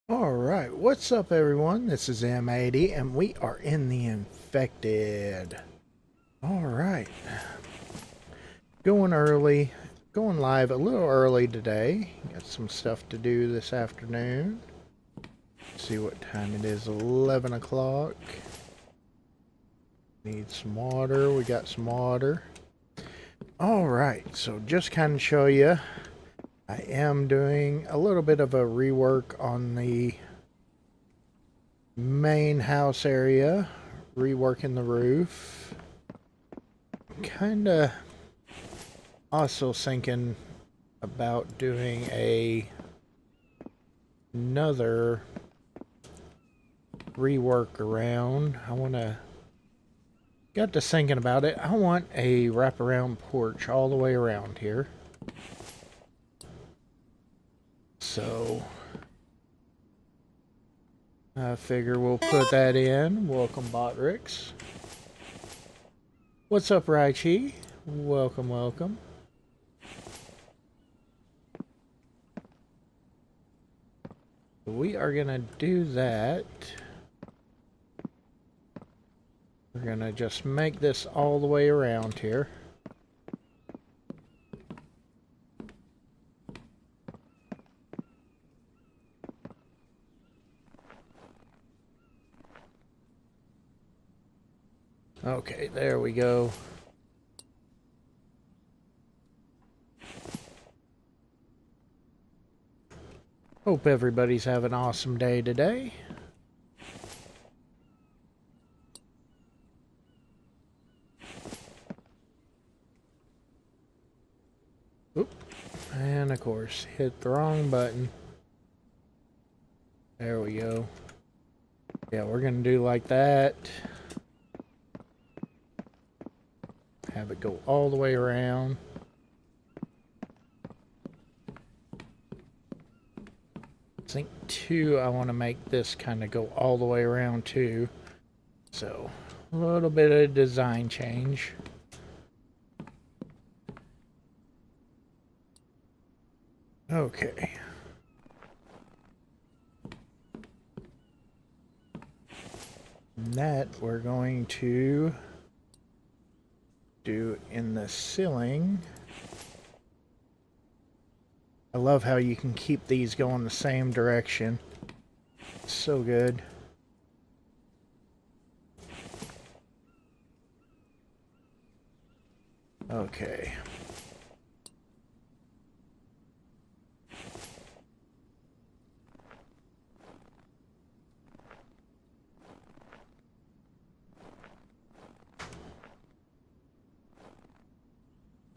Alright, what's up everyone? This is M80 and we are in the infected. Alright, going early, going live a little early today. Got some stuff to do this afternoon. See what time it is, 11 o'clock. Need some water, we got some water. Alright, so just kind of show you, I am doing a little bit of a rework on the main house area, reworking the roof. Kinda also thinking about doing another rework around. Got to thinking about it. I want a wraparound porch all the way around here. So I figure we'll put that in. Welcome, Botrix. What's up, Raichi? Welcome, welcome. We are gonna do that. We're gonna just make this all the way around here. Okay, there we go. Hope everybody's having an awesome day today. Oop. And of course, hit the wrong button. There we go. Yeah, we're gonna do like that. Have it go all the way around. I think too, I want to make this kind of go all the way around too. So, a little bit of design change. Okay. And that we're going to do in the ceiling. I love how you can keep these going the same direction. It's so good. Okay.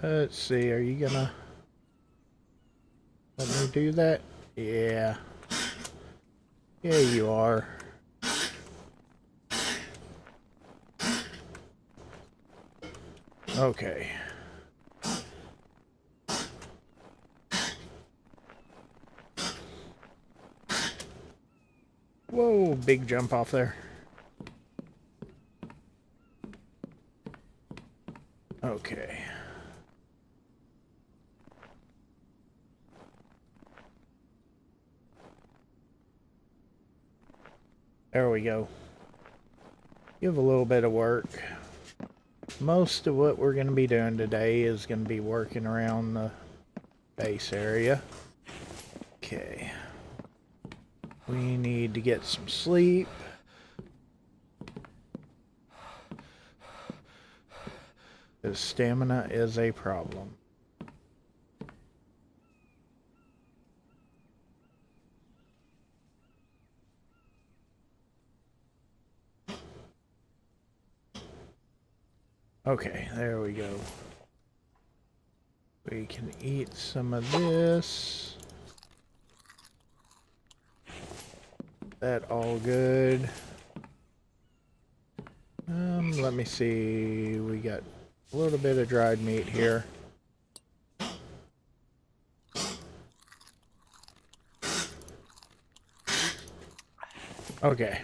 Let's see, are you gonna let me do that? Yeah. Yeah, you are. Okay. Whoa, big jump off there. Okay. There we go. Give a little bit of work. Most of what we're going to be doing today is going to be working around the base area. Okay. We need to get some sleep. Because stamina is a problem. Okay, there we go. We can eat some of this. That all good. Let me see. We got a little bit of dried meat here. Okay.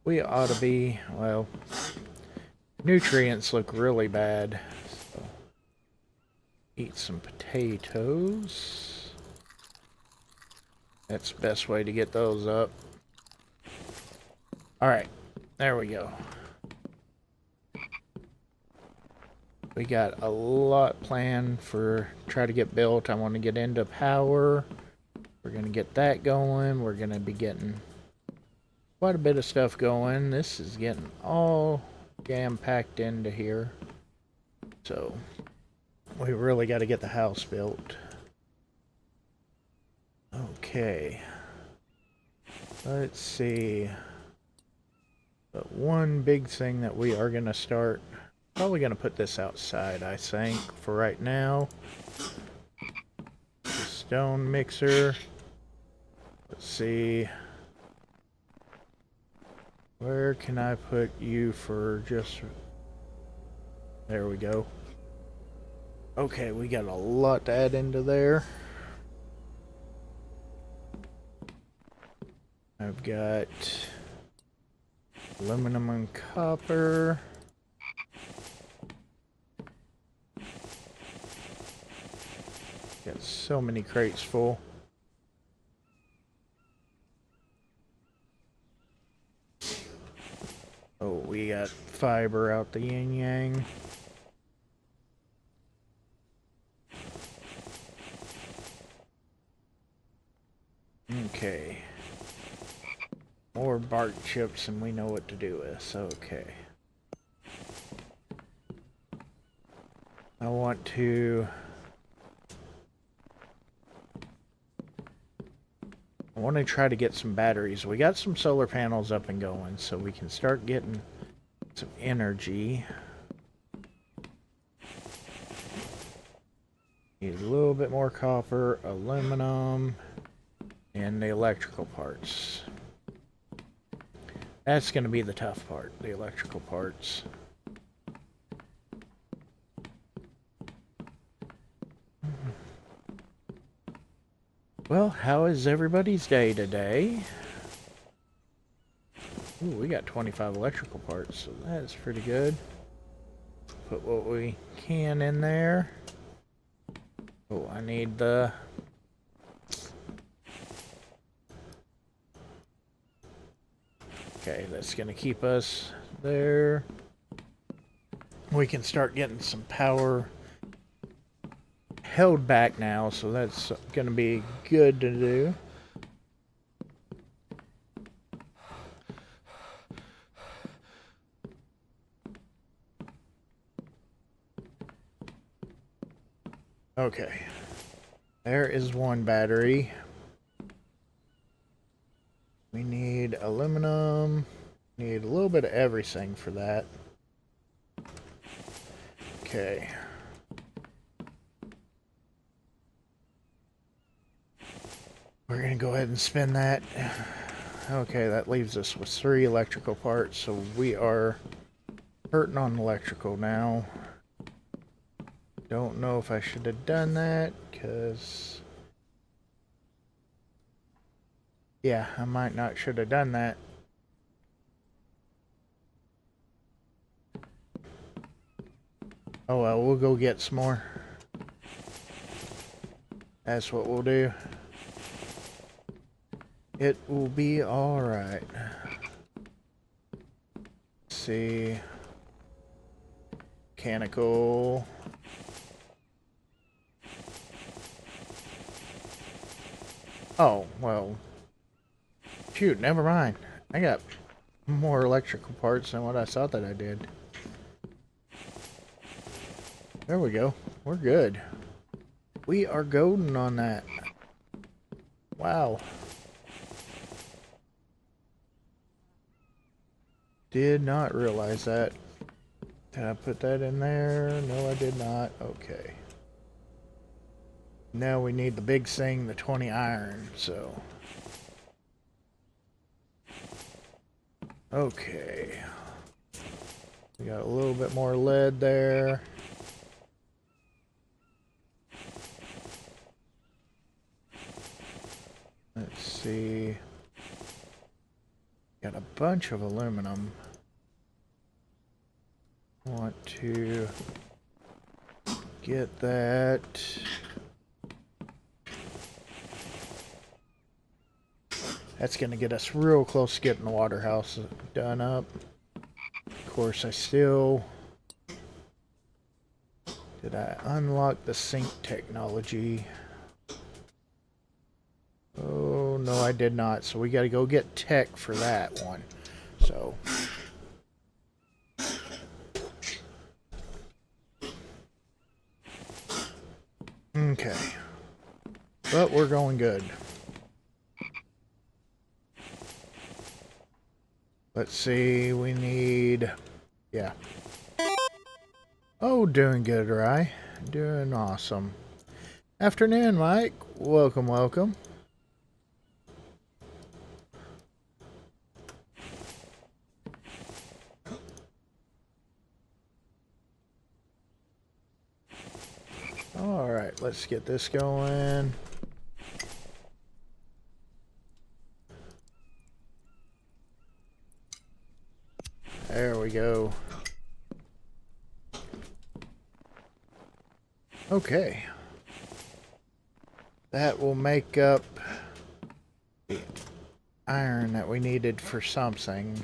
We ought to be, well, nutrients look really bad. So, eat some potatoes. That's the best way to get those up. Alright, there we go. We got a lot planned for try to get built. I want to get into power. We're going to get that going. We're going to be getting quite a bit of stuff going. This is getting all jam-packed into here. So, we really got to get the house built. Okay. Let's see. But one big thing that we are going to start, probably going to put this outside, I think, for right now. The stone mixer. Let's see. Where can I put you for just... There we go. Okay, we got a lot to add into there. I've got aluminum and copper. Got so many crates full. Oh, we got fiber out the yin yang. Okay. More bark chips and we know what to do with. Okay. I want to try to get some batteries. We got some solar panels up and going, so we can start getting some energy. Need a little bit more copper, aluminum, and the electrical parts. That's going to be the tough part, the electrical parts. Well, how is everybody's day today? Ooh, we got 25 electrical parts, so that's pretty good. Put what we can in there. Oh, I need the... Okay, that's going to keep us there. We can start getting some power held back now, so that's going to be good to do. Okay, there is one battery. We need aluminum, need a little bit of everything for that. Okay. We're gonna go ahead and spin that. Okay, that leaves us with 3 electrical parts, so we are hurting on electrical now. Don't know if I should have done that, because... Yeah, I might not should have done that. Oh well, we'll go get some more. That's what we'll do. It will be alright. See. Mechanical. Oh, well. Shoot, never mind. I got more electrical parts than what I thought that I did. There we go. We're good. We are golden on that. Wow. Did not realize that. Did I put that in there? No, I did not. Okay. Now we need the big thing, the 20 iron, so... Okay. We got a little bit more lead there. Let's see. Got a bunch of aluminum. Want to get that. That's going to get us real close to getting the water house done up. Of course, I still... Did I unlock the sink technology? Oh, no, I did not. So we got to go get tech for that one. So... Okay. But we're going good. Let's see, we need... Yeah. Oh, doing good, Rye. Doing awesome. Afternoon, Mike. Welcome, welcome. Alright, let's get this going. There we go. Okay. That will make up the iron that we needed for something.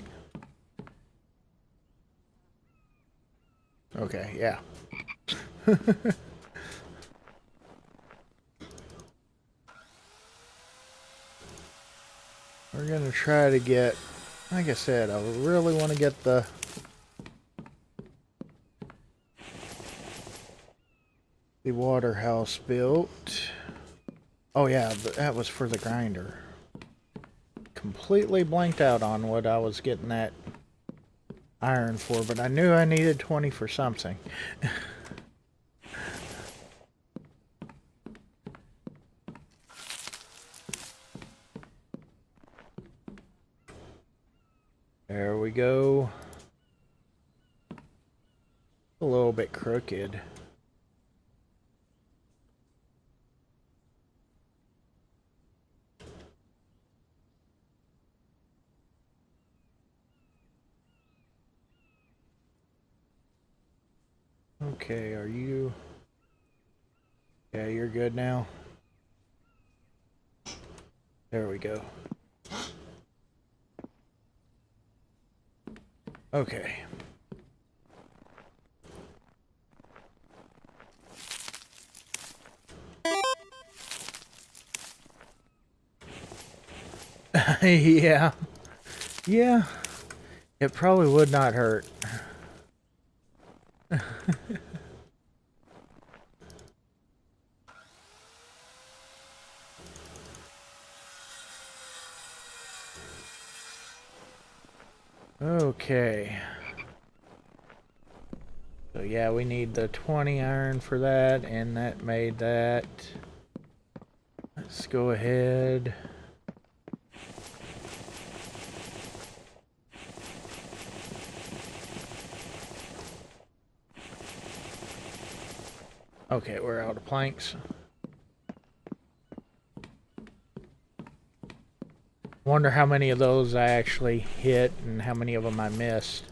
Okay, yeah. We're going to try to get, like I said, I really want to get the water house built. Oh yeah, but that was for the grinder. Completely blanked out on what I was getting that iron for, but I knew I needed 20 for something. There we go. A little bit crooked. Okay, are you... Yeah, you're good now. There we go. Okay. Yeah. Yeah. It probably would not hurt. Okay. So yeah, we need the 20 iron for that, and that made that. Let's go ahead. Okay, we're out of planks. Wonder how many of those I actually hit and how many of them I missed.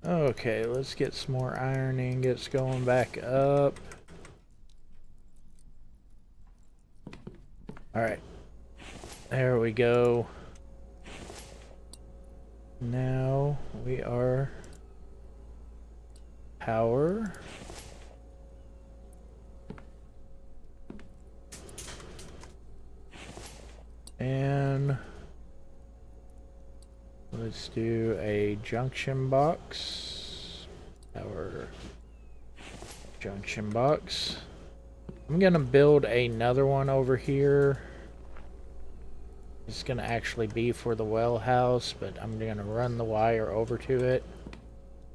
Okay, let's get some more iron ingots going back up. Alright. There we go. Now we are power. And let's do a junction box. Power junction box. I'm gonna build another one over here. It's gonna actually be for the well house, but I'm gonna run the wire over to it.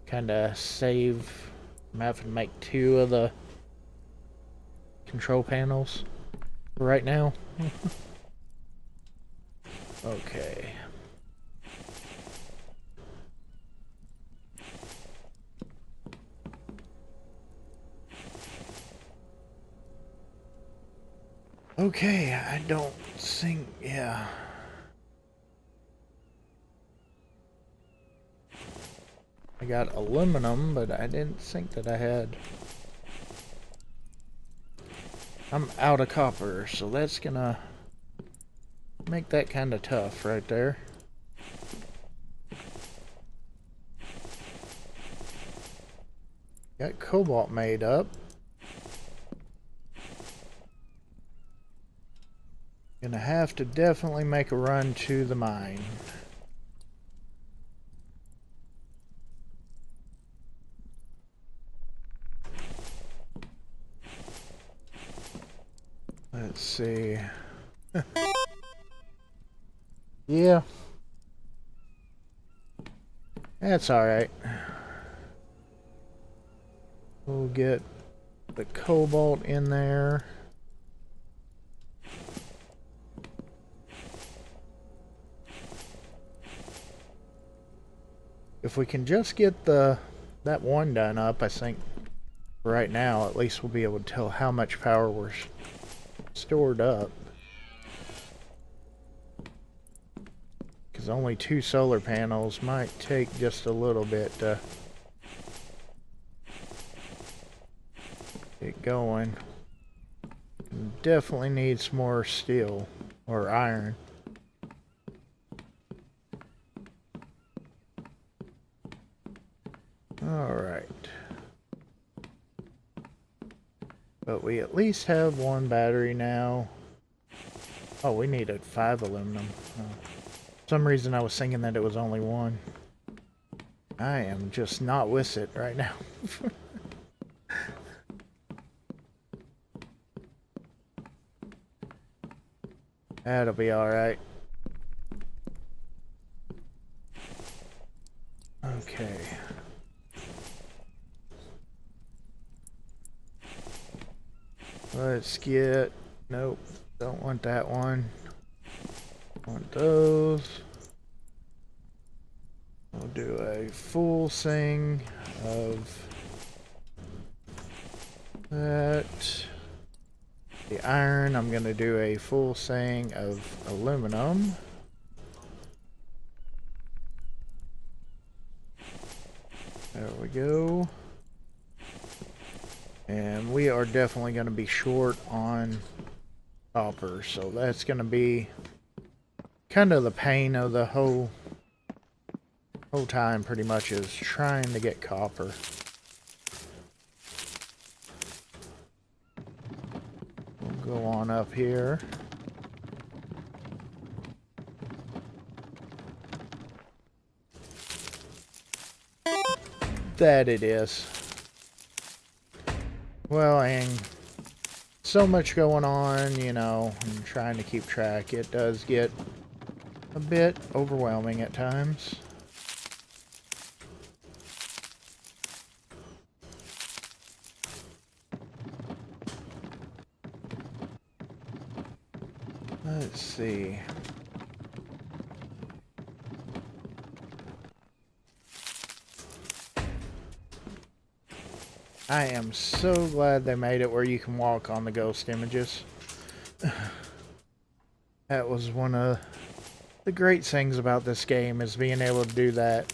Kinda save. I'm having to make 2 of the control panels right now. Okay. Okay, I don't think, yeah. I got aluminum, but I didn't think that I had... I'm out of copper, so that's gonna make that kind of tough right there. Got cobalt made up. Gonna have to definitely make a run to the mine. Let's see. Yeah. That's alright. We'll get the cobalt in there. If we can just get that one done up, I think right now at least we'll be able to tell how much power we're stored up. Because only 2 solar panels might take just a little bit to get going. Definitely needs more steel or iron. Alright. But we at least have 1 battery now. Oh, we needed 5 aluminum. Oh. For some reason I was thinking that it was only 1. I am just not with it right now. That'll be alright. Okay. Let's get... Nope. Don't want that one. Want those. We'll do a full thing of that. The iron, I'm going to do a full thing of aluminum. There we go. And we are definitely going to be short on copper, so that's going to be kind of the pain of the whole time, pretty much, is trying to get copper. We'll go on up here. That it is. Well, and so much going on, you know, and trying to keep track. It does get a bit overwhelming at times. Let's see. I am so glad they made it where you can walk on the ghost images. That was one of the great things about this game, is being able to do that.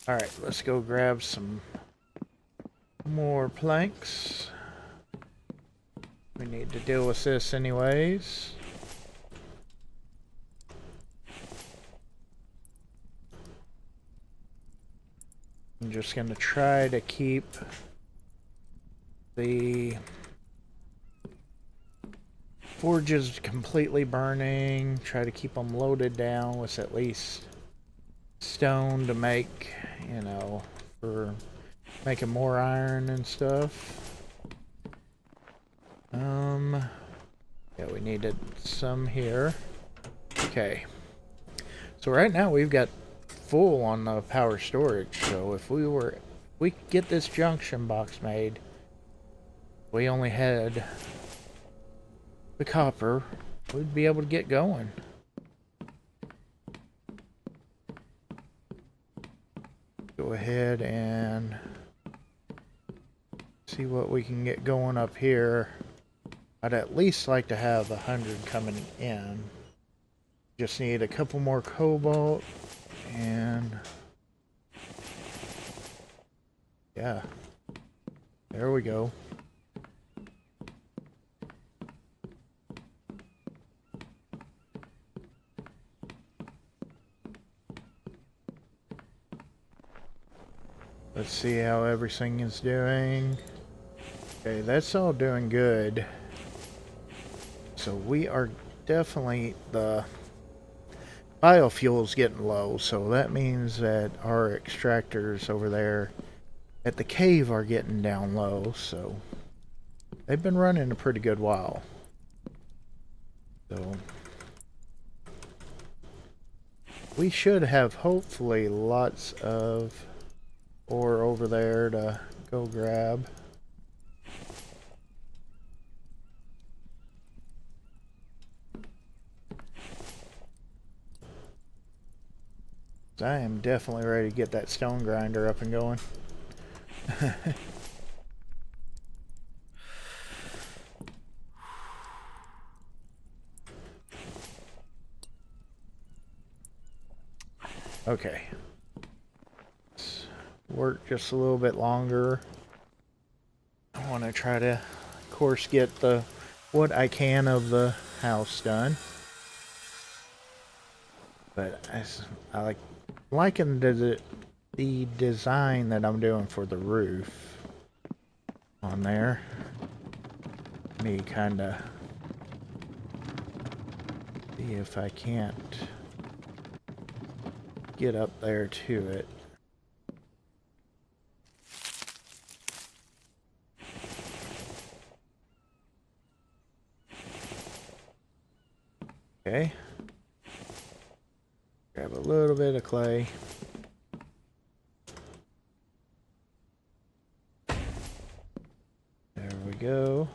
Alright, let's go grab some more planks. We need to deal with this anyways. I'm just going to try to keep the forges completely burning. Try to keep them loaded down with at least stone to make, you know, for making more iron and stuff. Yeah, we needed some here. Okay. So right now we've got full on the power storage. So if we could get this junction box made, we only had the copper, we'd be able to get going. Go ahead and see what we can get going up here. I'd at least like to have 100 coming in. Just need a couple more cobalt and yeah, there we go. Let's see how everything is doing. Okay, that's all doing good. So we are definitely, the biofuel's getting low, so that means that our extractors over there at the cave are getting down low, so they've been running a pretty good while. So we should have hopefully lots of ore over there to go grab. I am definitely ready to get that stone grinder up and going. Okay. Let's work just a little bit longer. I want to try to, of course, get what I can of the house done. But I liking the design that I'm doing for the roof on there. Me kind of see if I can't get up there to it. Okay. Grab a little bit of clay. There we go.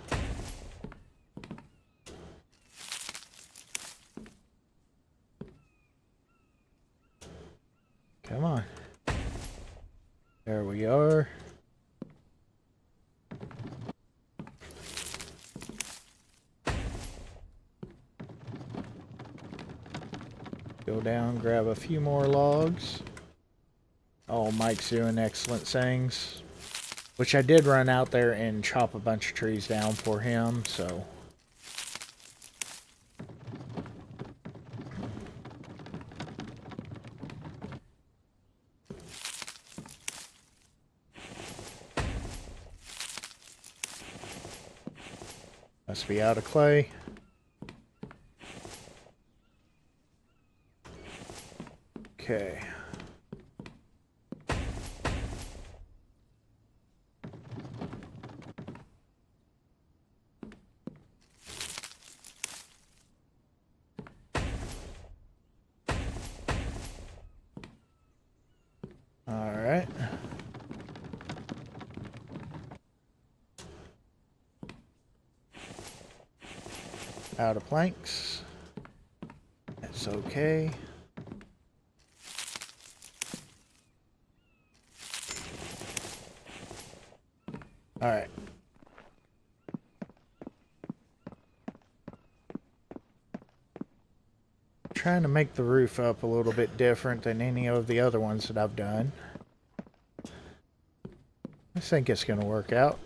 Come on. There we are. Go down, grab a few more logs. Oh, Mike's doing excellent things. Which I did run out there and chop a bunch of trees down for him, so. Must be out of clay. Okay. All right. Out of planks. That's okay. All right. Trying to make the roof up a little bit different than any of the other ones that I've done. I think it's going to work out.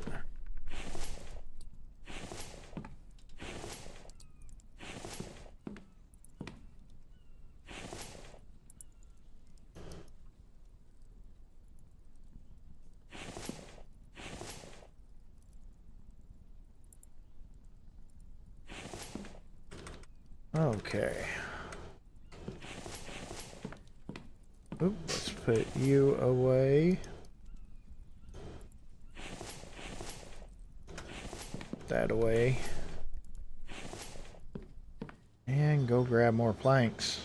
Okay. Oop, let's put you away. That away. And go grab more planks.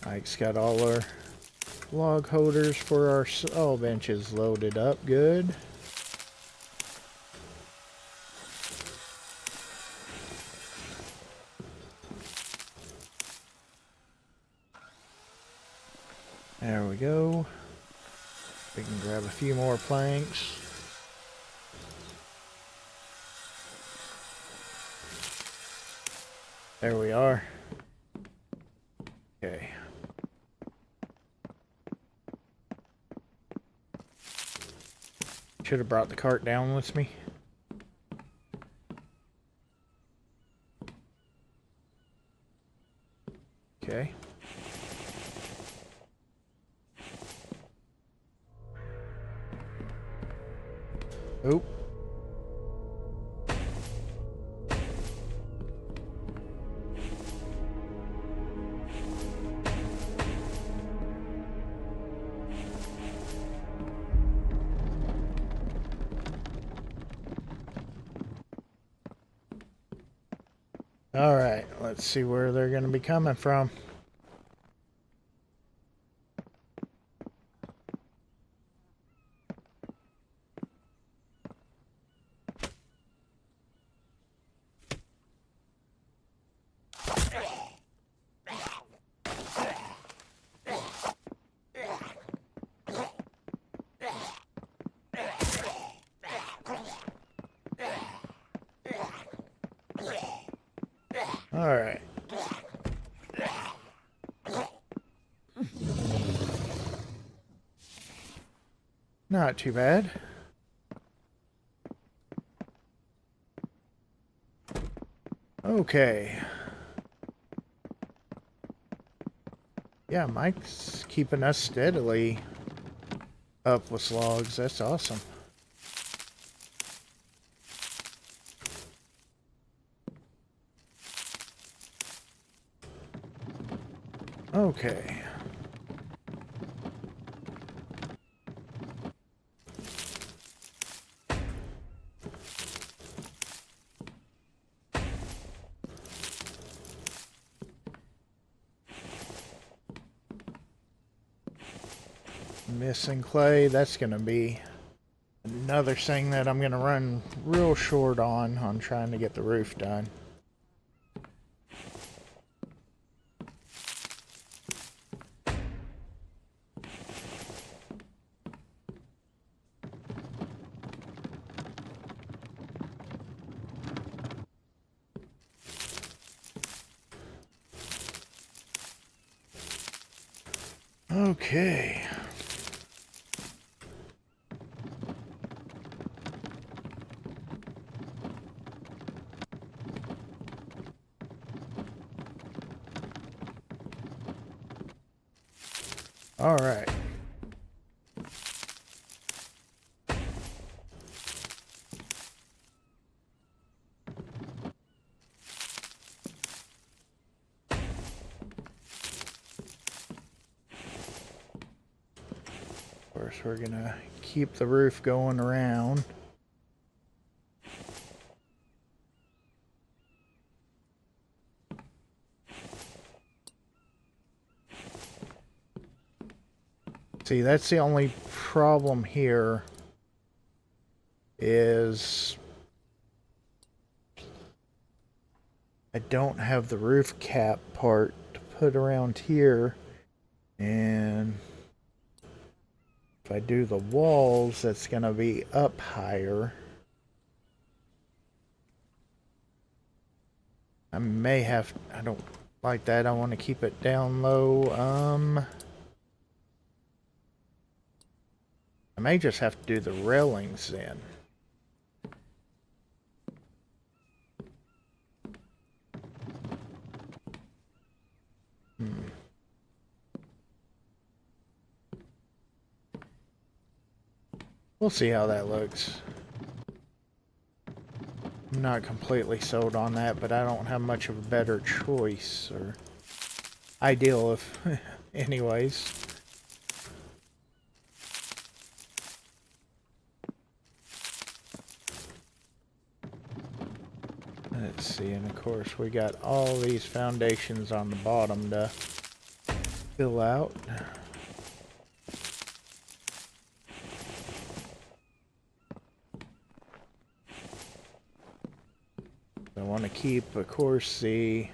Mike's got all our log holders for our saw benches loaded up. Good. There we go. We can grab a few more planks. There we are. Okay. Should have brought the cart down with me. Okay. Oop. All right, let's see where they're going to be coming from. All right. Not too bad. Okay. Yeah, Mike's keeping us steadily up with logs. That's awesome. Okay. Missing clay, that's going to be another thing that I'm going to run real short on trying to get the roof done. Okay. All right. Of course, we're gonna keep the roof going around. See, that's the only problem here is I don't have the roof cap part to put around here, and if I do the walls, that's gonna be up higher. I may have, I don't like that. I want to keep it down low. I may just have to do the railings then. We'll see how that looks. I'm not completely sold on that, but I don't have much of a better choice or ideal if anyways. Let's see, and of course we got all these foundations on the bottom to fill out. want to keep, of course, the...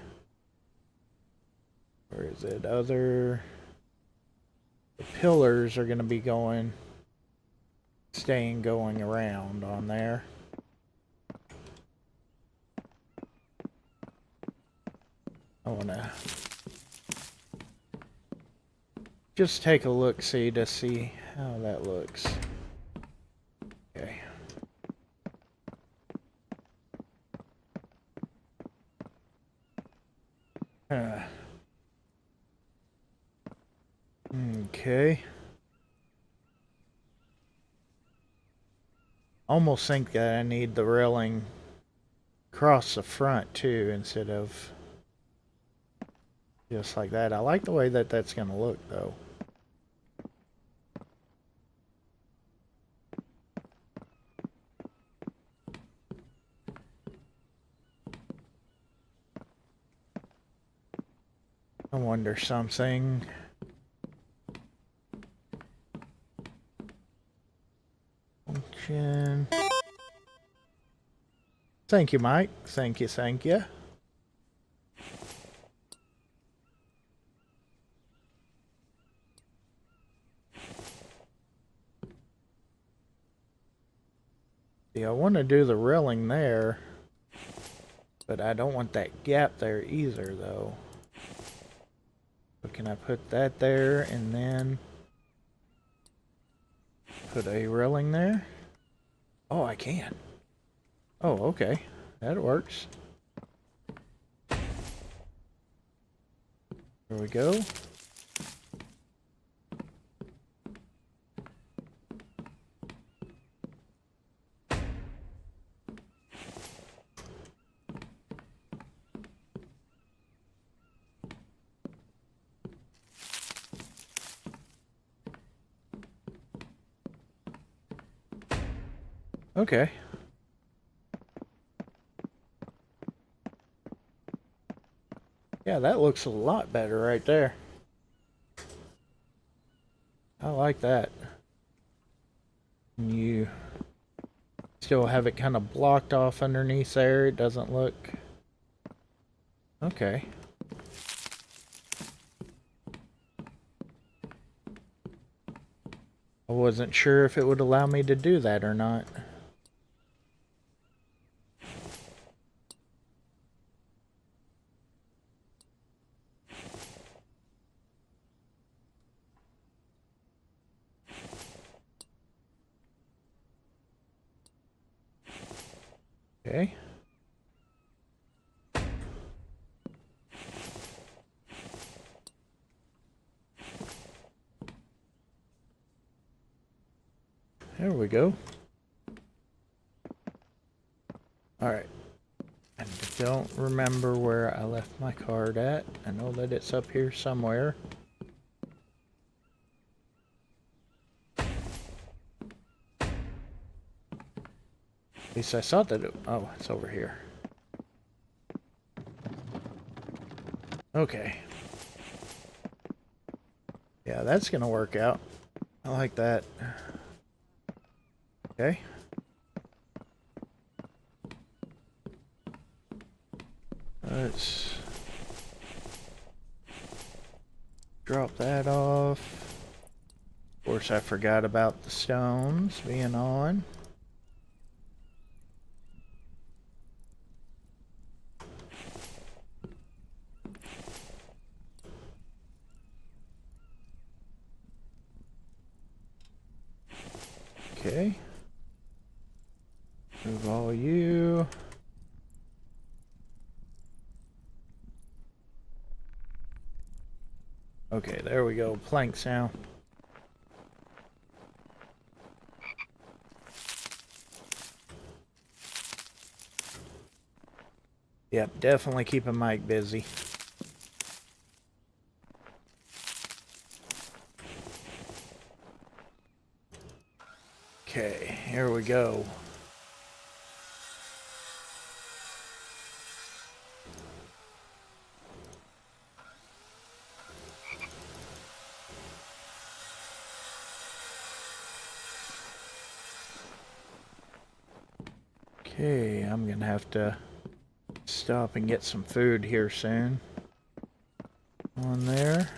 Where is it? The pillars are going to be going... going around on there. I want to just take a look-see to see how that looks. Okay. Okay. Almost think that I need the railing across the front too instead of just like that. I like the way that that's going to look though. I wonder something. Function. Thank you, Mike. Thank you, thank you. See, I want to do the railing there, but I don't want that gap there either, though. So can I put that there and then put a railing there? Oh, I can. Oh, okay. That works. There we go. Okay. Yeah, that looks a lot better right there. I like that. You still have it kind of blocked off underneath there. It doesn't look... Okay. I wasn't sure if it would allow me to do that or not. Okay. There we go. Alright. I don't remember where I left my card at. I know that it's up here somewhere. At least I thought that it... Oh, it's over here. Okay. Yeah, that's gonna work out. I like that. Okay. Let's drop that off. Of course, I forgot about the stones being on. Okay. Move all you. Okay, there we go. Planks now. Yep, definitely keeping Mike busy. Okay, here we go. Okay, I'm gonna have to stop and get some food here soon. On there.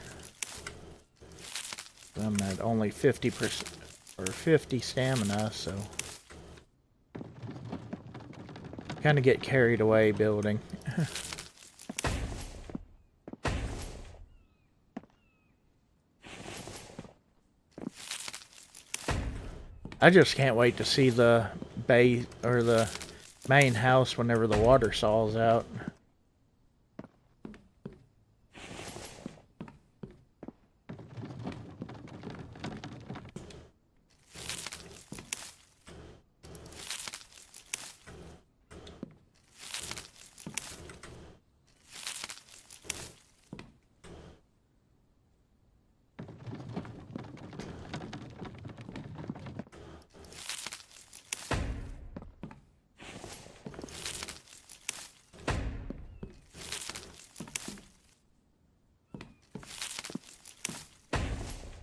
I'm at only 50% or 50 stamina, so kind of get carried away building. I just can't wait to see the base or the main house whenever the water saws out.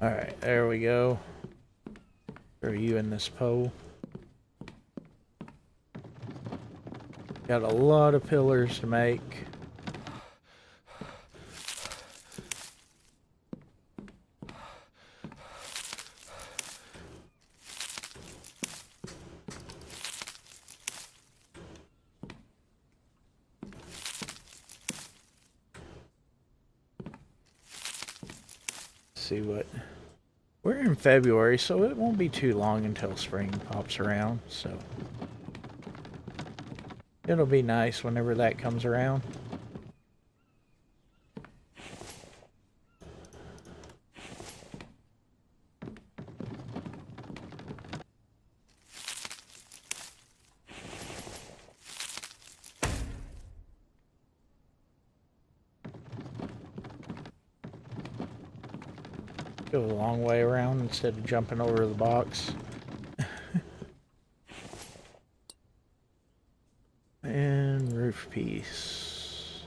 Alright, there we go. Throw you in this pole. Got a lot of pillars to make. See what we're in February, so it won't be too long until spring pops around, so it'll be nice whenever that comes around. Go a long way around instead of jumping over the box. And roof piece.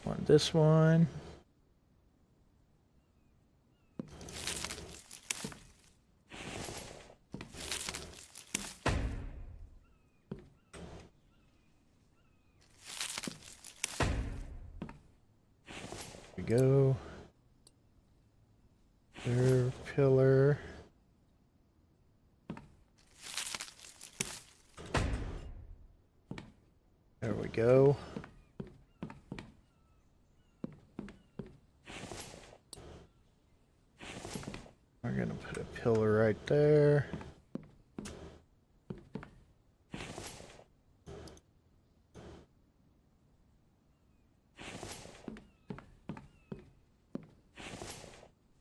Want this one. There we go. Third pillar. There we go. We're gonna put a pillar right there.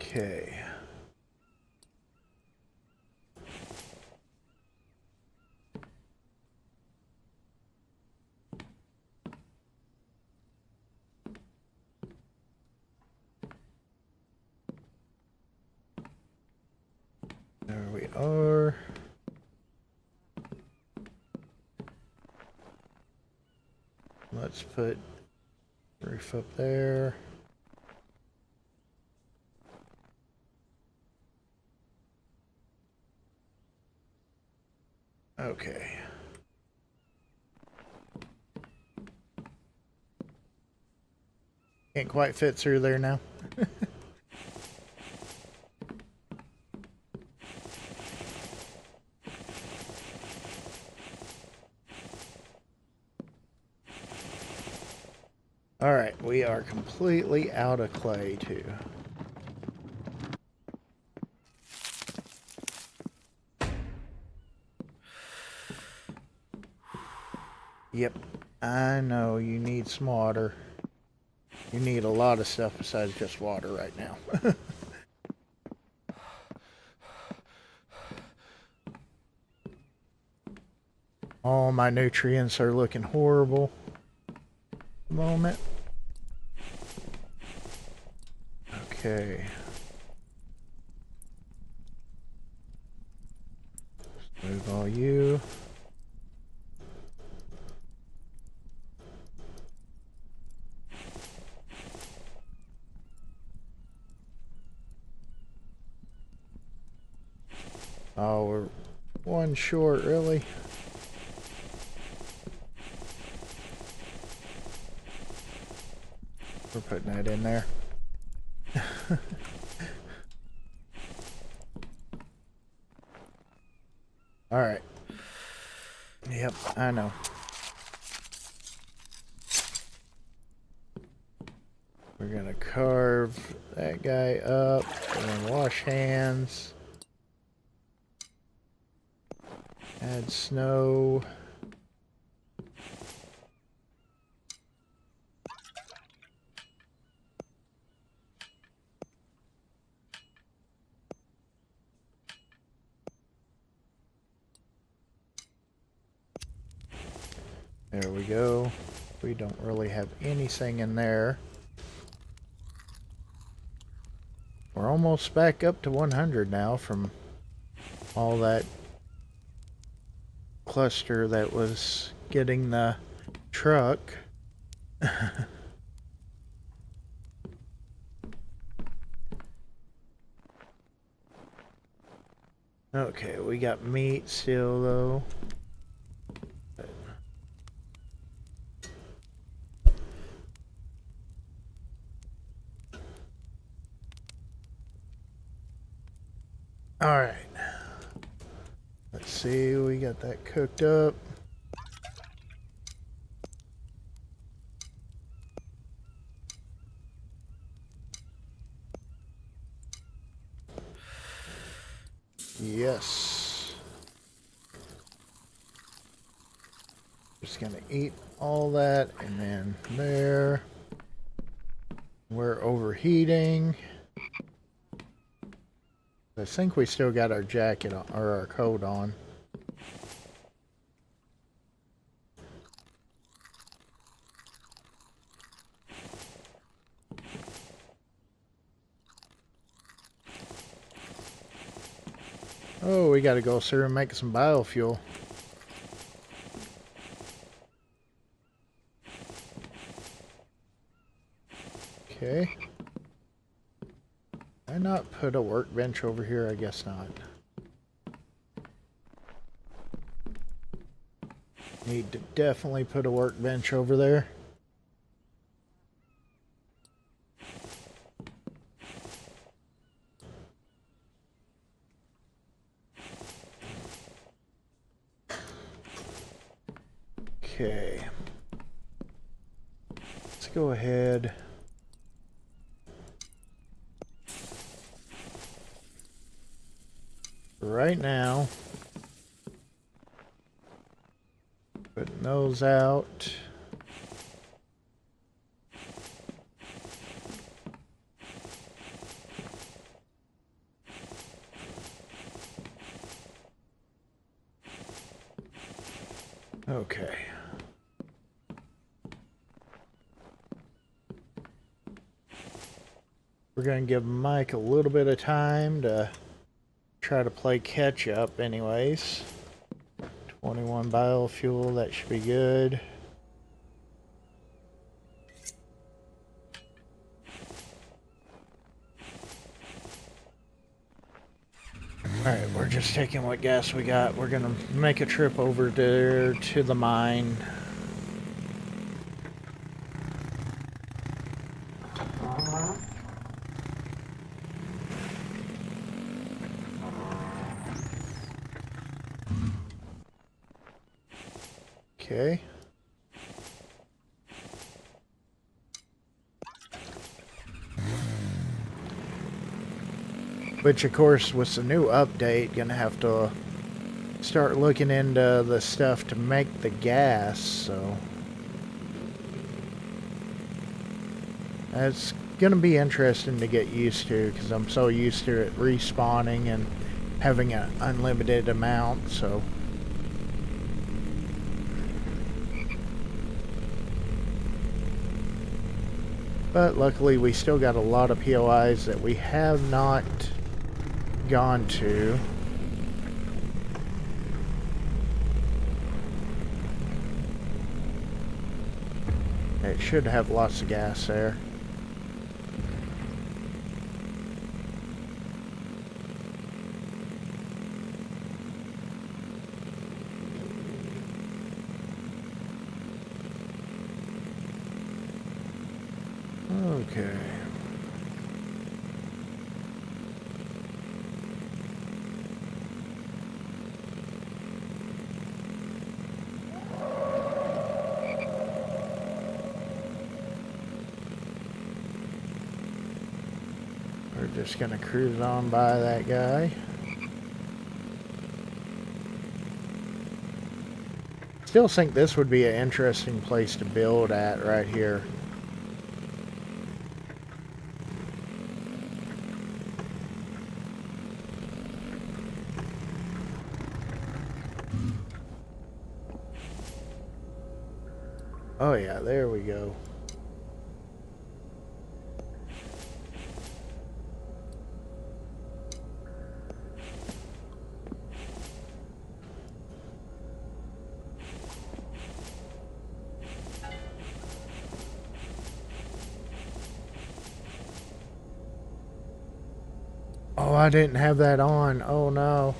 Okay. There we are. Let's put roof up there. Okay. Can't quite fit through there now. Alright, we are completely out of clay too. Yep, I know you need some water. You need a lot of stuff besides just water right now. All my nutrients are looking horrible at the moment. Okay. Move all you. Oh, we're one short, really? We're putting that in there. Alright. Yep, I know. We're gonna carve that guy up and then wash hands. Add snow. There we go. We don't really have anything in there. We're almost back up to 100 now from all that cluster that was getting the truck. Okay, we got meat still though. Alright. Let's see, we got that cooked up. Yes. Just gonna eat all that and then there. We're overheating. I think we still got our jacket on, or our coat on. Oh, we gotta go through and make some biofuel. Okay. Did I not put a workbench over here? I guess not. Need to definitely put a workbench over there. Okay. Let's go ahead. Right now, putting those out. Okay. We're going to give Mike a little bit of time to try to play catch up anyways. 21 biofuel, that should be good. Alright, we're just taking what gas we got. We're gonna make a trip over there to the mine. Okay. Which, of course, with the new update, gonna have to start looking into the stuff to make the gas, so that's gonna be interesting to get used to, because I'm so used to it respawning and having an unlimited amount, so. But luckily we still got a lot of POIs that we have not gone to. It should have lots of gas there. Okay. We're just gonna cruise on by that guy. Still think this would be an interesting place to build at right here. Oh yeah, there we go. Oh, I didn't have that on. Oh no.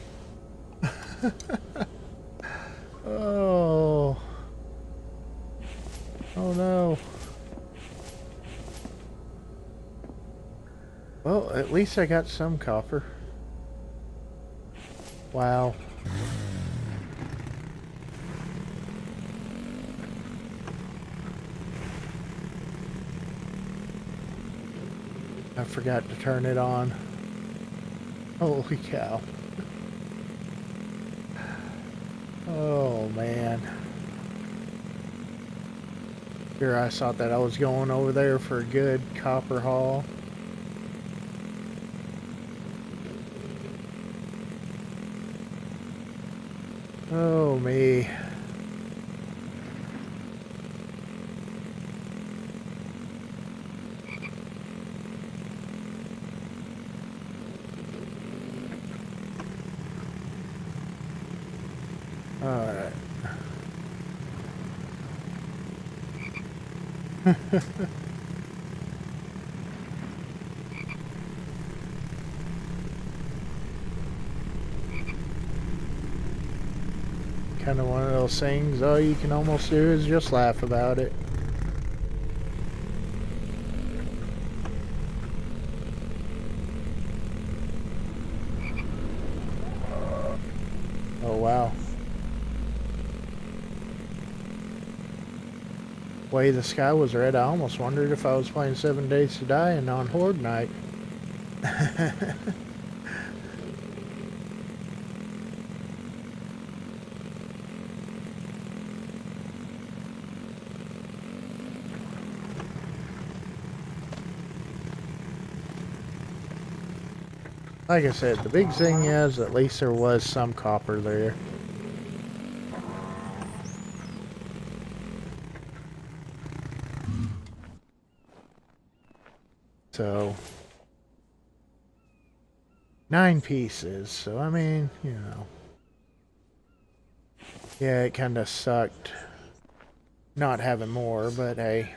Oh. Oh no. Well, at least I got some copper. Wow. I forgot to turn it on. Holy cow. Oh man. Sure, I thought that I was going over there for a good copper haul. Oh me. Alright. Kind of one of those things, all you can almost do is just laugh about it. Oh wow. Way the sky was red, I almost wondered if I was playing 7 Days to Die and on Horde Night. Like I said, the big thing is at least there was some copper there. So, 9 pieces, so I mean, you know. Yeah, it kind of sucked not having more, but hey.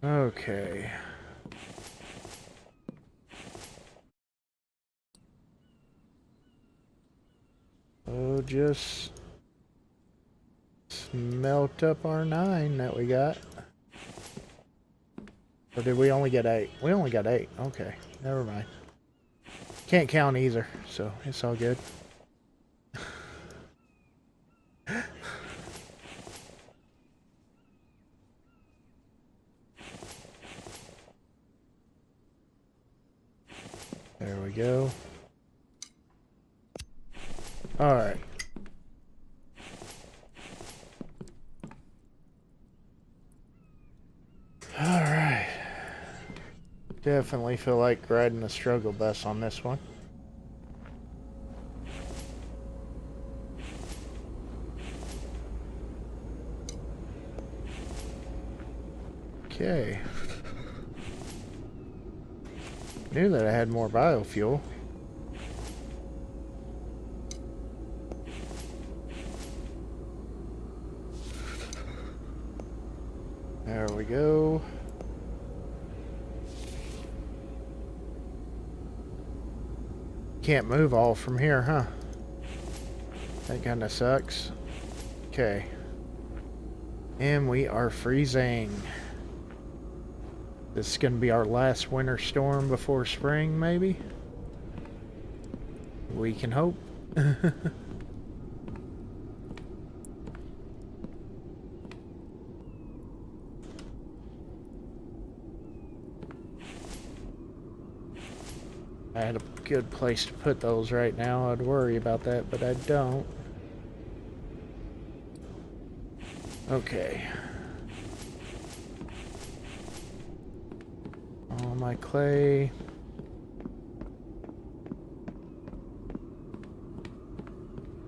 Okay. So just smelt up our 9 that we got. Or did we only get 8? We only got 8. Okay, never mind. Can't count either, so it's all good. There we go. Alright. Alright. Definitely feel like riding the struggle bus on this one. Okay. Knew that I had more biofuel. There we go. Can't move all from here, huh? That kind of sucks. Okay. And we are freezing. This is going to be our last winter storm before spring, maybe? We can hope. I had a good place to put those right now. I'd worry about that, but I don't. Okay. All my clay.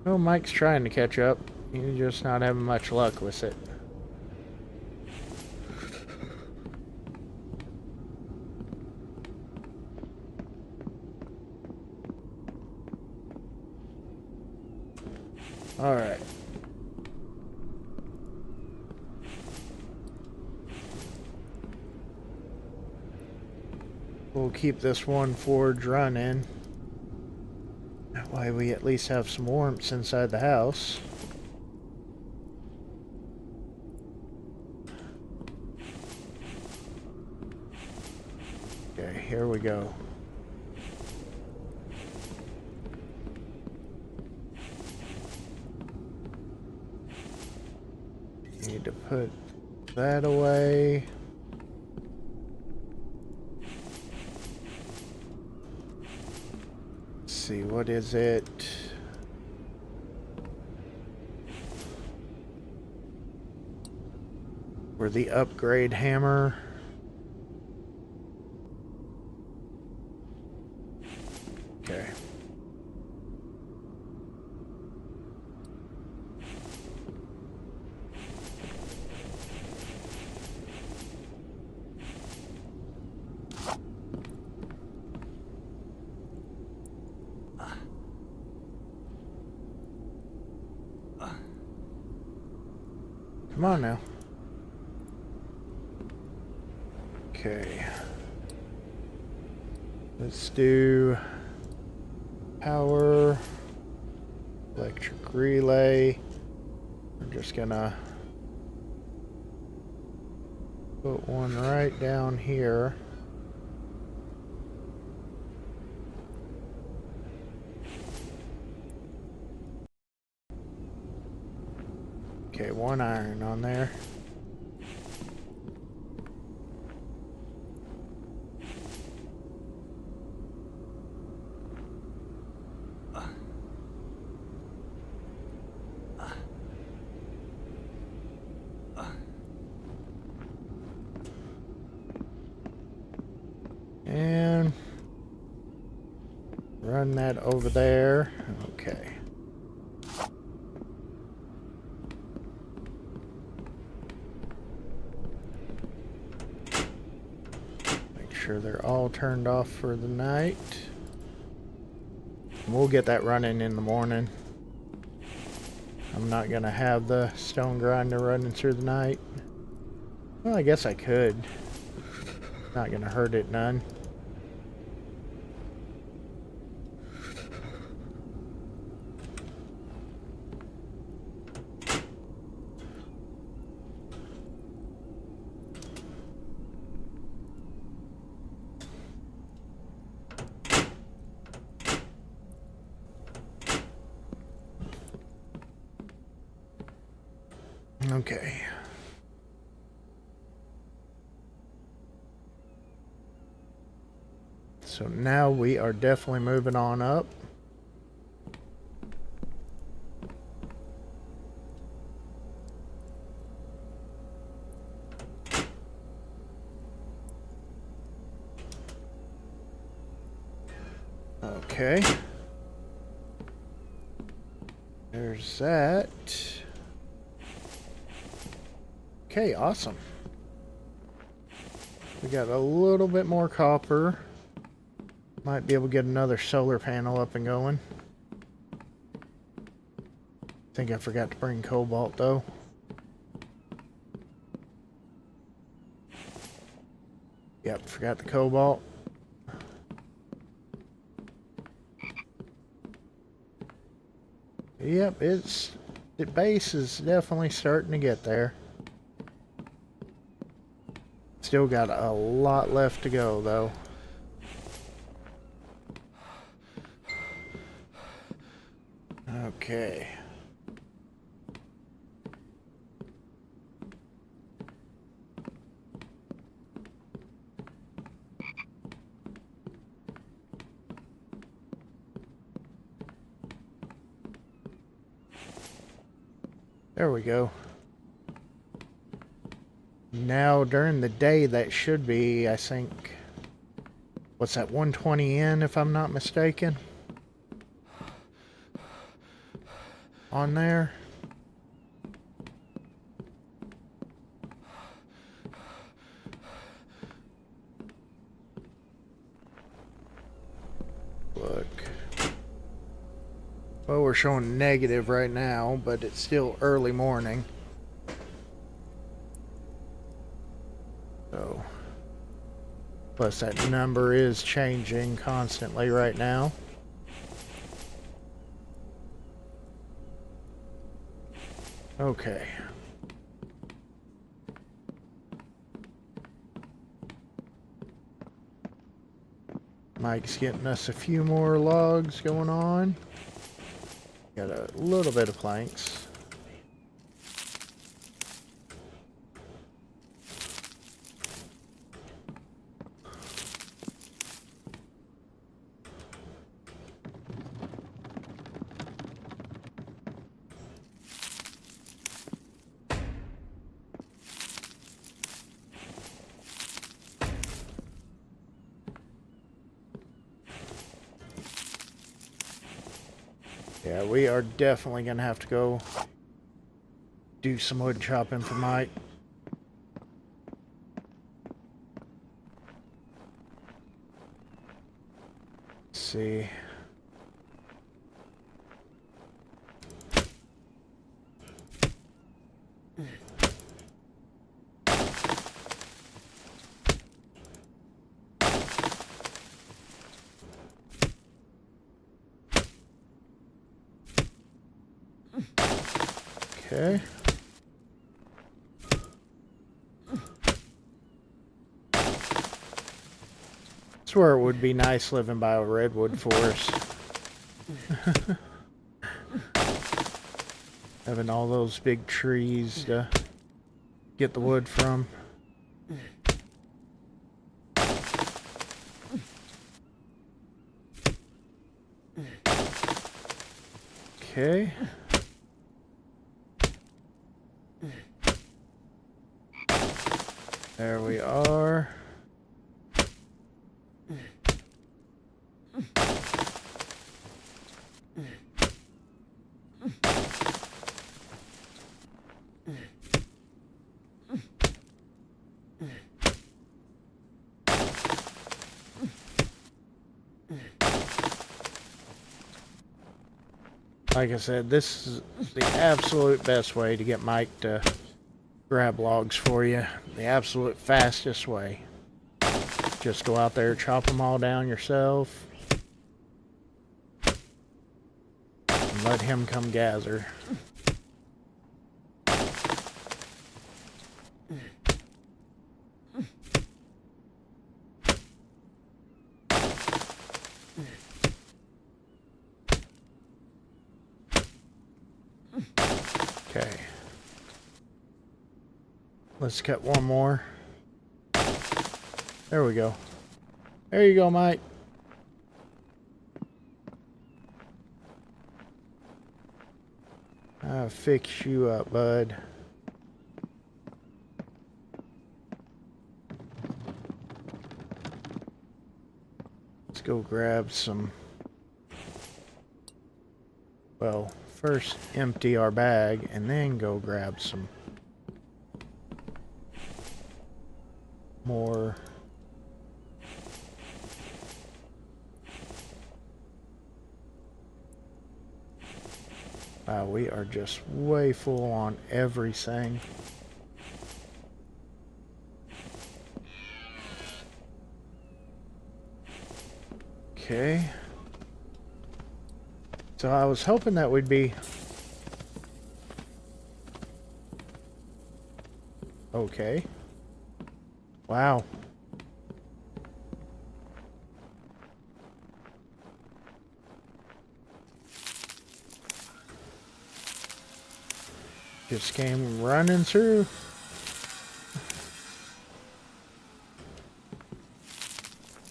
Oh, Mike's trying to catch up. He's just not having much luck with it. Alright. We'll keep this one forge running. That way we at least have some warmth inside the house. Okay, here we go. Need to put that away. Let's see, what is it? For the upgrade hammer. Okay. Come on now. Okay. Let's do power, electric relay. I'm just gonna put one right down here. Okay, one iron on there. And run that over there. Okay. Make sure they're all turned off for the night. We'll get that running in the morning. I'm not gonna have the stone grinder running through the night. Well, I guess I could. Not gonna hurt it none. Okay. So now we are definitely moving on up. Okay. There's that. Okay, awesome. We got a little bit more copper. Might be able to get another solar panel up and going. Think I forgot to bring cobalt though. Yep, forgot the cobalt. Yep, it's The base is definitely starting to get there. Still got a lot left to go, though. Okay. There we go. Now, during the day, that should be, I think, what's that, 120 in, if I'm not mistaken? On there. Look. Well, we're showing negative right now, but it's still early morning. So, plus that number is changing constantly right now. Okay. Mike's getting us a few more logs going on. Got a little bit of planks. Yeah, we are definitely going to have to go do some wood chopping for Mike. Let's see. Okay. I swear it would be nice living by a redwood forest. Having all those big trees to get the wood from. Okay. There we are. Like I said, this is the absolute best way to get Mike to grab logs for you. The absolute fastest way. Just go out there, chop them all down yourself, and let him come gather. Okay. Let's cut one more. There we go. There you go, Mike. I'll fix you up, bud. Let's go grab some. Well, first empty our bag and then go grab some more. Wow, we are just way full on everything. Okay. So I was hoping that we'd be Okay. Wow. Just came running through.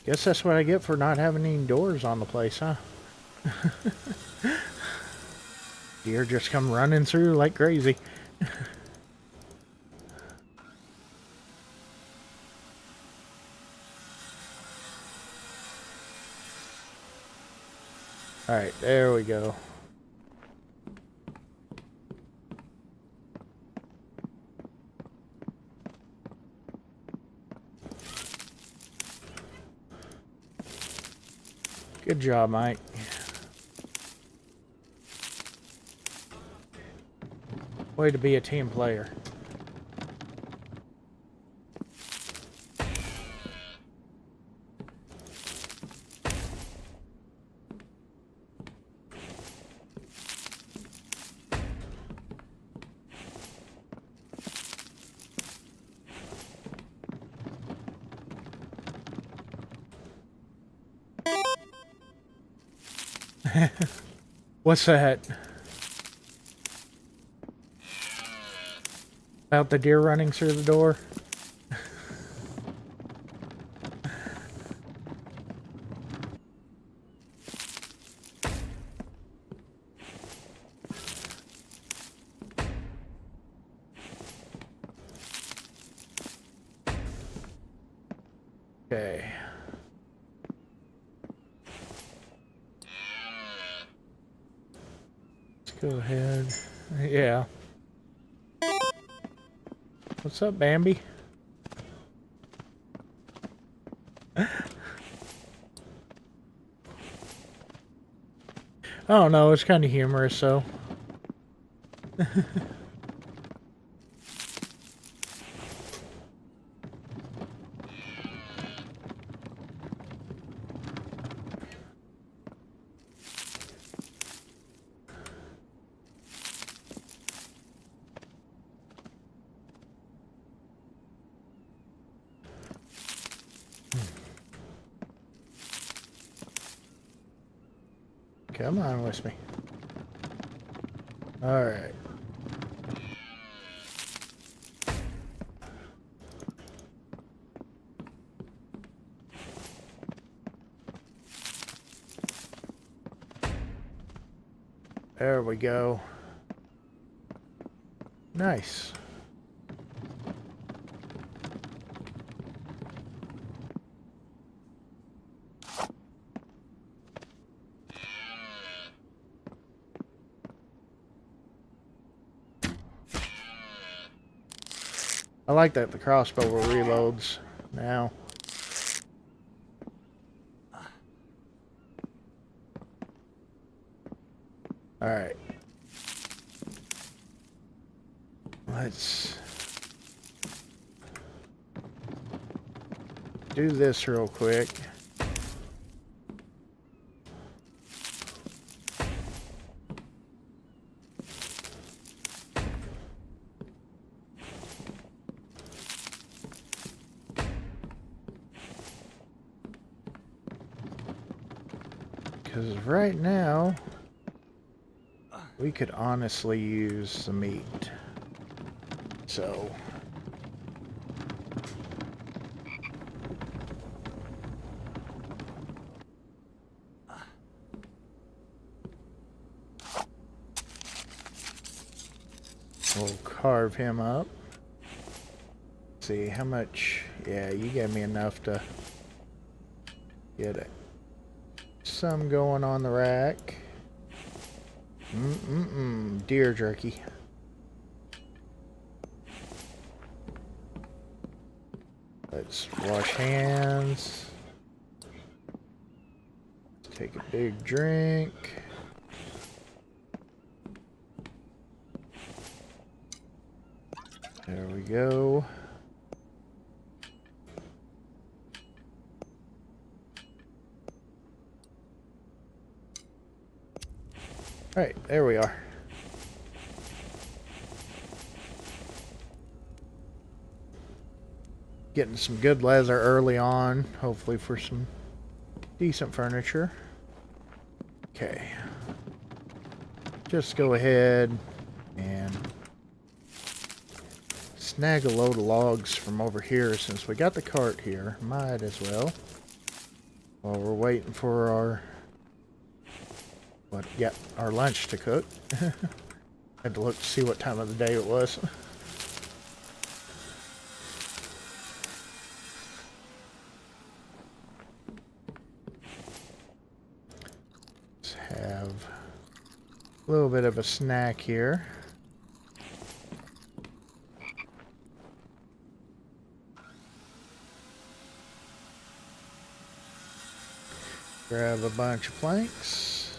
Guess that's what I get for not having any doors on the place, huh? Deer just come running through like crazy. Alright, there we go. Good job, Mike. Way to be a team player. What's that? About the deer running through the door? Okay. Let's go ahead. Yeah. What's up, Bambi? I don't know, it's kind of humorous, so. Come on with me. Alright. There we go. Nice. I like that the crossbow reloads now. Alright. Let's do this real quick. Because right now, we could honestly use the meat. So, we'll carve him up. Let's see how much. Yeah, you gave me enough to get it. Some going on the rack. Deer jerky. Let's wash hands. Take a big drink. There we go. All right, there we are. Getting some good leather early on, hopefully for some decent furniture. Okay. Just go ahead and snag a load of logs from over here since we got the cart here. Might as well. While we're waiting for our our lunch to cook. Had to look to see what time of the day it was. Let's have a little bit of a snack here. Grab a bunch of planks.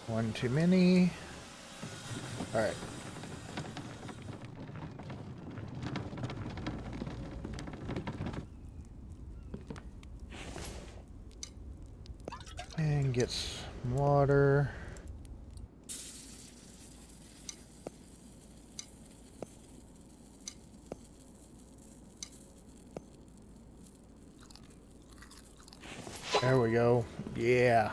One too many. Alright. And get some water. There we go. Yeah.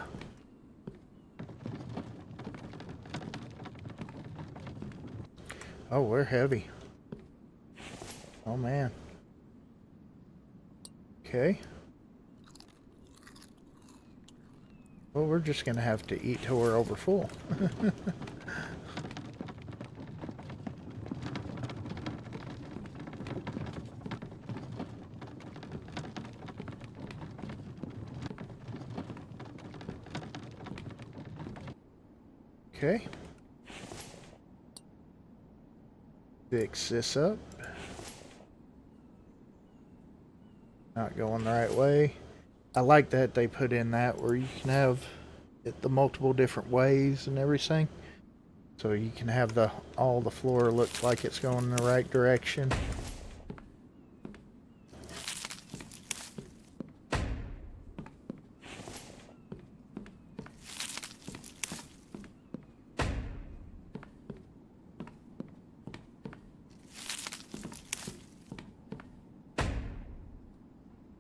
Oh, we're heavy. Oh, man. Okay. Well, we're just going to have to eat till we're over full. Okay. Fix this up. Not going the right way. I like that they put in that where you can have it the multiple different ways and everything. So you can have all the floor look like it's going in the right direction.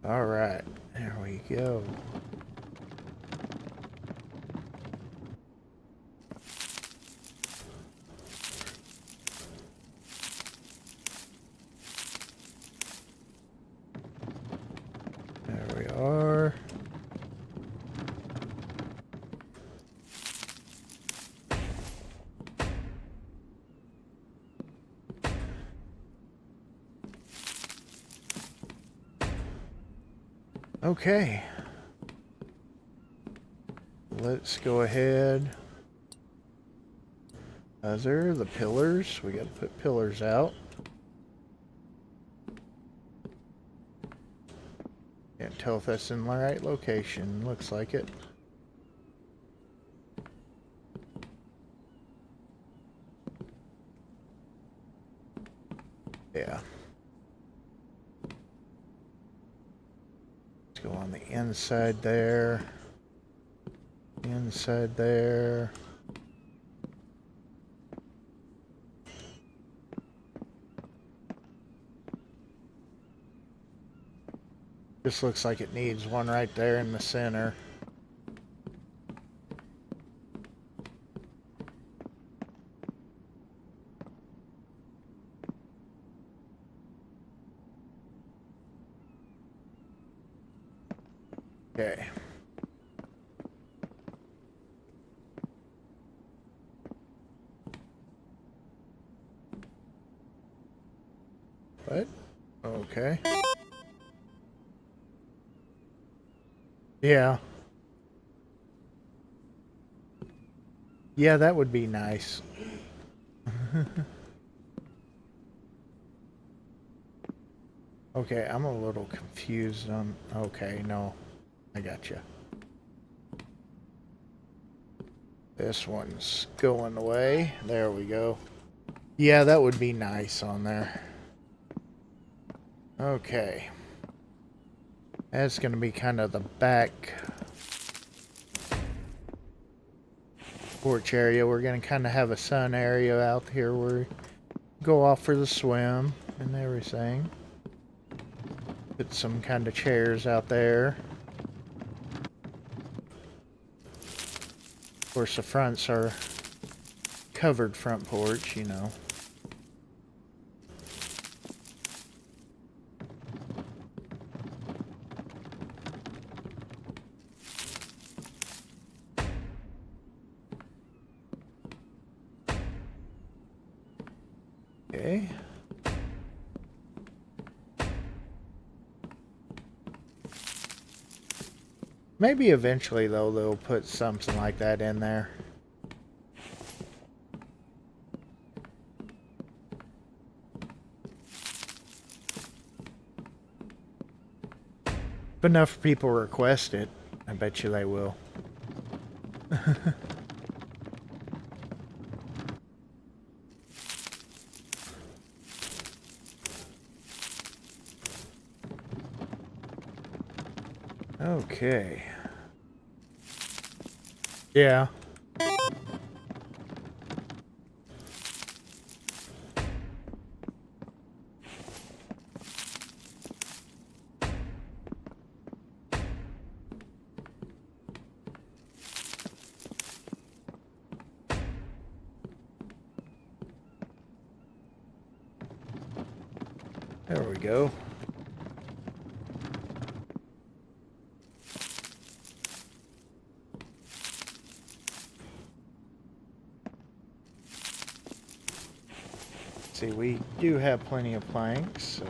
All right, there we go. There we are. Okay. Let's go ahead. There are the pillars. We got to put pillars out. Can't tell if that's in the right location. Looks like it. Yeah. Let's go on the inside there. Inside there. This looks like it needs one right there in the center. Okay. What? Okay. Yeah. Yeah, that would be nice. Okay, I'm a little confused on... Okay, no. I got you. This one's going away. There we go. Yeah, that would be nice on there. Okay. That's going to be kind of the back porch area. We're going to kind of have a sun area out here where we go off for the swim. and everything. Put some kind of chairs out there. Of course, the fronts are covered front porch, you know. Okay. Maybe eventually, though, they'll put something like that in there. If enough people request it, I bet you they will. Okay. Yeah. There we go. See, we do have plenty of planks, so...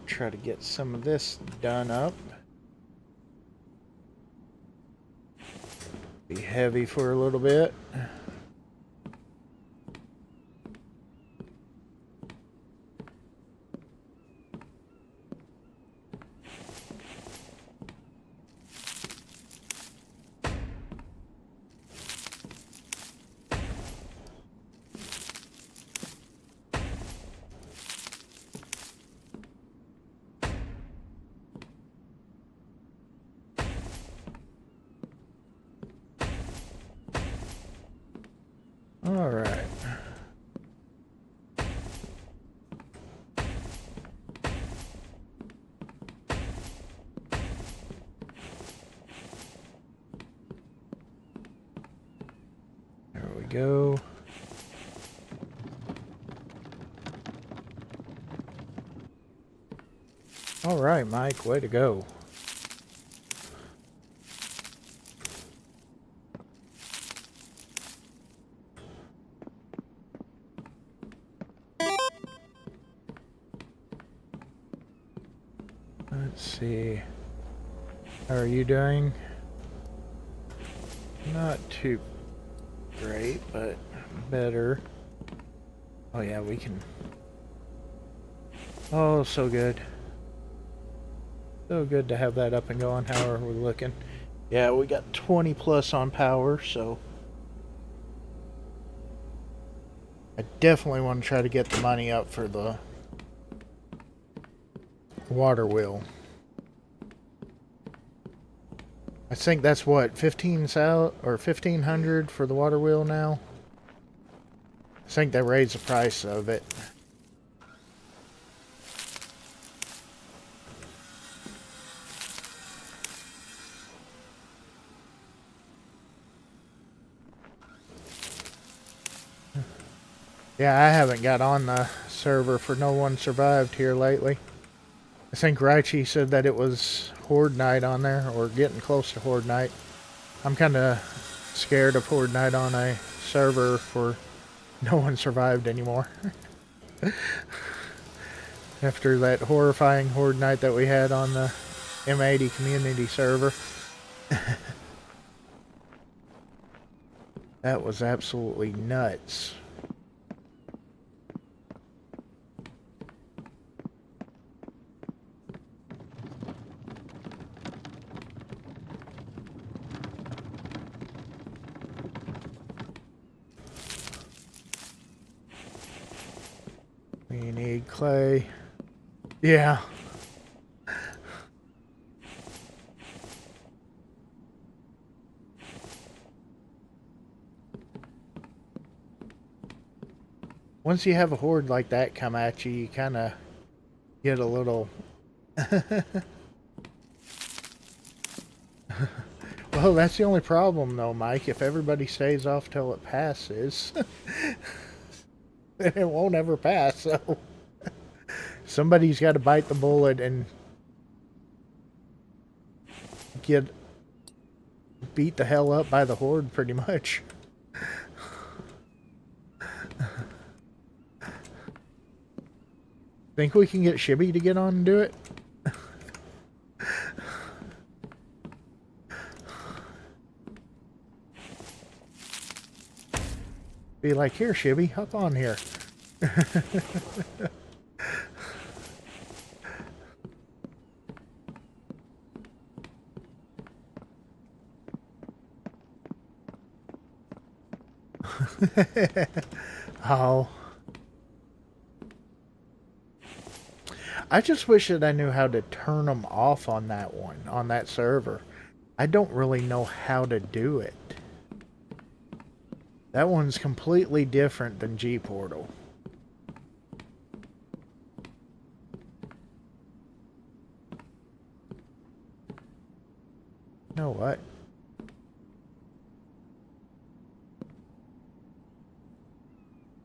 try to get some of this done up. Be heavy for a little bit. All right. There we go. All right, Mike, way to go. Let's see. How are you doing? Not too great, but better. Oh yeah, we can. Oh, so good. So good to have that up and going. How are we looking? Yeah, we got 20 plus on power, so I definitely want to try to get the money up for the water wheel. I think that's what, 15 sal or 1500 for the water wheel now. I think they raised the price of it. Yeah, I haven't got on the server for No One Survived here lately. I think Raichi said that it was Horde Night on there, or getting close to Horde Night. I'm kind of scared of Horde Night on a server for No One Survived anymore. After that horrifying Horde Night that we had on the M80 community server. That was absolutely nuts. We need clay. Yeah. once you have a horde like that come at you, you kind of get a little... Well, that's the only problem, though, Mike. If everybody stays off till it passes, then it won't ever pass, so... Somebody's got to bite the bullet and get beat the hell up by the horde, pretty much. Think we can get Shibby to get on and do it? Be like, here, Shibby, hop on here. Oh. I just wish that I knew how to turn them off on that one, on that server. I don't really know how to do it. That one's completely different than G-Portal. You know what?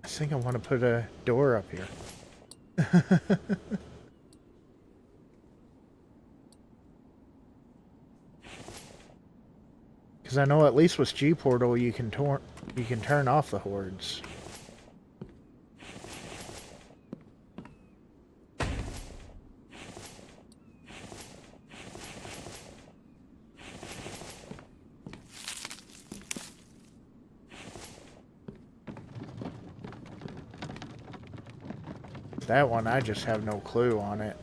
I think I want to put a door up here. Because I know at least with G-Portal you can turn off the hordes. That one, I just have no clue on it.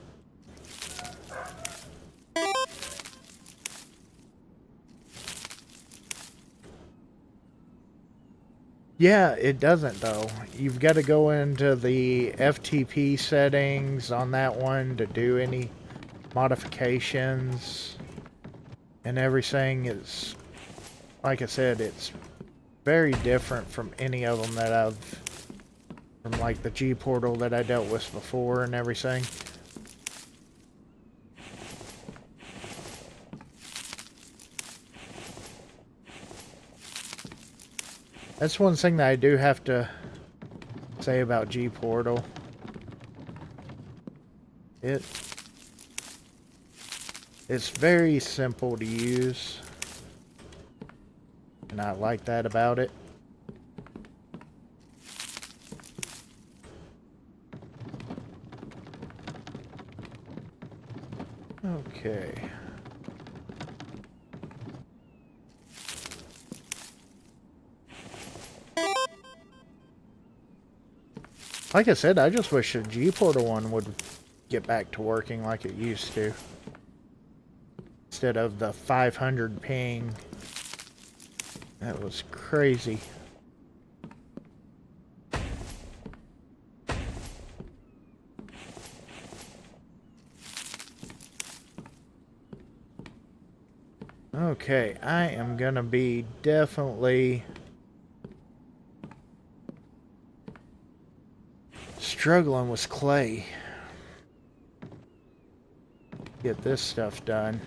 Yeah, it doesn't though. You've got to go into the FTP settings on that one to do any modifications and everything. Is, like I said, it's very different from any of them that from like the G-Portal that I dealt with before and everything. That's one thing that I do have to say about G-Portal. It's very simple to use, and I like that about it. Okay. Like I said, I just wish the G-Portal one would get back to working like it used to. Instead of the 500 ping. That was crazy. Okay, I am gonna be definitely struggling with clay. Get this stuff done.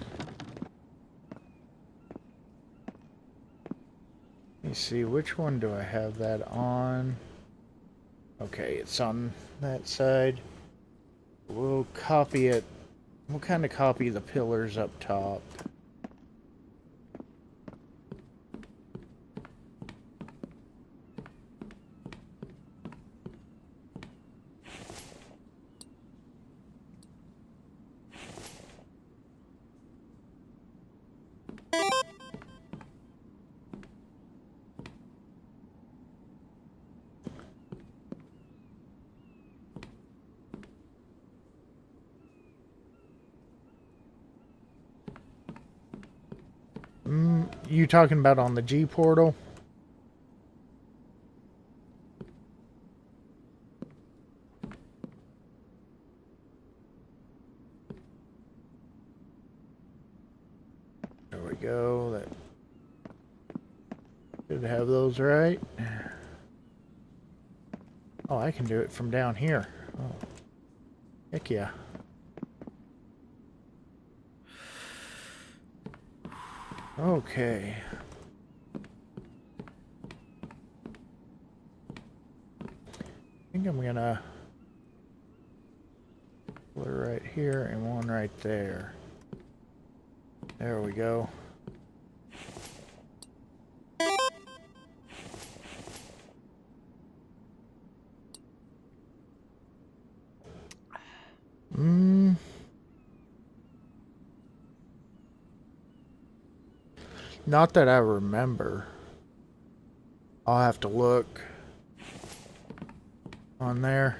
Let me see, which one do I have that on? Okay, it's on that side. We'll copy it. We'll kind of copy the pillars up top. You talking about on the G-Portal? There we go. That should have those right. Oh, I can do it from down here. Oh, heck yeah. Okay. I think I'm gonna put it right here and one right there. There we go. Not that I remember. I'll have to look on there.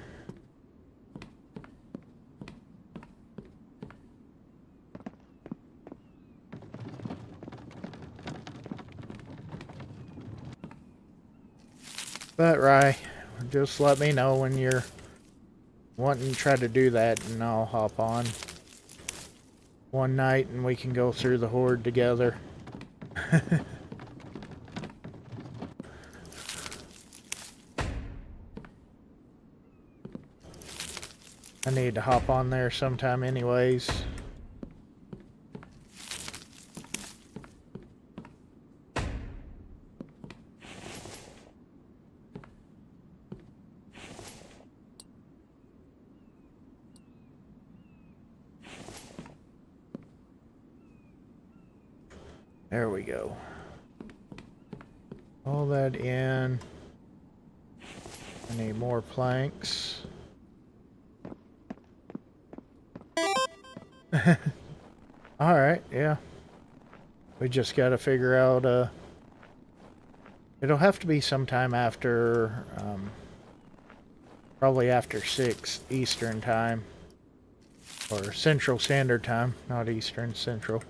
But Rye, just let me know when you're wanting to try to do that and I'll hop on one night and we can go through the horde together. I need to hop on there sometime anyways. There we go. All that in. I need more planks. Alright, yeah. We just gotta figure out, it'll have to be sometime after, probably after 6 Eastern time. Or Central Standard Time, not Eastern, Central.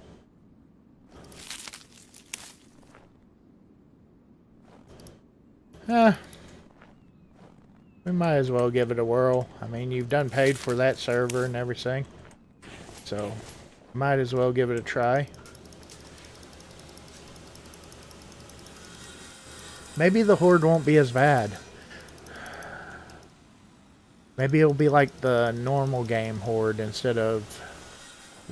We might as well give it a whirl. I mean, you've done paid for that server and everything. So, might as well give it a try. Maybe the horde won't be as bad. Maybe it'll be like the normal game horde instead of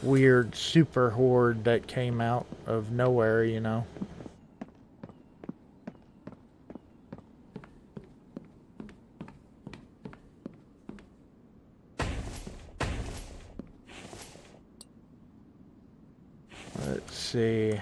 weird super horde that came out of nowhere, you know. Let's see.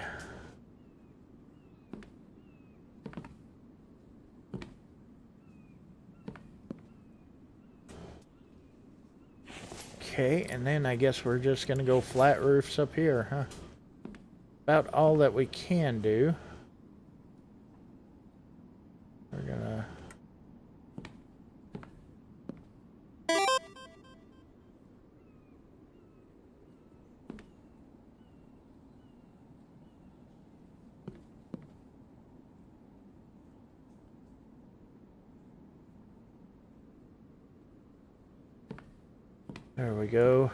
Okay, and then I guess we're just gonna go flat roofs up here, huh? About all that we can do. We're gonna... There we go.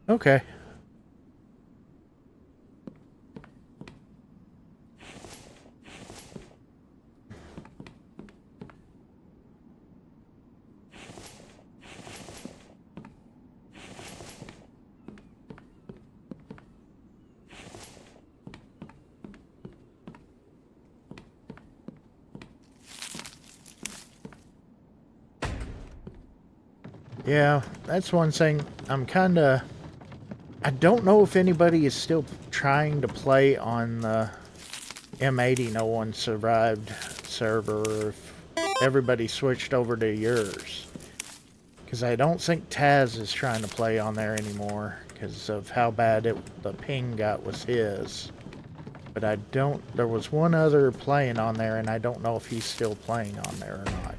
Okay. Yeah, that's one thing I'm kinda... I don't know if anybody is still trying to play on the M80 No One Survived server, or if everybody switched over to yours. Because I don't think Taz is trying to play on there anymore because of how bad the ping got with his. But I don't... There was one other playing on there, and I don't know if he's still playing on there or not.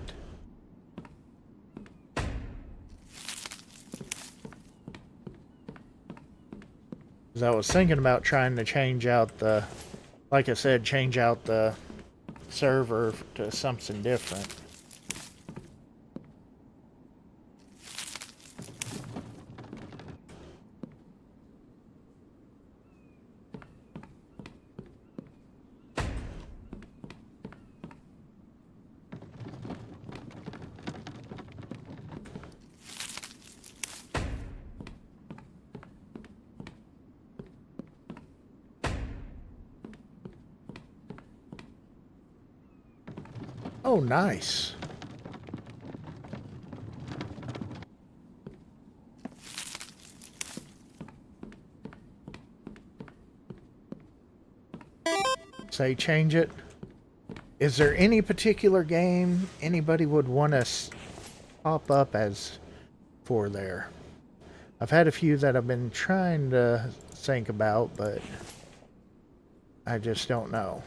Because I was thinking about trying to change out the... Like I said, change out the server to something different. Oh, nice. Say change it. Is there any particular game anybody would want to pop up as for there? I've had a few that I've been trying to think about, but I just don't know.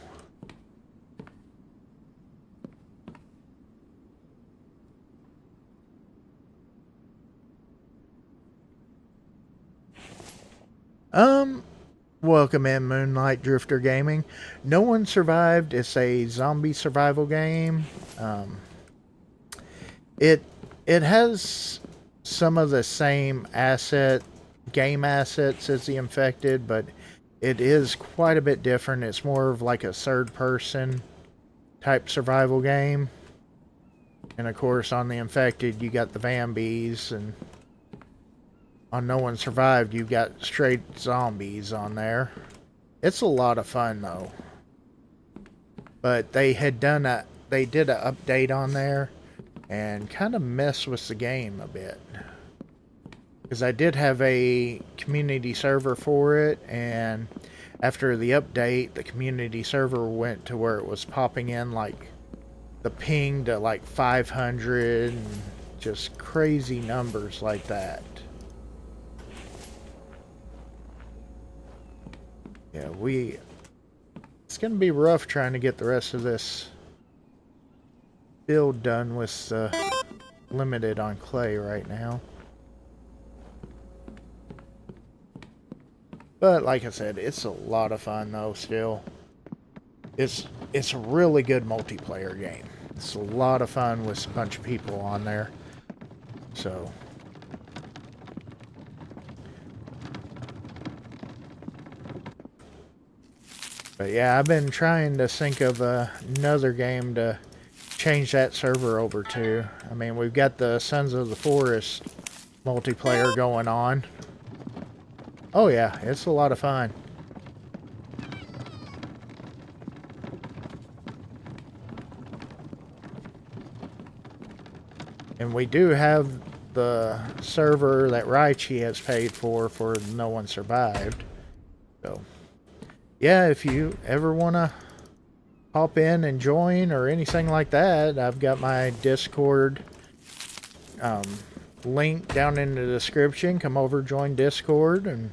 Welcome in, Moonlight Drifter Gaming. No One Survived. It's a zombie survival game. It has some of the same game assets as the Infected, but it is quite a bit different. It's more of like a third-person type survival game. And of course, on the Infected, you got the Vambies, and on No One Survived, you've got straight zombies on there. It's a lot of fun though. But they did an update on there and kind of messed with the game a bit. Because I did have a community server for it, and after the update, the community server went to where it was popping in like the ping to like 500 and just crazy numbers like that. Yeah, it's going to be rough trying to get the rest of this build done with limited on clay right now. But like I said, it's a lot of fun though still. It's a really good multiplayer game. It's a lot of fun with a bunch of people on there. So but yeah, I've been trying to think of another game to change that server over to. I mean, we've got the Sons of the Forest multiplayer going on. Oh yeah, it's a lot of fun. And we do have the server that Raichi has paid for No One Survived. So yeah, if you ever want to hop in and join or anything like that, I've got my Discord link down in the description. Come over, join Discord, and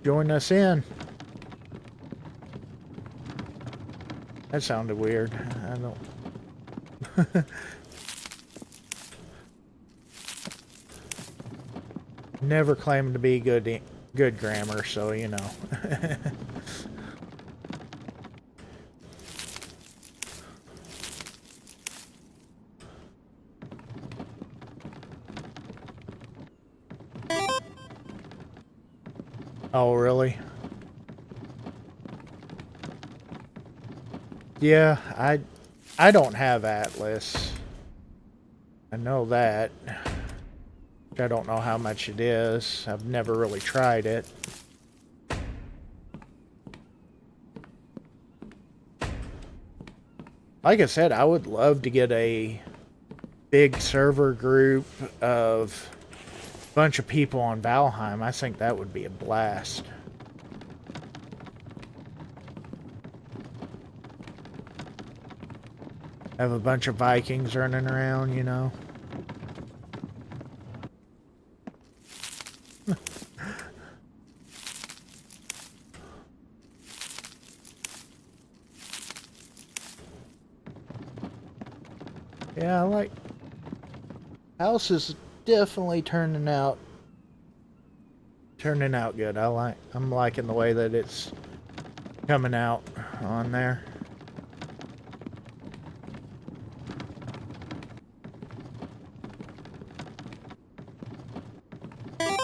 join us in. That sounded weird. I don't... Never claimed to be good grammar, so you know. Oh, really? Yeah, I don't have Atlas. I know that. I don't know how much it is. I've never really tried it. Like I said, I would love to get a big server group of a bunch of people on Valheim. I think that would be a blast. Have a bunch of Vikings running around, you know. Yeah, I like... House is definitely turning out good. I'm liking the way that it's coming out on there.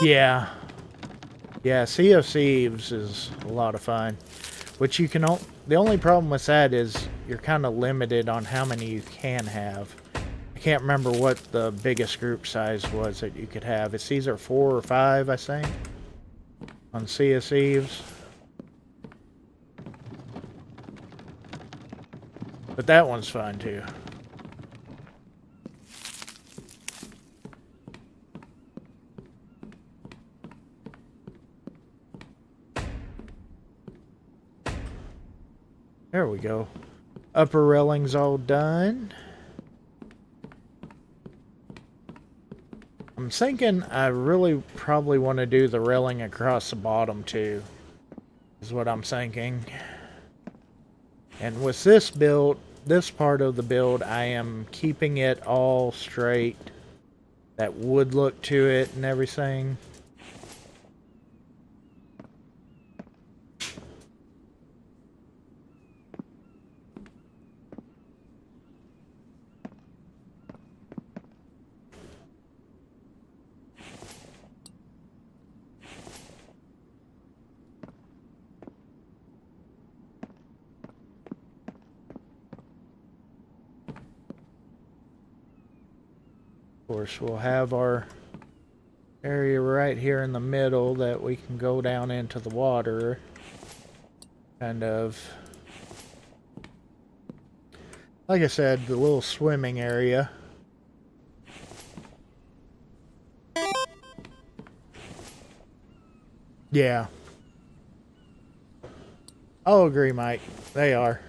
Yeah. Yeah, Sea of Thieves is a lot of fun. Which you can... The only problem with that is you're kind of limited on how many you can have. I can't remember what the biggest group size was that you could have. It's either 4 or 5, I think, on Sea of Thieves. But that one's fun too. There we go. Upper railing's all done. I'm thinking I really probably want to do the railing across the bottom too, is what I'm thinking. And with this build, this part of the build, I am keeping it all straight. That wood look to it and everything. Of course, we'll have our area right here in the middle that we can go down into the water. Kind of, like I said, the little swimming area. Yeah. I'll agree, Mike. They are.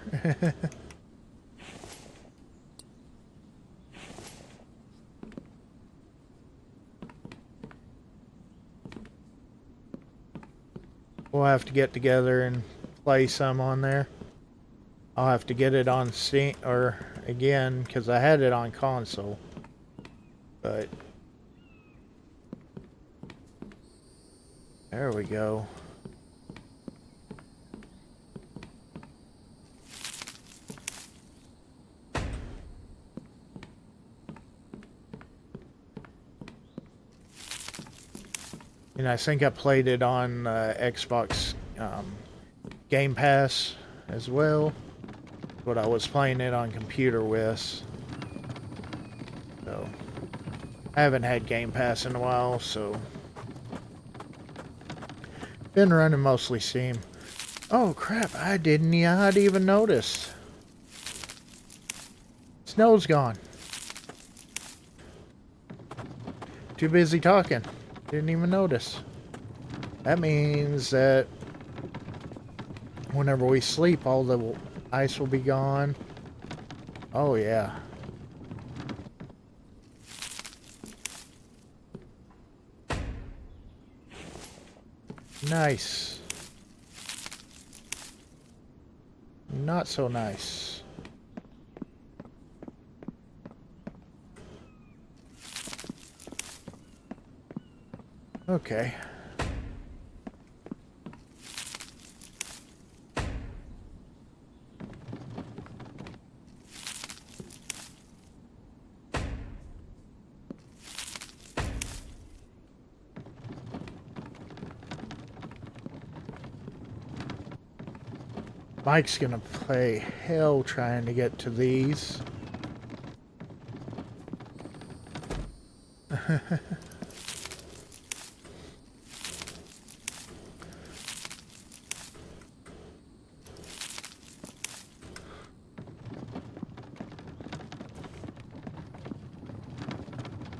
We'll have to get together and play some on there. I'll have to get it on Steam, or again, because I had it on console. But there we go. And I think I played it on Xbox Game Pass as well. But I was playing it on computer with. So I haven't had Game Pass in a while, so been running mostly Steam. Oh crap, I didn't not even notice. Snow's gone. Too busy talking. Didn't even notice. That means that whenever we sleep, all the ice will be gone. Oh yeah. Nice. Not so nice. Okay. Mike's gonna play hell trying to get to these.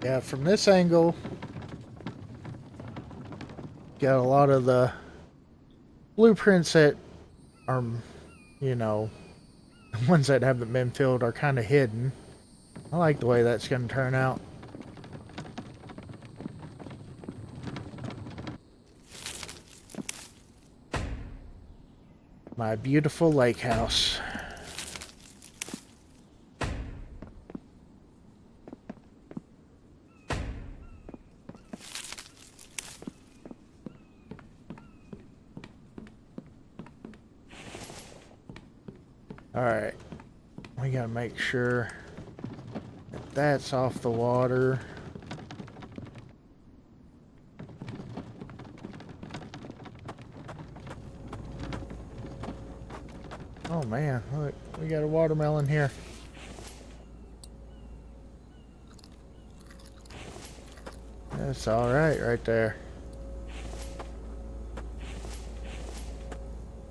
Yeah, from this angle, got a lot of the blueprints that are, you know, the ones that haven't been filled are kind of hidden. I like the way that's going to turn out. My beautiful lake house. Alright, we gotta make sure that that's off the water. Oh man, look, we got a watermelon here. That's alright right there.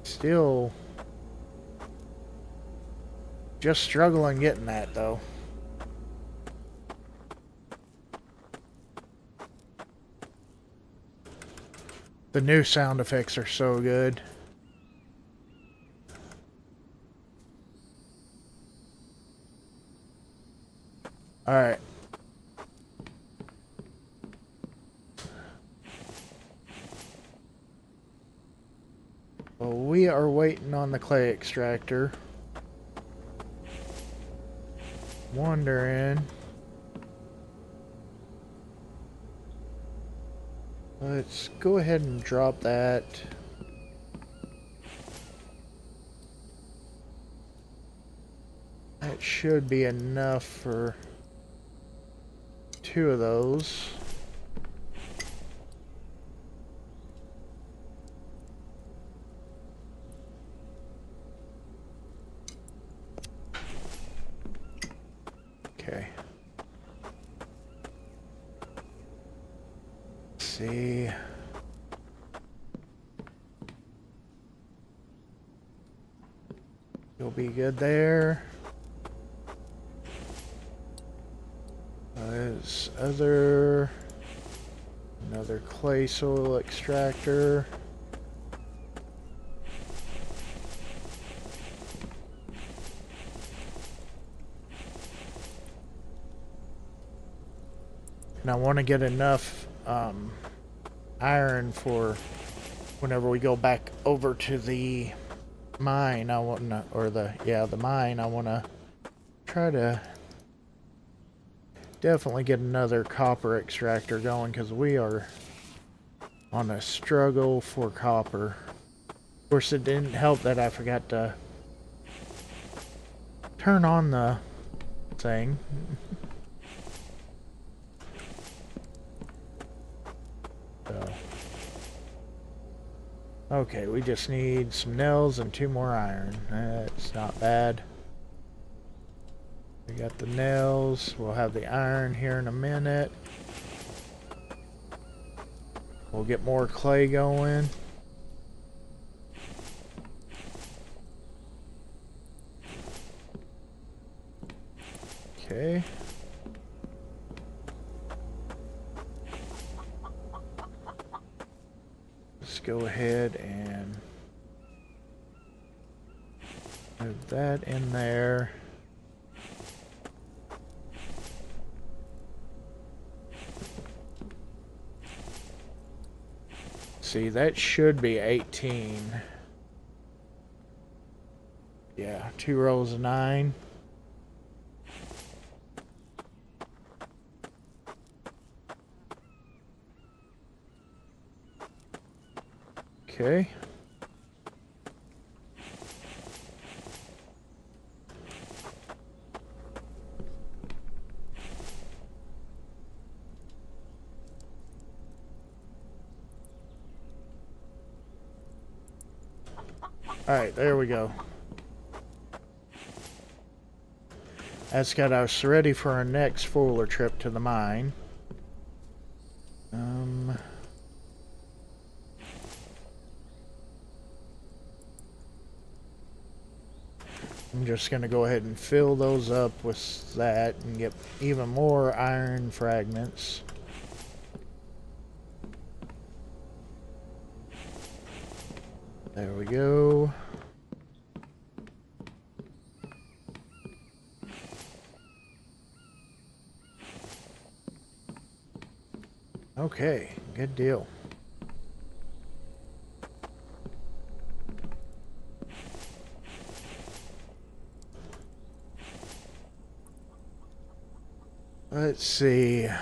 Still Just struggling getting that, though. The new sound effects are so good. Alright. Well, we are waiting on the clay extractor. Wondering. Let's go ahead and drop that. That should be enough for 2 of those. Okay. Let's see. You'll be good there. There's another clay soil extractor. And I want to get enough iron for whenever we go back over to the mine. I want to, or the mine. I want to try to definitely get another copper extractor going because we are on a struggle for copper. Of course, it didn't help that I forgot to turn on the thing. So, okay, we just need some nails and 2 more iron. That's not bad. We got the nails. We'll have the iron here in a minute. We'll get more clay going. Okay. Let's go ahead and move that in there. See, that should be 18. Yeah, 2 rows of 9. Okay. Alright, there we go. That's got us ready for our next fuller trip to the mine. I'm just going to go ahead and fill those up with that and get even more iron fragments. There we go. Okay, good deal. Let's see. I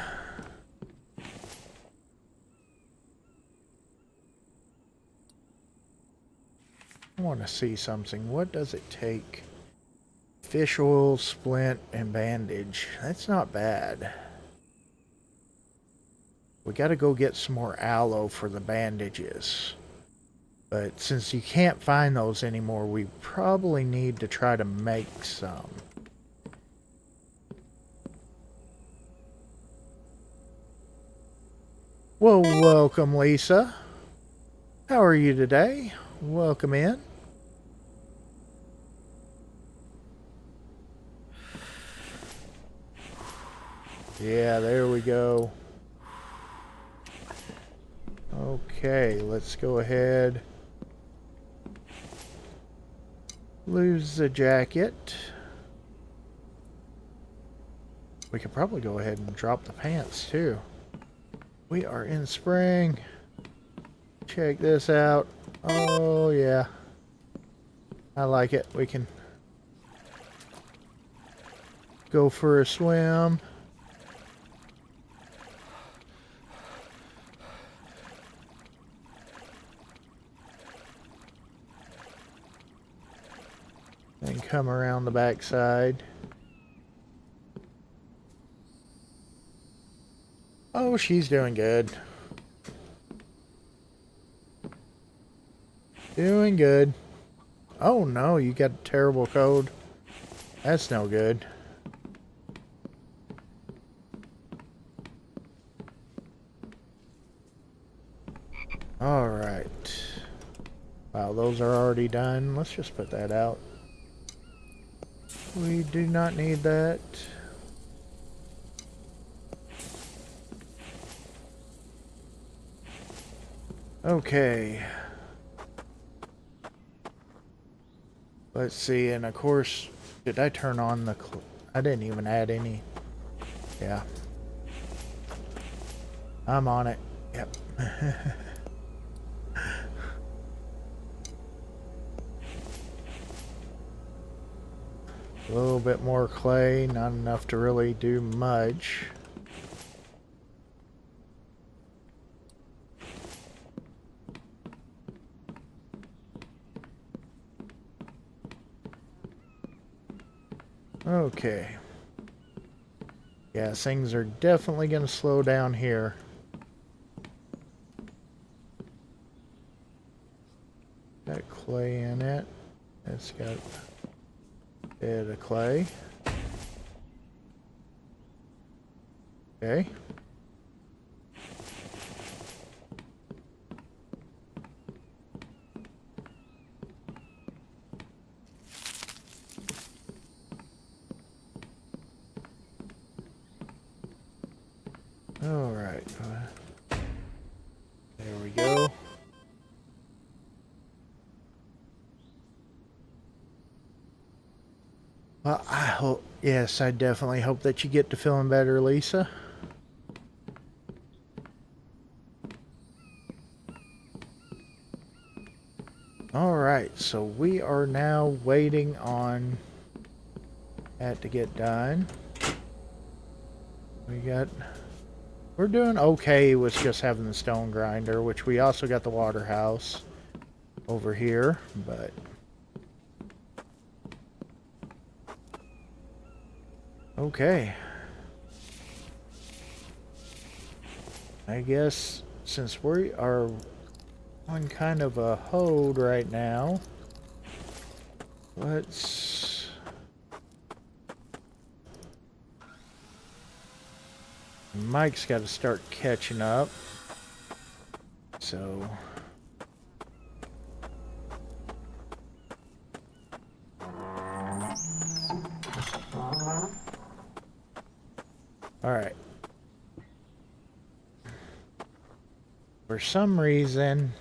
want to see something. What does it take? Fish oil, splint, and bandage. That's not bad. We got to go get some more aloe for the bandages. But since you can't find those anymore, we probably need to try to make some. Well, welcome, Lisa. How are you today? Welcome in. Yeah, there we go. Okay, let's go ahead. Lose the jacket. We could probably go ahead and drop the pants too. We are in spring. Check this out. Oh yeah. I like it. We can go for a swim. And come around the backside. Oh, she's doing good. Doing good. Oh no, you got a terrible cold. That's no good. Alright. Wow, those are already done. Let's just put that out. We do not need that. Okay. Let's see, and of course, did I turn on the... I didn't even add any. Yeah. I'm on it. Yep. A little bit more clay, not enough to really do much. Okay. Yeah, things are definitely going to slow down here. Got clay in it. It's got a bit of clay. Okay. All right. There we go. Well, I hope, yes, I definitely hope that you get to feeling better, Lisa. All right, so we are now waiting on that to get done. We're doing okay with just having the stone grinder, which we also got the water house over here, but okay. I guess since we are on kind of a hold right now, Mike's got to start catching up. So all right. For some reason,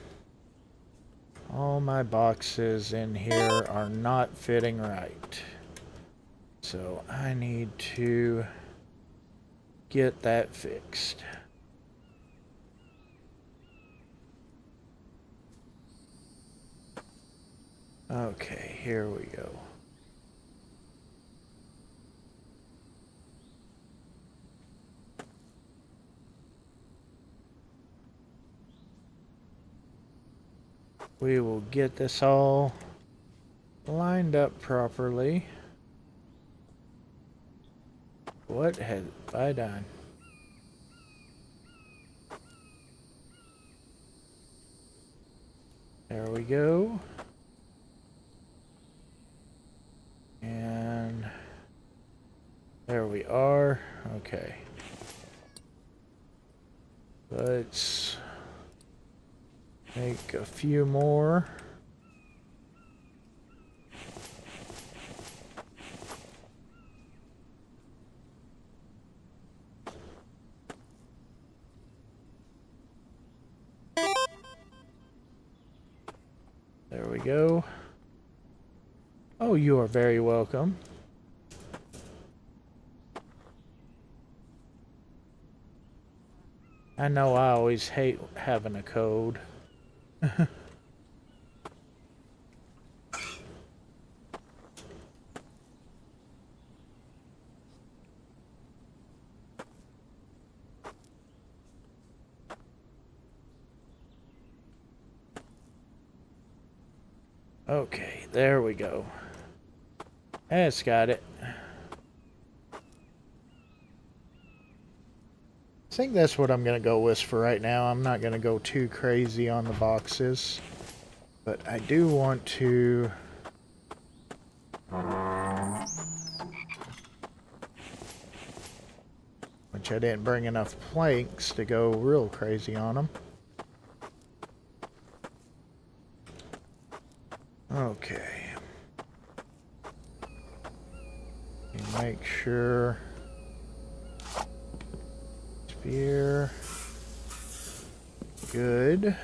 all my boxes in here are not fitting right. So I need to get that fixed. Okay, here we go. We will get this all lined up properly. What have I done? There we go. And there we are. Okay. Let's make a few more. There we go. Oh, you are very welcome. I know I always hate having a code. Okay, there we go. It's got it. I think that's what I'm going to go with for right now. I'm not going to go too crazy on the boxes. But I do want to... which I didn't bring enough planks to go real crazy on them. Okay. Make sure... Spear. Good.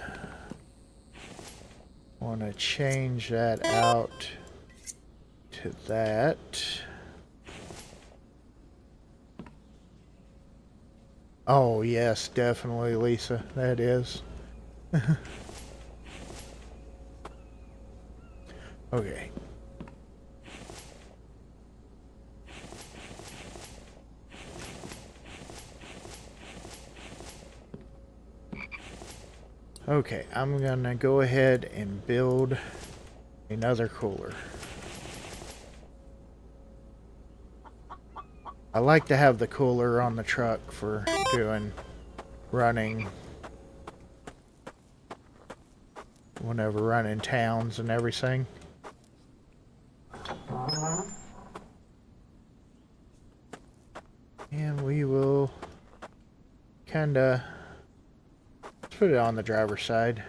Want to change that out to that. Oh, yes, definitely, Lisa. That is. Okay. Okay, I'm gonna go ahead and build another cooler. I like to have the cooler on the truck for doing running whenever running towns and everything. And we will kinda put it on the driver's side.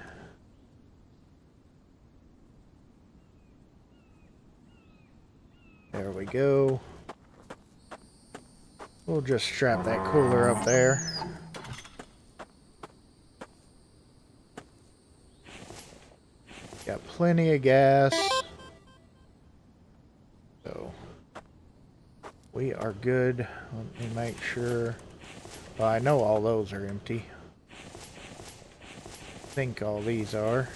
There we go. We'll just strap that cooler up there. Got plenty of gas. So we are good. Let me make sure. Well, I know all those are empty. I think all these are.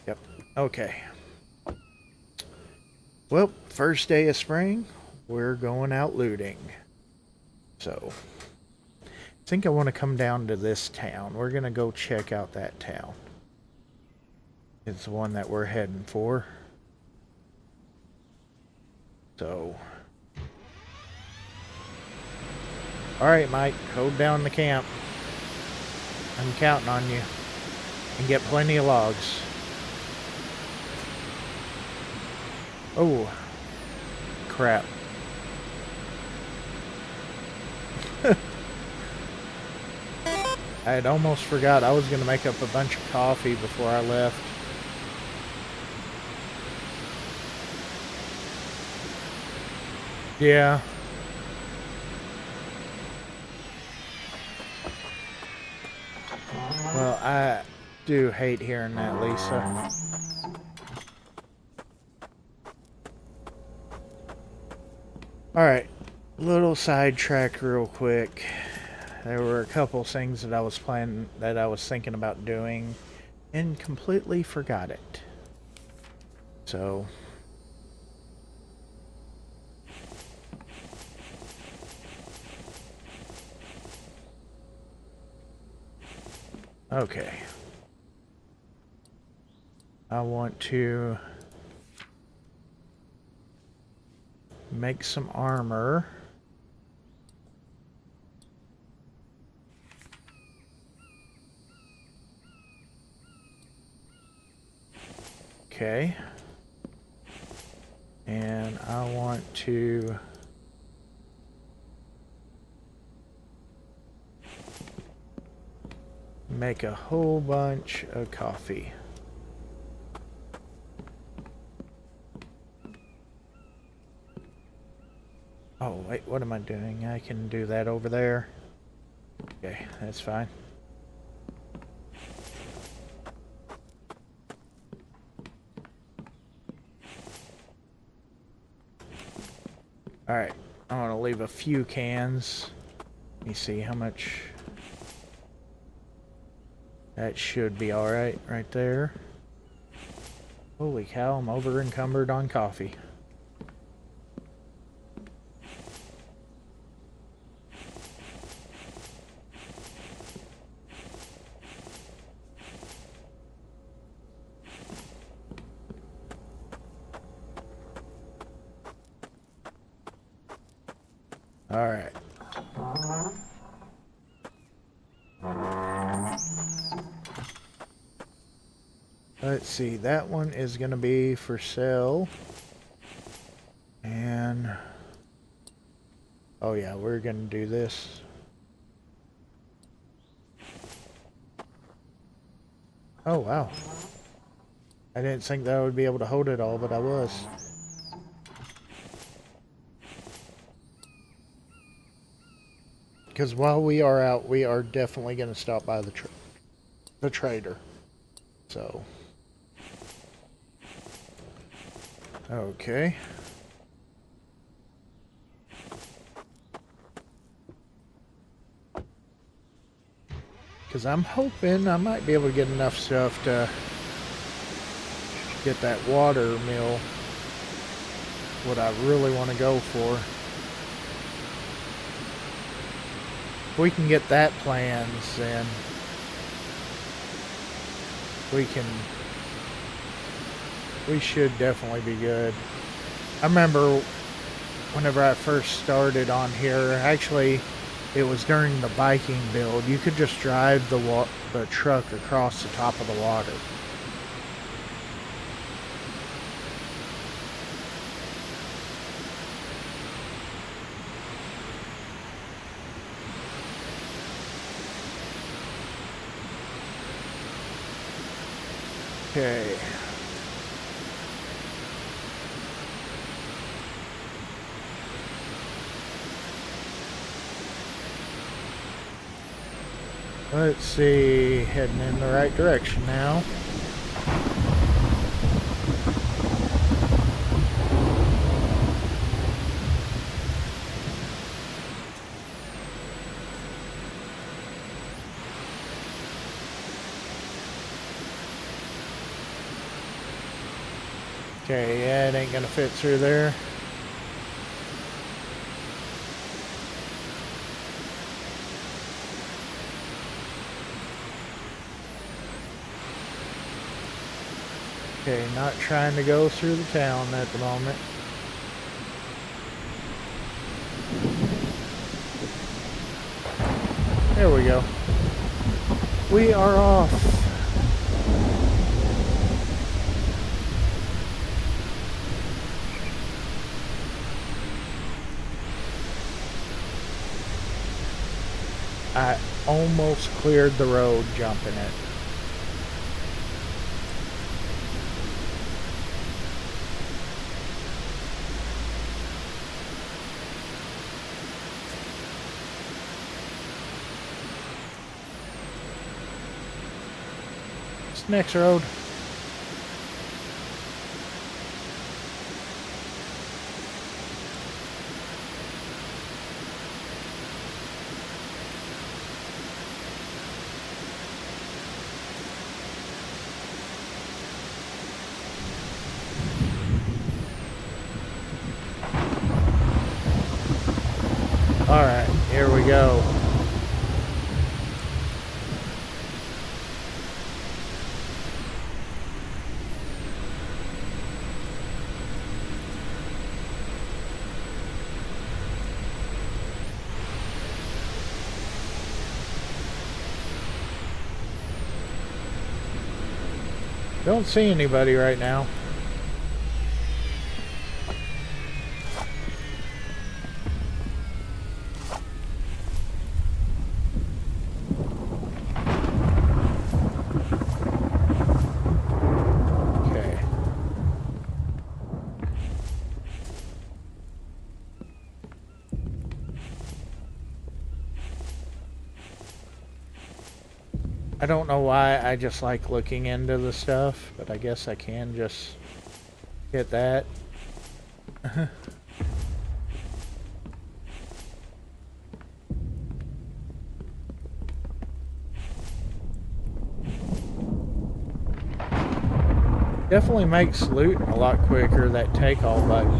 Yep. Okay. Well, first day of spring, we're going out looting. So, I think I want to come down to this town. We're going to go check out that town. It's the one that we're heading for. So, alright, Mike, hold down the camp. I'm counting on you. And get plenty of logs. Oh, crap. I had almost forgot I was going to make up a bunch of coffee before I left. Yeah. Well, I do hate hearing that, Lisa. Alright, little sidetrack real quick. There were a couple things that I was planning, that I was thinking about doing, and completely forgot it. So, okay. I want to make some armor. Okay. And I want to make a whole bunch of coffee. Oh, wait, what am I doing? I can do that over there. Okay, that's fine. Alright, I want to leave a few cans. Let me see how much. That should be alright right there. Holy cow, I'm over encumbered on coffee. Alright. Let's see, that one is going to be for sale. And... oh yeah, we're going to do this. Oh wow. I didn't think that I would be able to hold it all, but I was. Because while we are out, we are definitely going to stop by the trader. So. Okay. Because I'm hoping I might be able to get enough stuff to get that water mill what I really want to go for. If we can get that plans, then we should definitely be good. I remember whenever I first started on here, actually it was during the Viking build, you could just drive the truck across the top of the water. Okay. Let's see, heading in the right direction now. Okay, yeah, it ain't gonna fit through there. Okay, not trying to go through the town at the moment. There we go. We are off. I almost cleared the road jumping it. What's the next road? Alright, here we go. Don't see anybody right now. Okay. I don't know why I just like looking into the stuff, but I guess I can just hit that. Definitely makes looting a lot quicker, that take all button.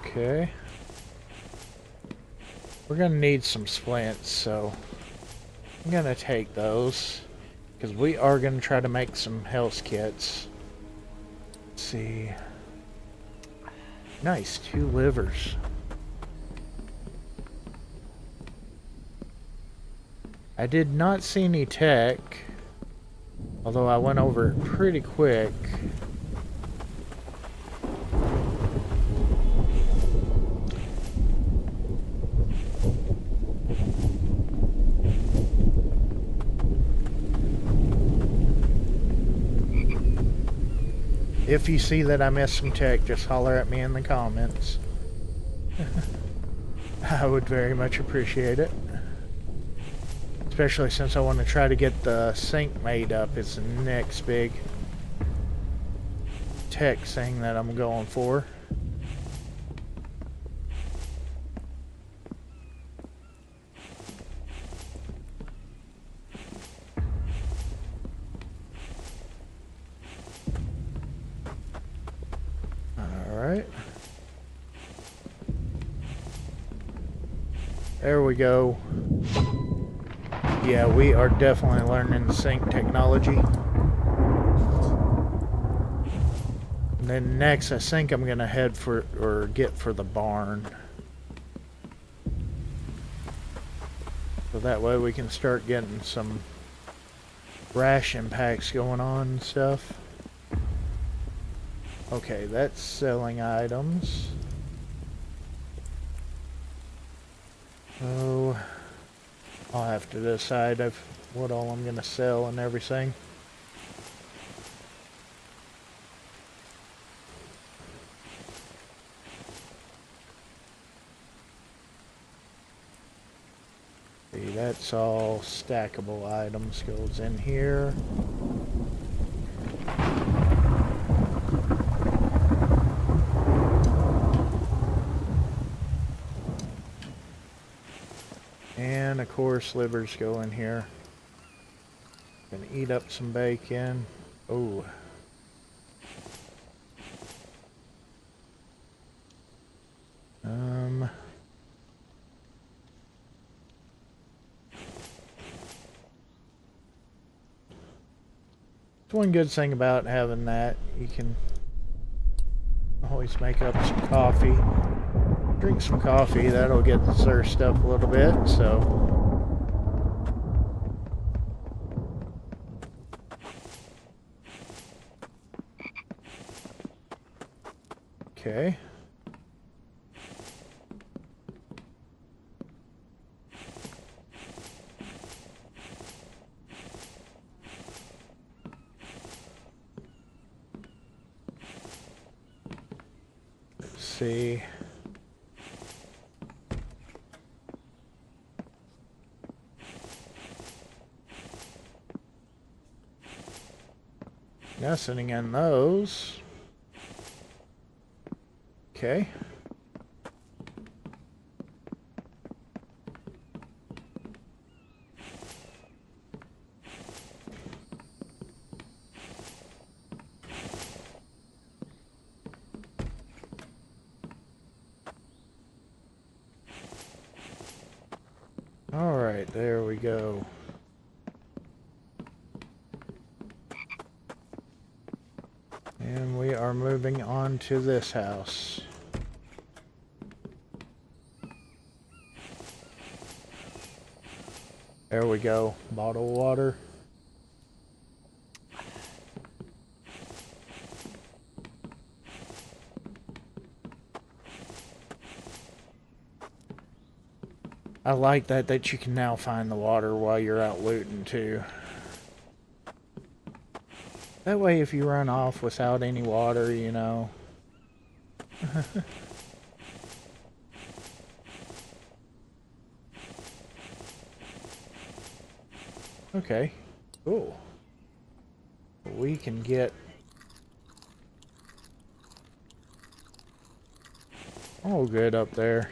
Okay. We're gonna need some splints, so I'm gonna take those. Because we are gonna try to make some health kits. Let's see. Nice, 2 livers. I did not see any tech, although I went over it pretty quick. If you see that I missed some tech, just holler at me in the comments. I would very much appreciate it. Especially since I want to try to get the sink made up. It's the next big tech thing that I'm going for. Alright. There we go. Yeah, we are definitely learning the sink technology. And then next, I think I'm gonna head for, or get for the barn. So that way we can start getting some ration packs going on and stuff. Okay, that's selling items. Oh, I'll have to decide of what all I'm gonna sell and everything. See, that's all stackable items goes in here. And of course, livers go in here. Gonna eat up some bacon. Oh. One good thing about having that, you can always make up some coffee. Drink some coffee, that'll get the thirst up a little bit, so. Okay. See. Nothing in those. Okay. All right, there we go. And we are moving on to this house. There we go. Bottled water. I like that you can now find the water while you're out looting too. That way if you run off without any water, you know. Okay, cool. We can get all good up there.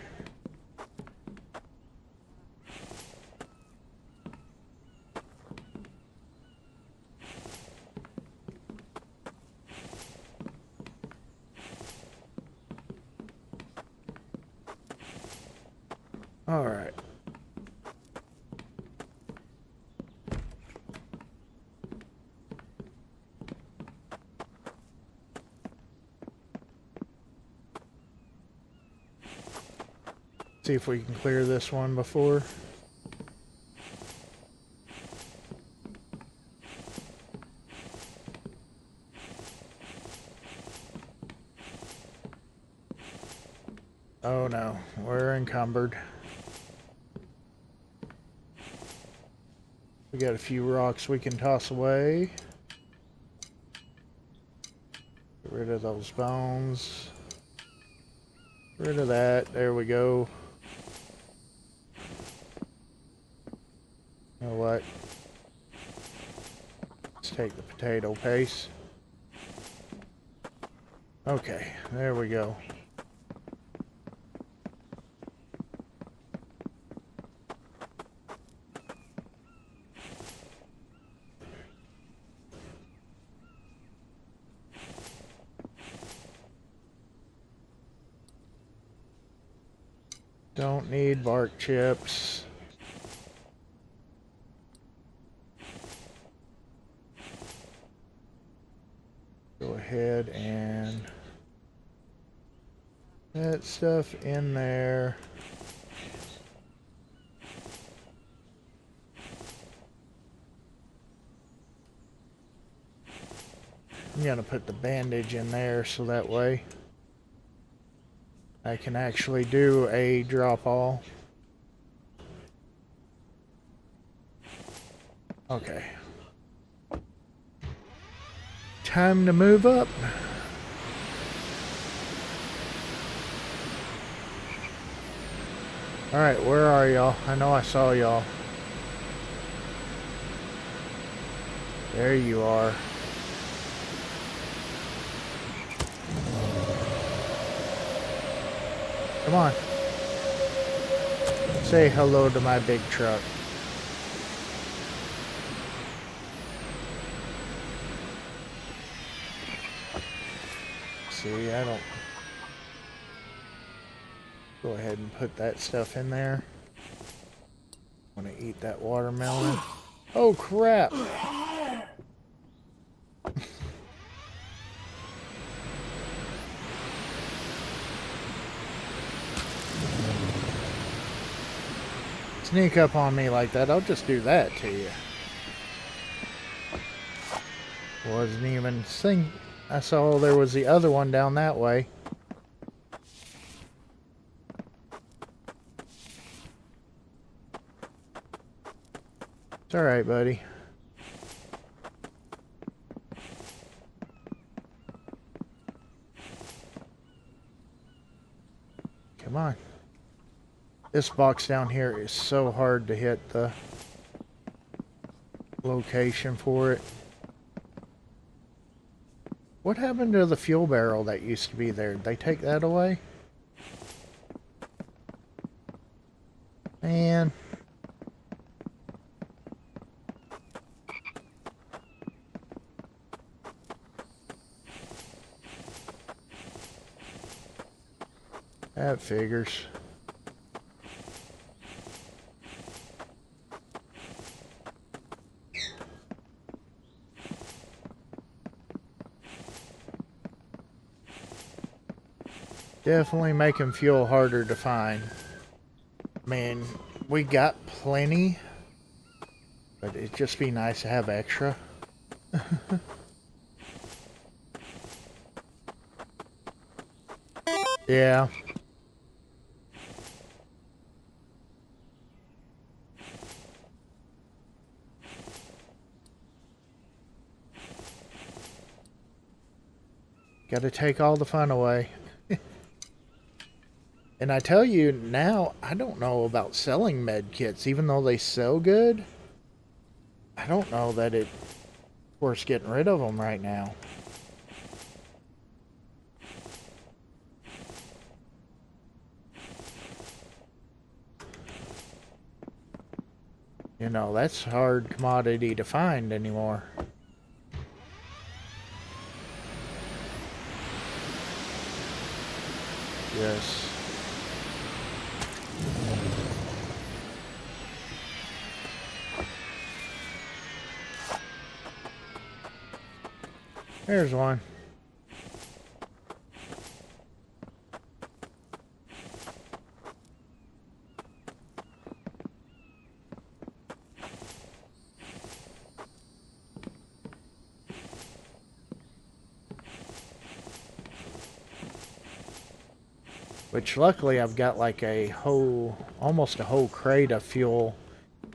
All right. See if we can clear this one before. Oh no, we're encumbered. We got a few rocks we can toss away. Get rid of those bones. Get rid of that. There we go. You know what? Let's take the potato paste. Okay, there we go. Don't need bark chips. Go ahead and that stuff in there. I'm gonna put the bandage in there so that way I can actually do a drop all. Okay. Time to move up. Alright, where are y'all? I know I saw y'all. There you are. Come on. Say hello to my big truck. See, I don't... Go ahead and put that stuff in there. I want to eat that watermelon. Oh, crap! Sneak up on me like that, I'll just do that to you. Wasn't even think. I saw there was the other one down that way. It's alright, buddy. Come on. This box down here is so hard to hit the location for it. What happened to the fuel barrel that used to be there? Did they take that away? Man. That figures. Definitely making fuel harder to find. Man, we got plenty, but it'd just be nice to have extra. Yeah. Got to take all the fun away. And I tell you now, I don't know about selling med kits, even though they sell good. I don't know that it's worth getting rid of them right now. You know, that's a hard commodity to find anymore. Yes. There's one. Which luckily I've got like a whole, almost a whole crate of fuel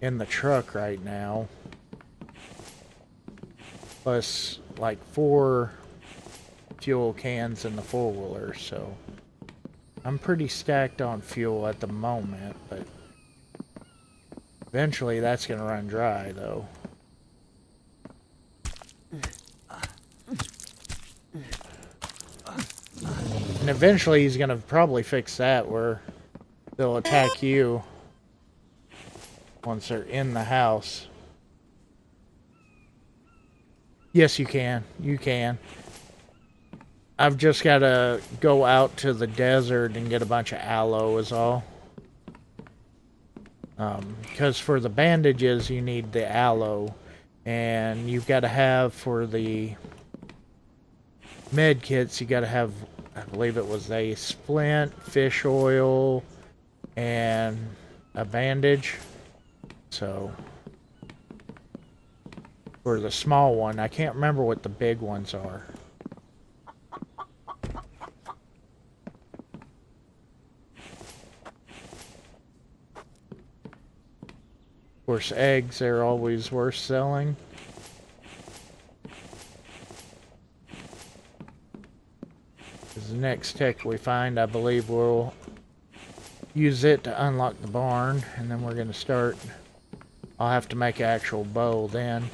in the truck right now. Plus like 4 fuel cans in the four-wheeler, so I'm pretty stacked on fuel at the moment, but eventually that's going to run dry though. And eventually he's going to probably fix that where they'll attack you once they're in the house. Yes, you can. You can. I've just got to go out to the desert and get a bunch of aloe is all. Because for the bandages you need the aloe. And you've got to have for the med kits, you got to have, I believe it was a splint, fish oil, and a bandage. So for the small one, I can't remember what the big ones are. Of course, eggs are always worth selling. The next tech we find, I believe we'll use it to unlock the barn, and then we're going to start. I'll have to make an actual bow then.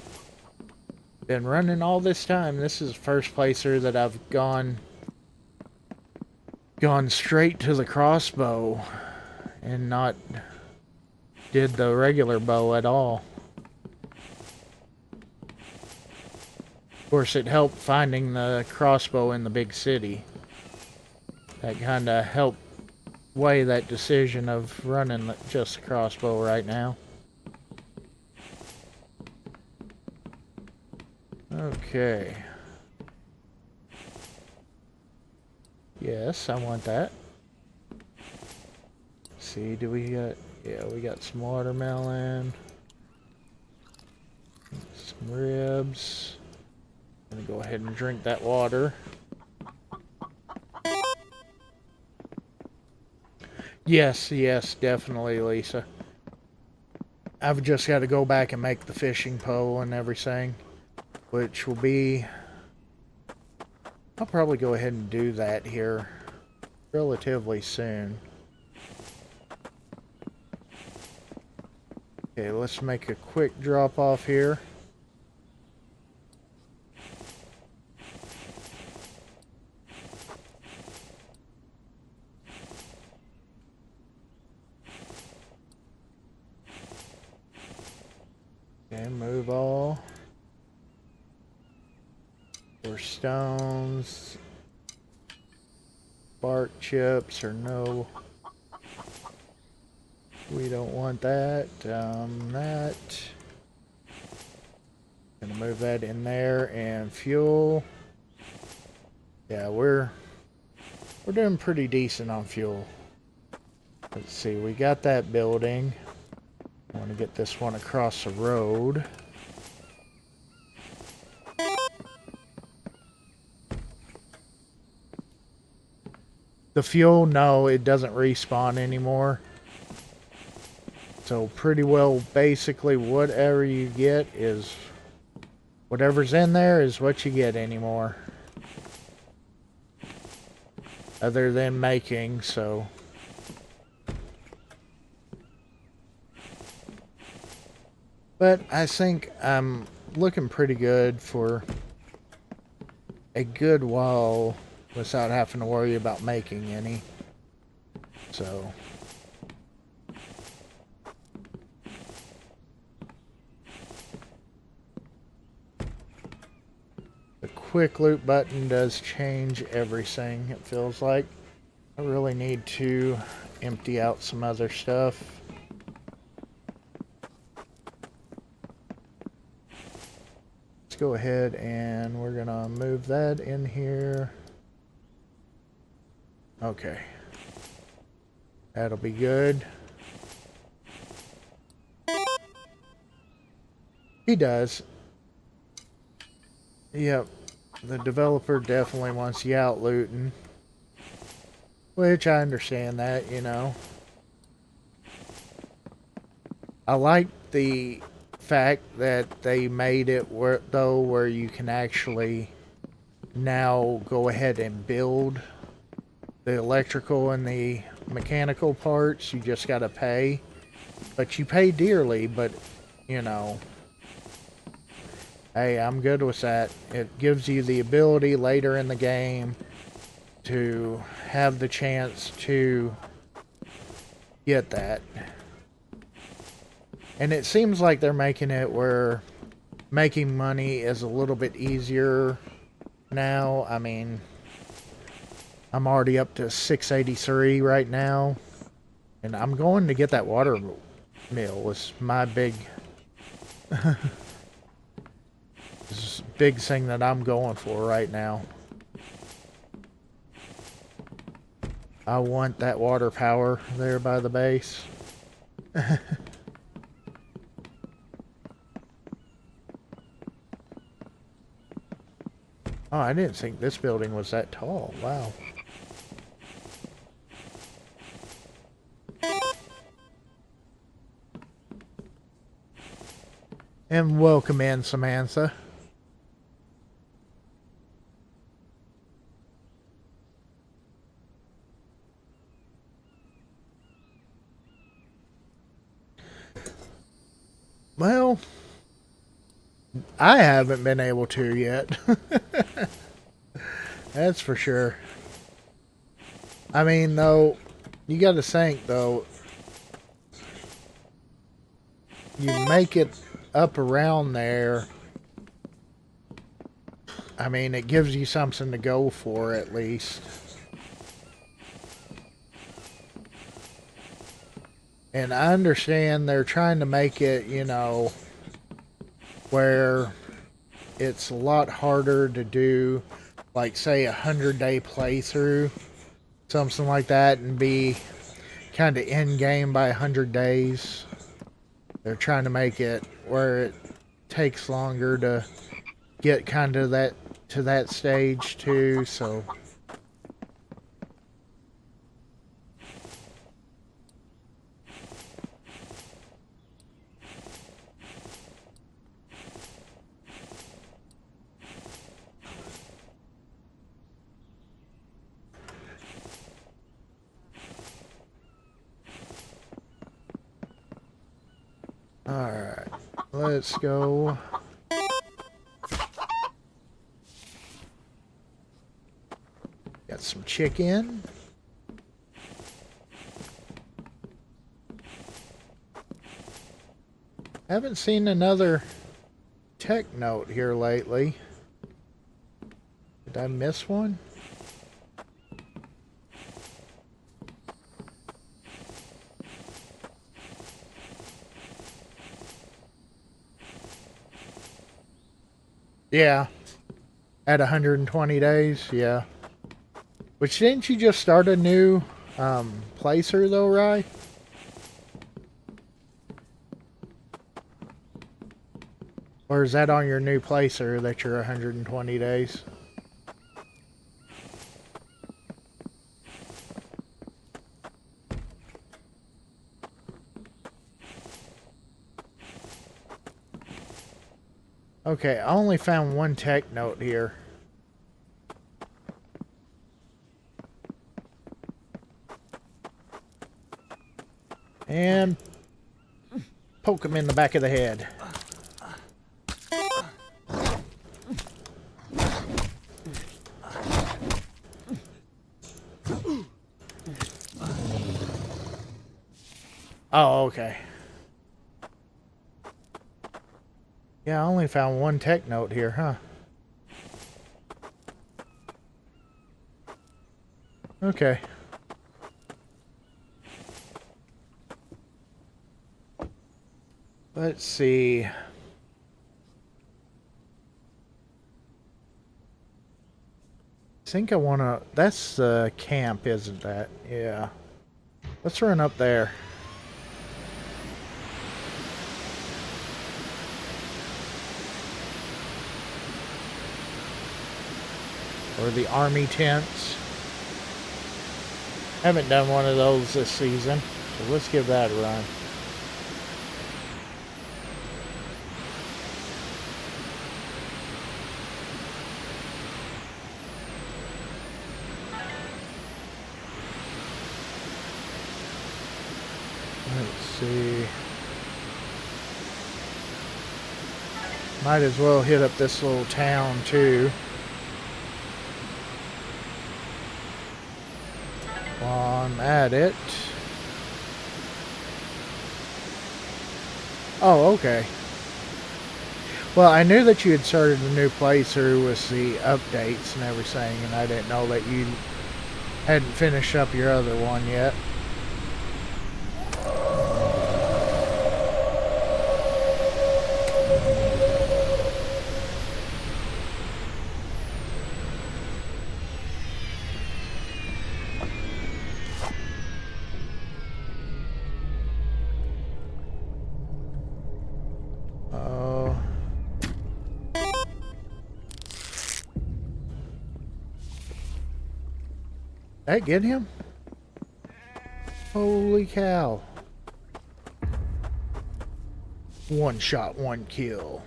Been running all this time. This is the first placer that I've gone straight to the crossbow and not did the regular bow at all. Of course, it helped finding the crossbow in the big city. That kind of helped weigh that decision of running just a crossbow right now. Okay. Yes, I want that. Let's see, do we got... Yeah, we got some watermelon. Some ribs. I'm gonna go ahead and drink that water. Yes, yes, definitely, Lisa. I've just got to go back and make the fishing pole and everything, which will be... I'll probably go ahead and do that here relatively soon. Okay, let's make a quick drop off here. Okay, move all. For stones, bark chips or no. We don't want that. That. Gonna move that in there, and fuel. Yeah, we're doing pretty decent on fuel. Let's see, we got that building. I want to get this one across the road. The fuel, no, it doesn't respawn anymore. So pretty well, basically whatever you get is, whatever's in there is what you get anymore. Other than making, so. But I think I'm looking pretty good for a good while without having to worry about making any. So. The quick loot button does change everything, it feels like. I really need to empty out some other stuff. go ahead and we're gonna move that in here. Okay. That'll be good. He does. Yep. The developer definitely wants you out looting. Which I understand that, you know. I like the fact that they made it where you can actually now go ahead and build the electrical and the mechanical parts. You just gotta pay. But you pay dearly, but you know, hey, I'm good with that. It gives you the ability later in the game to have the chance to get that. And it seems like they're making it where making money is a little bit easier now. I mean, I'm already up to 683 right now. And I'm going to get that water mill. It's my big big thing that I'm going for right now. I want that water power there by the base. Oh, I didn't think this building was that tall. Wow. And welcome in, Samantha. Well, I haven't been able to yet. That's for sure. I mean, though, you got to think, though, you make it up around there. I mean, it gives you something to go for, at least. And I understand they're trying to make it, you know, where it's a lot harder to do, like, say, 100-day playthrough, something like that, and be kind of in-game by 100 days. They're trying to make it where it takes longer to get kind of that to that stage too, so alright, let's go. Got some chicken. Haven't seen another tech note here lately. Did I miss one? Yeah. At 120 days, yeah. Which, didn't you just start a new placer though, Rye? Or is that on your new placer that you're 120 days? Okay, I only found one tech note here. And poke him in the back of the head. Oh, okay. Yeah, I only found one tech note here, huh? Okay. Let's see. think I want to... That's the camp, isn't that? Yeah. Let's run up there. Or the army tents. Haven't done one of those this season, so let's give that a run. Let's see. Might as well hit up this little town too. While I'm at it. Oh, okay. Well, I knew that you had started a new playthrough with the updates and everything, and I didn't know that you hadn't finished up your other one yet. That get him? Holy cow. One shot, one kill.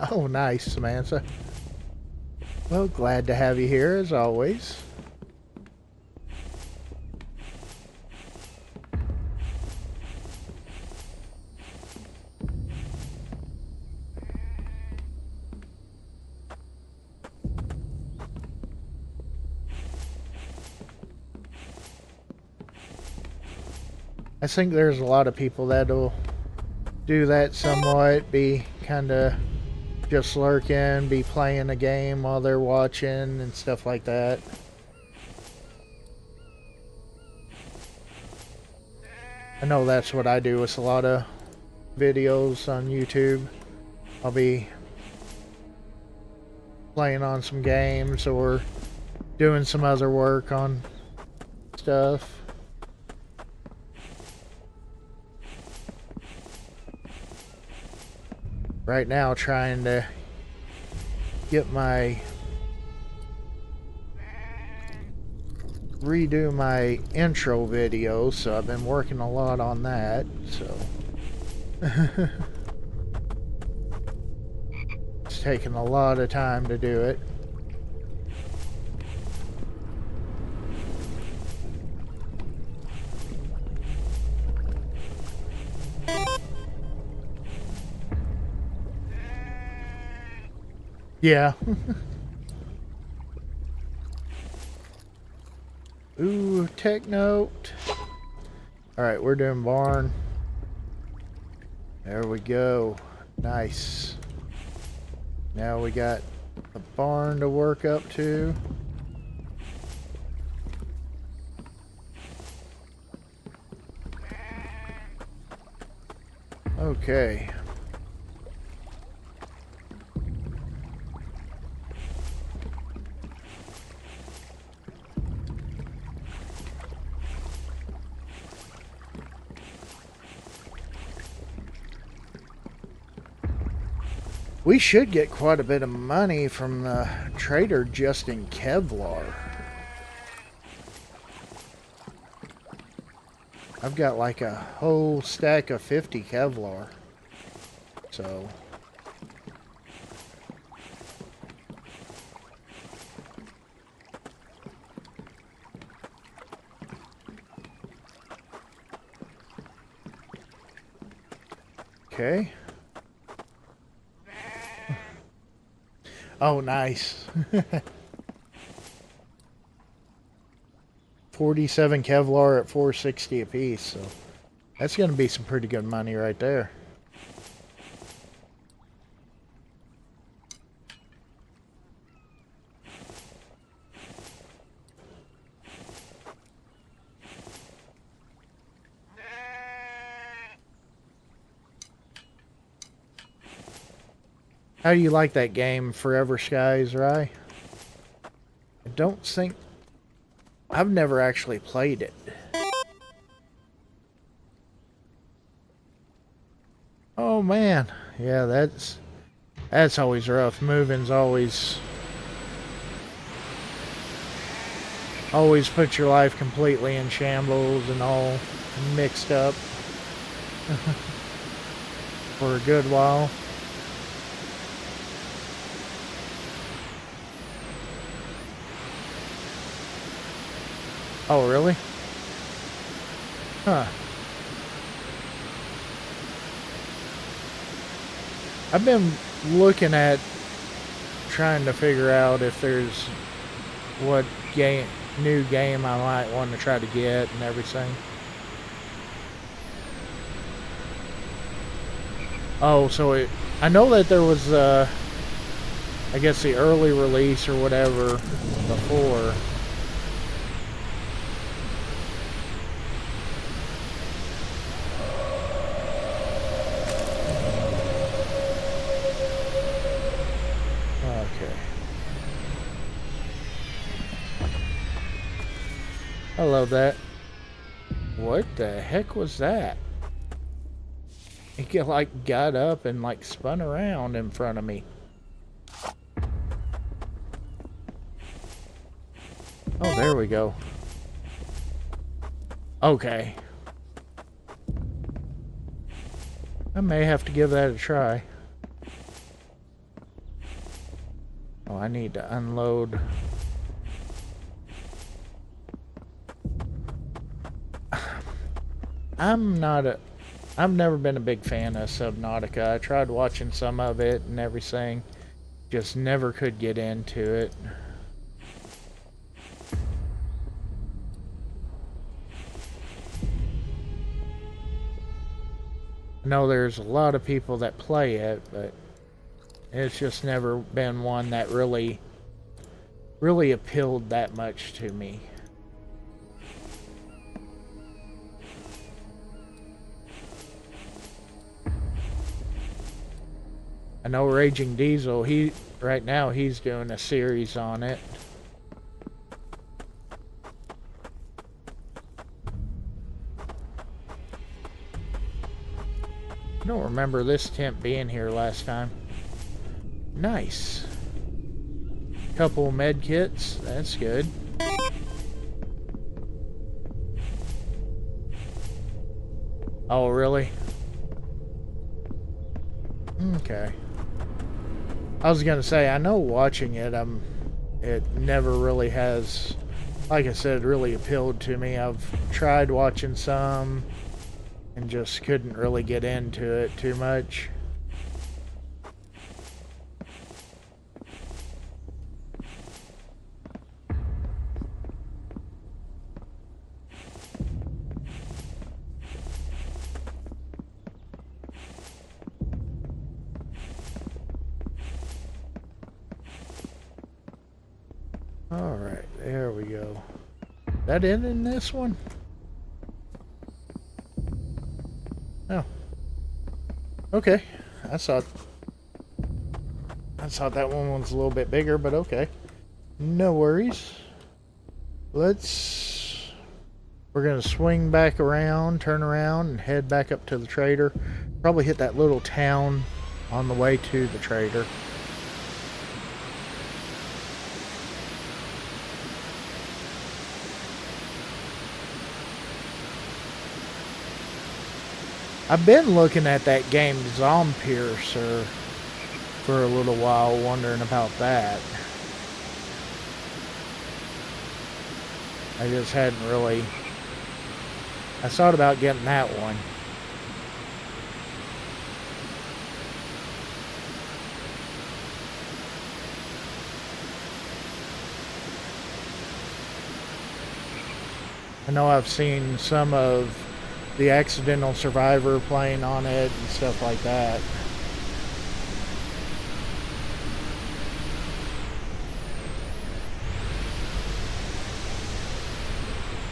Oh, nice, Samantha. Well, glad to have you here as always. I think there's a lot of people that'll do that somewhat, be kind of just lurking, be playing a game while they're watching and stuff like that. I know that's what I do with a lot of videos on YouTube. I'll be playing on some games or doing some other work on stuff. Right now, trying to get redo my intro video, so I've been working a lot on that, so it's taking a lot of time to do it. Yeah. Ooh, tech note. Alright, we're doing barn. There we go. Nice. Now we got a barn to work up to. Okay. We should get quite a bit of money from the trader just in Kevlar. I've got like a whole stack of 50 Kevlar. So okay. Oh, nice. 47 Kevlar at 460 a piece, so that's going to be some pretty good money right there. How do you like that game, Forever Skies, Rye? I don't think... I've never actually played it. Oh man, yeah, that's always rough. Moving's always puts your life completely in shambles and all mixed up for a good while. Oh really? Huh. I've been looking at trying to figure out if there's what new game I might want to try to get and everything. Oh, so I know that there was I guess the early release or whatever before. I love that. What the heck was that? It like got up and like spun around in front of me. Oh, there we go. Okay. I may have to give that a try. Oh, I need to unload. I've never been a big fan of Subnautica. I tried watching some of it and everything. Just never could get into it. I know there's a lot of people that play it, but it's just never been one that really appealed that much to me. I know Raging Diesel, right now he's doing a series on it. I don't remember this tent being here last time. Nice. Couple med kits, that's good. Oh, really? Okay. I was gonna say, I know watching it, it never really has, like I said, really appealed to me. I've tried watching some and just couldn't really get into it too much. Alright, there we go. That it in this one? Oh. Okay. I thought that one was a little bit bigger, but okay. No worries. We're gonna swing back around, turn around, and head back up to the trader. Probably hit that little town on the way to the trader. I've been looking at that game Zombiercer for a little while, wondering about that. I just hadn't really... I thought about getting that one. I know I've seen some of the Accidental Survivor playing on it and stuff like that.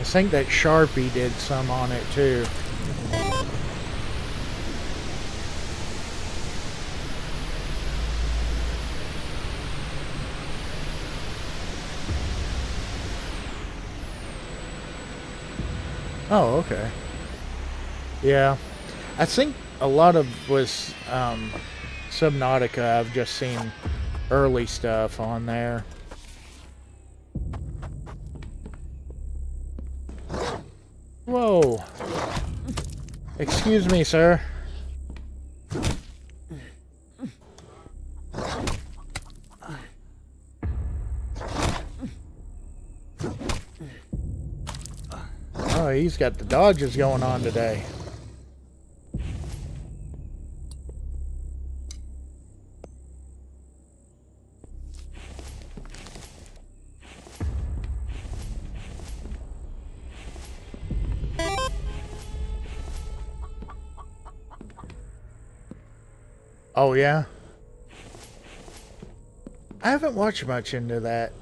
I think that Sharpie did some on it too. Oh, okay. Yeah. I think a lot of was Subnautica. I've just seen early stuff on there. Whoa. Excuse me, sir. Oh, he's got the dodges going on today. Oh, yeah? I haven't watched much into that.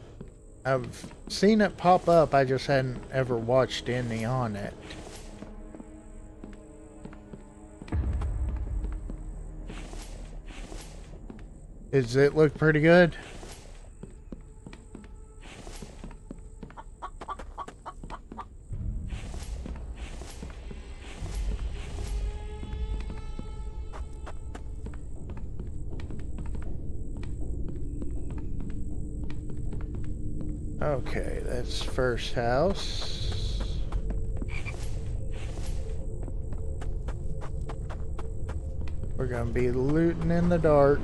I've seen it pop up, I just hadn't ever watched any on it. Does it look pretty good? Okay, that's first house. We're gonna be looting in the dark.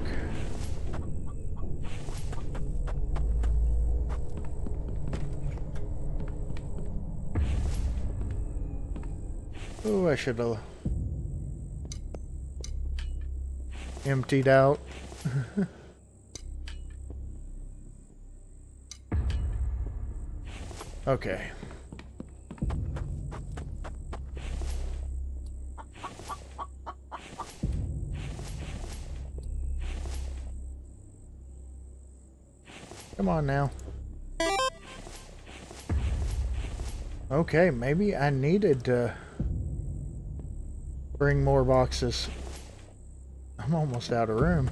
Oh, I should have emptied out. Okay. Come on now. Okay, maybe I needed to bring more boxes. I'm almost out of room.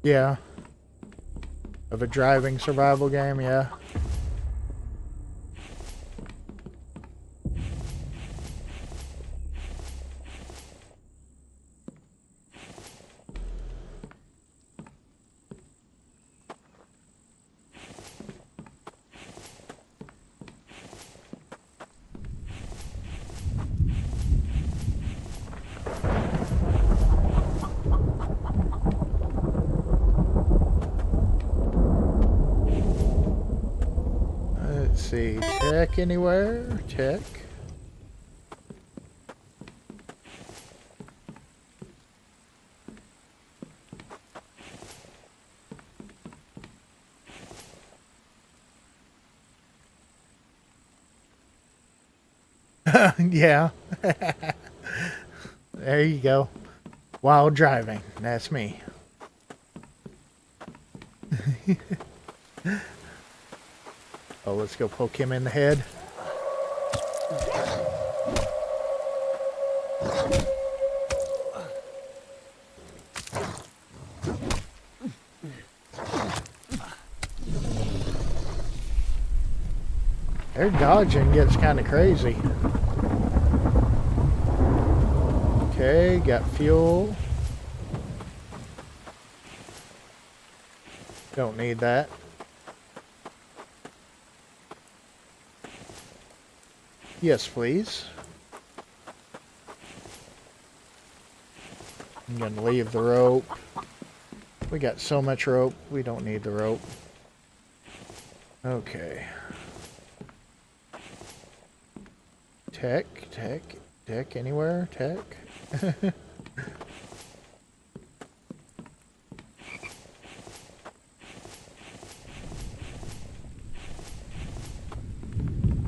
Yeah. Of a driving survival game, yeah. Let's see, tech anywhere? Tech. Yeah. There you go. While driving. That's me. Oh, let's go poke him in the head. Their dodging gets kind of crazy. Okay, got fuel. Don't need that. Yes, please. I'm gonna leave the rope. We got so much rope, we don't need the rope. Okay. Tech, anywhere? Tech?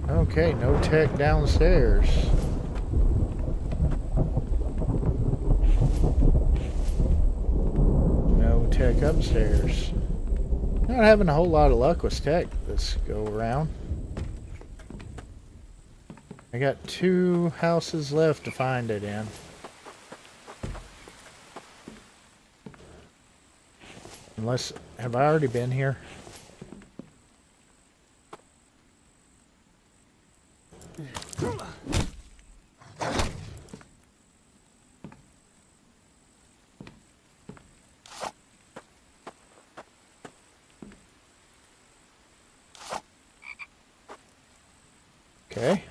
Okay, no tech downstairs. No tech upstairs. Not having a whole lot of luck with tech this go around. I got 2 houses left to find it in. Unless, have I already been here? Okay.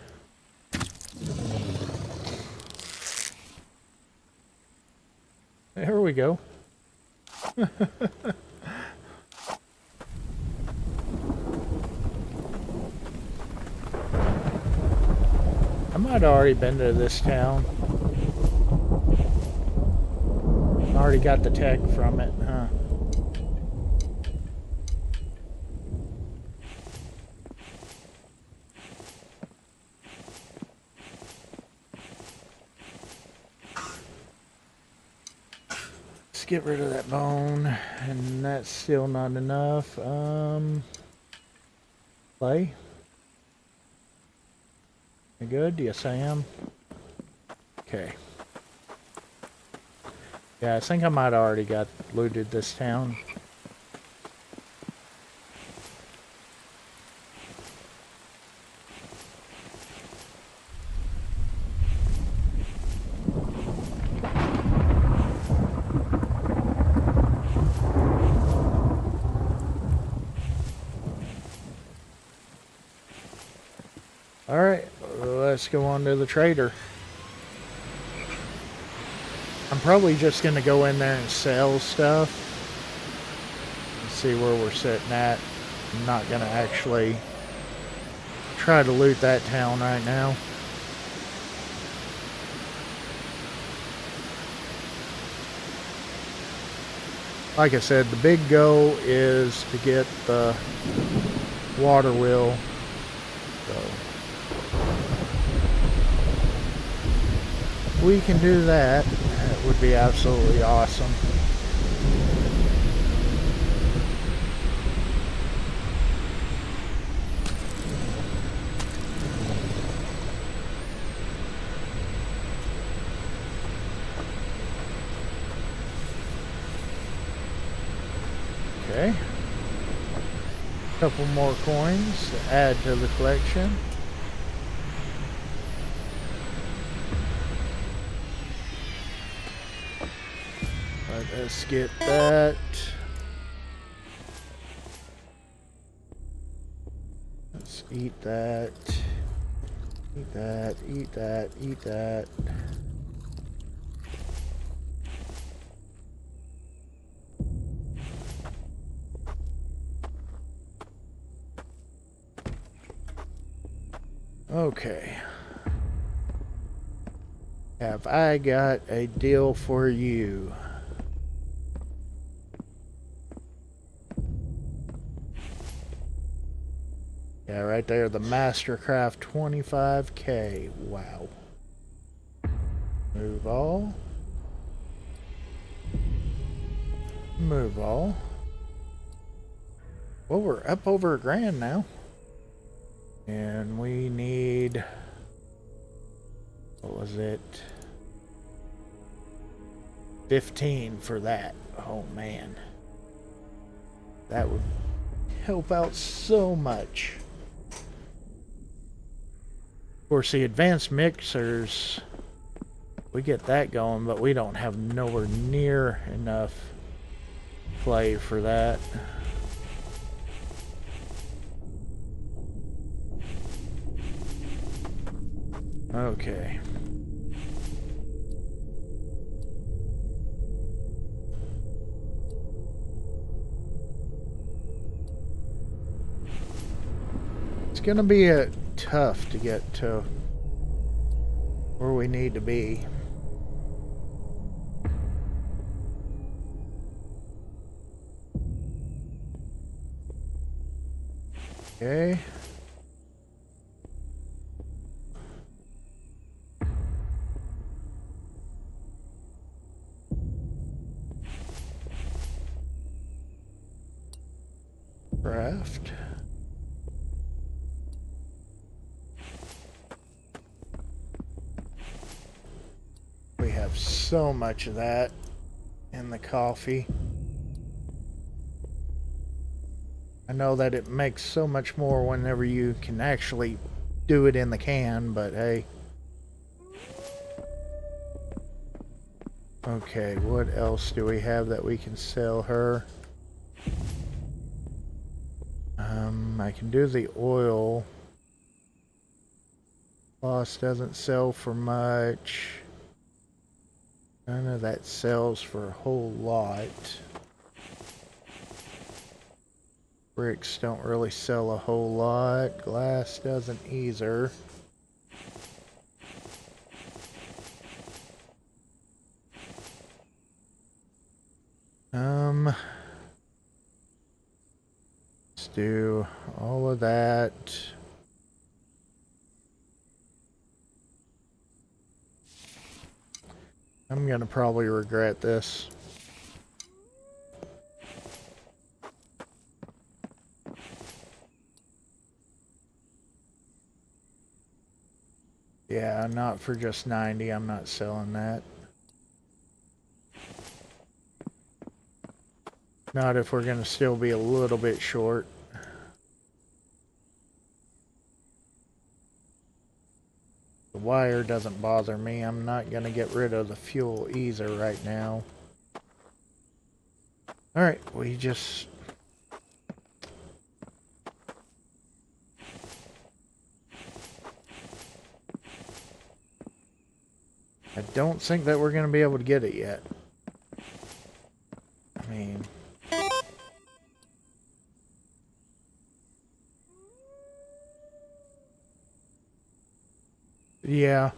There we go. I might have already been to this town. Already got the tech from it, huh? Let's get rid of that bone, and that's still not enough. Clay? You good? Yes, I am. Okay. Yeah, I think I might have already got looted this town. Alright, let's go on to the trader. I'm probably just going to go in there and sell stuff. And see where we're sitting at. I'm not going to actually try to loot that town right now. Like I said, the big go is to get the water wheel. So if we can do that, that would be absolutely awesome. Okay. A couple more coins to add to the collection. Let's get that. Let's eat that. Eat that, eat that, eat that. Okay. Have I got a deal for you? Yeah, right there, the Mastercraft 25K. Wow. Move all. Move all. Well, we're up over $1,000 now. And we need... what was it? 15 for that. Oh, man. That would help out so much. Of course, the advanced mixers, we get that going, but we don't have nowhere near enough play for that. Okay. It's gonna be tough to get to where we need to be. Okay. Craft. We have so much of that in the coffee. I know that it makes so much more whenever you can actually do it in the can, but hey. Okay, what else do we have that we can sell her? I can do the oil. Floss doesn't sell for much. None of that sells for a whole lot. Bricks don't really sell a whole lot. Glass doesn't either. Let's do all of that. I'm gonna probably regret this. Yeah, not for just 90. I'm not selling that. Not if we're gonna still be a little bit short. The wire doesn't bother me. I'm not gonna get rid of the fuel either right now. Alright, we just... I don't think that we're gonna be able to get it yet. I mean... Yeah.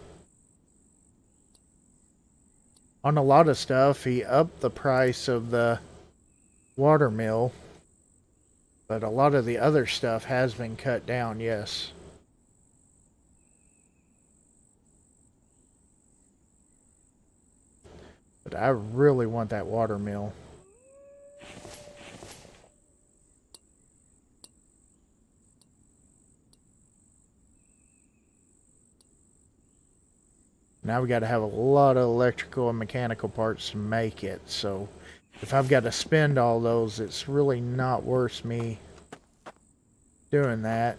On a lot of stuff, he upped the price of the water mill. But a lot of the other stuff has been cut down, yes. But I really want that water mill. Now we got to have a lot of electrical and mechanical parts to make it. So if I've got to spend all those, it's really not worth me doing that.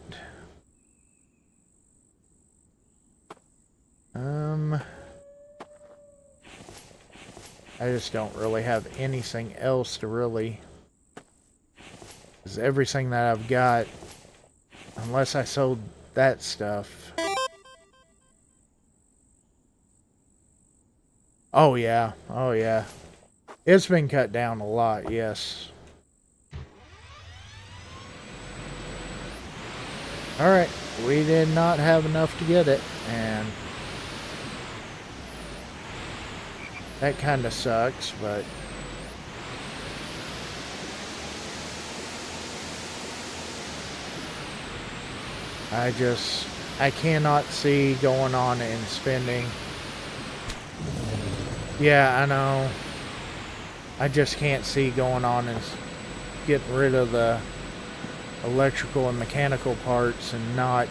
I just don't really have anything else to really... Because everything that I've got, unless I sold that stuff... Oh yeah, oh yeah. It's been cut down a lot, yes. Alright, we did not have enough to get it, and... that kind of sucks, but... I cannot see going on and spending... Yeah, I know. I just can't see going on and getting rid of the electrical and mechanical parts and not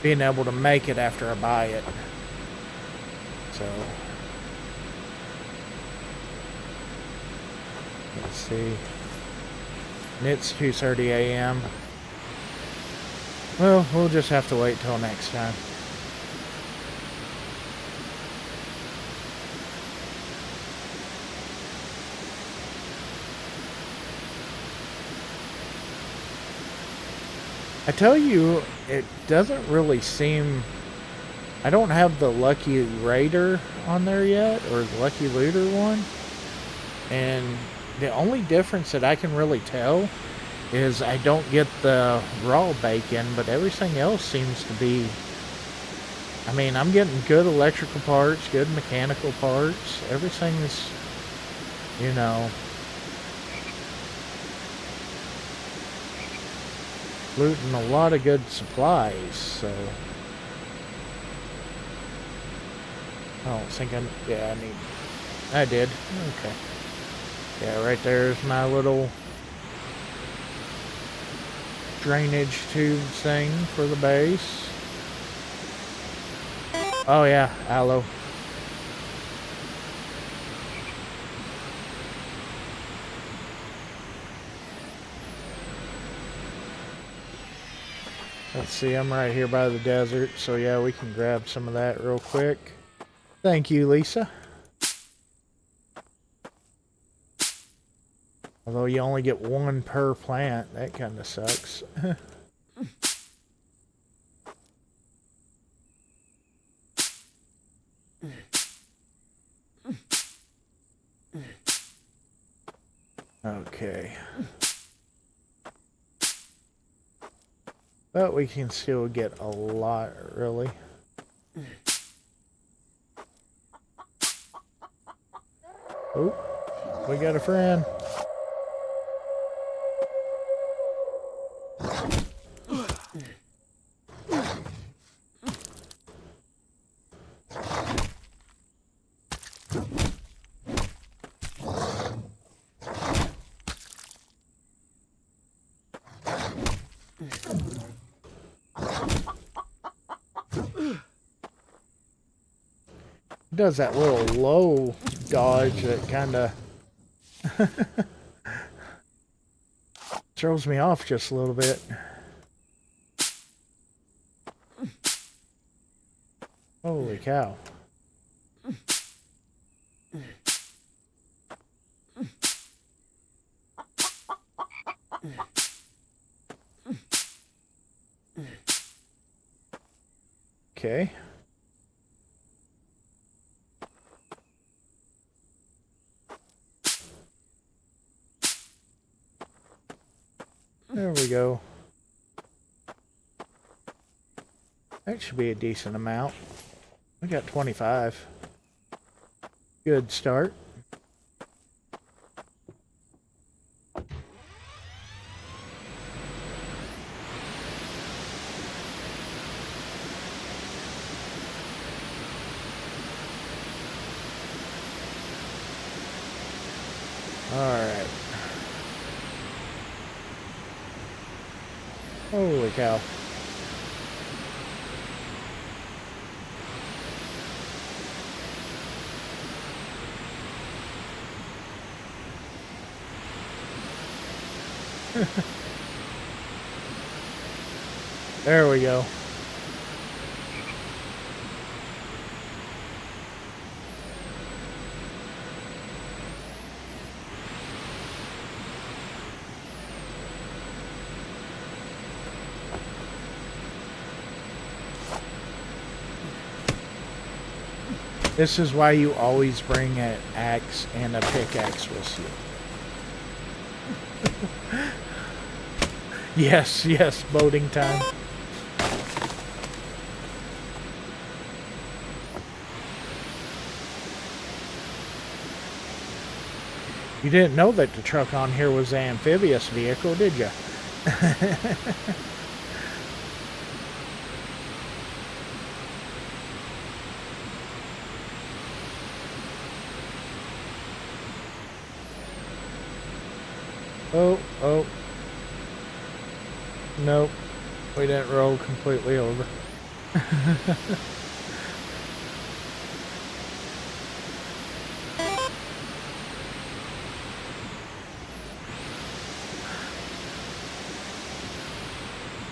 being able to make it after I buy it. So, let's see. And it's 2:30 a.m. Well, we'll just have to wait till next time. I tell you, it doesn't really seem... I don't have the Lucky Raider on there yet, or the Lucky Looter one. And the only difference that I can really tell is I don't get the raw bacon, but everything else seems to be... I mean, I'm getting good electrical parts, good mechanical parts. Everything's, you know... looting a lot of good supplies, so... I don't think I did. Okay. Yeah, right there's my little drainage tube thing for the base. Oh yeah, aloe. Let's see, I'm right here by the desert, so yeah, we can grab some of that real quick. Thank you, Lisa. Although you only get one per plant, that kind of sucks. Okay. But we can still get a lot, really. Oh, we got a friend. Does that little low dodge that kind of throws me off just a little bit. Holy cow. Okay. There we go. That should be a decent amount. We got 25. Good start. Alright. Holy cow. There we go. This is why you always bring an axe and a pickaxe with you. Yes, yes, boating time. You didn't know that the truck on here was an amphibious vehicle, did you? Oh. Nope. We didn't roll completely over.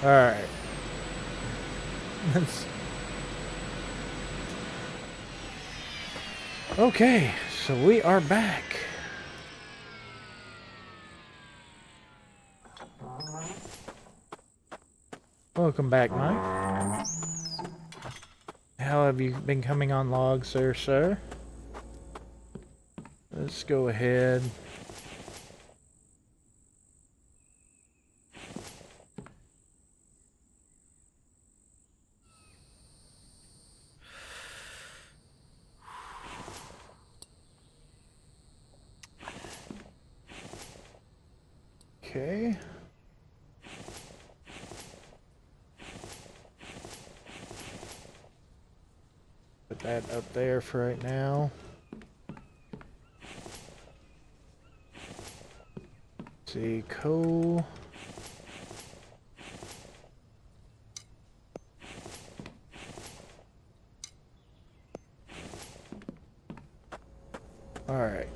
Alright. Okay, so we are back. Welcome back, Mike. How have you been coming on logs there, sir? Let's go ahead. Okay. Put that up there for right now. Let's see, coal. All right.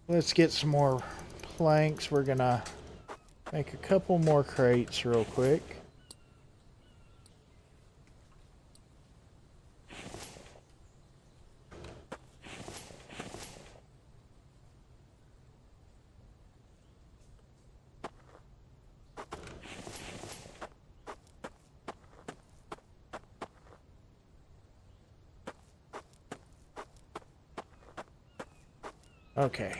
Let's get some more planks. We're gonna make a couple more crates real quick. Okay.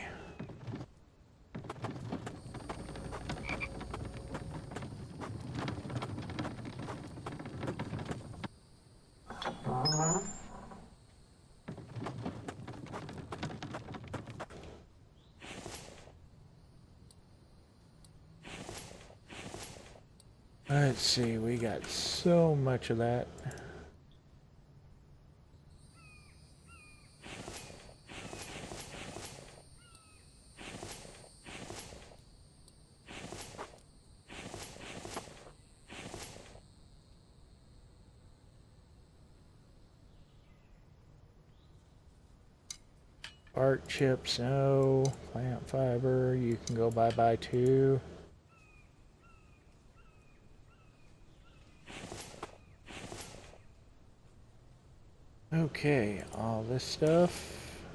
Let's see, we got so much of that. Bark chips, no. Plant fiber, you can go bye-bye too. Okay, all this stuff.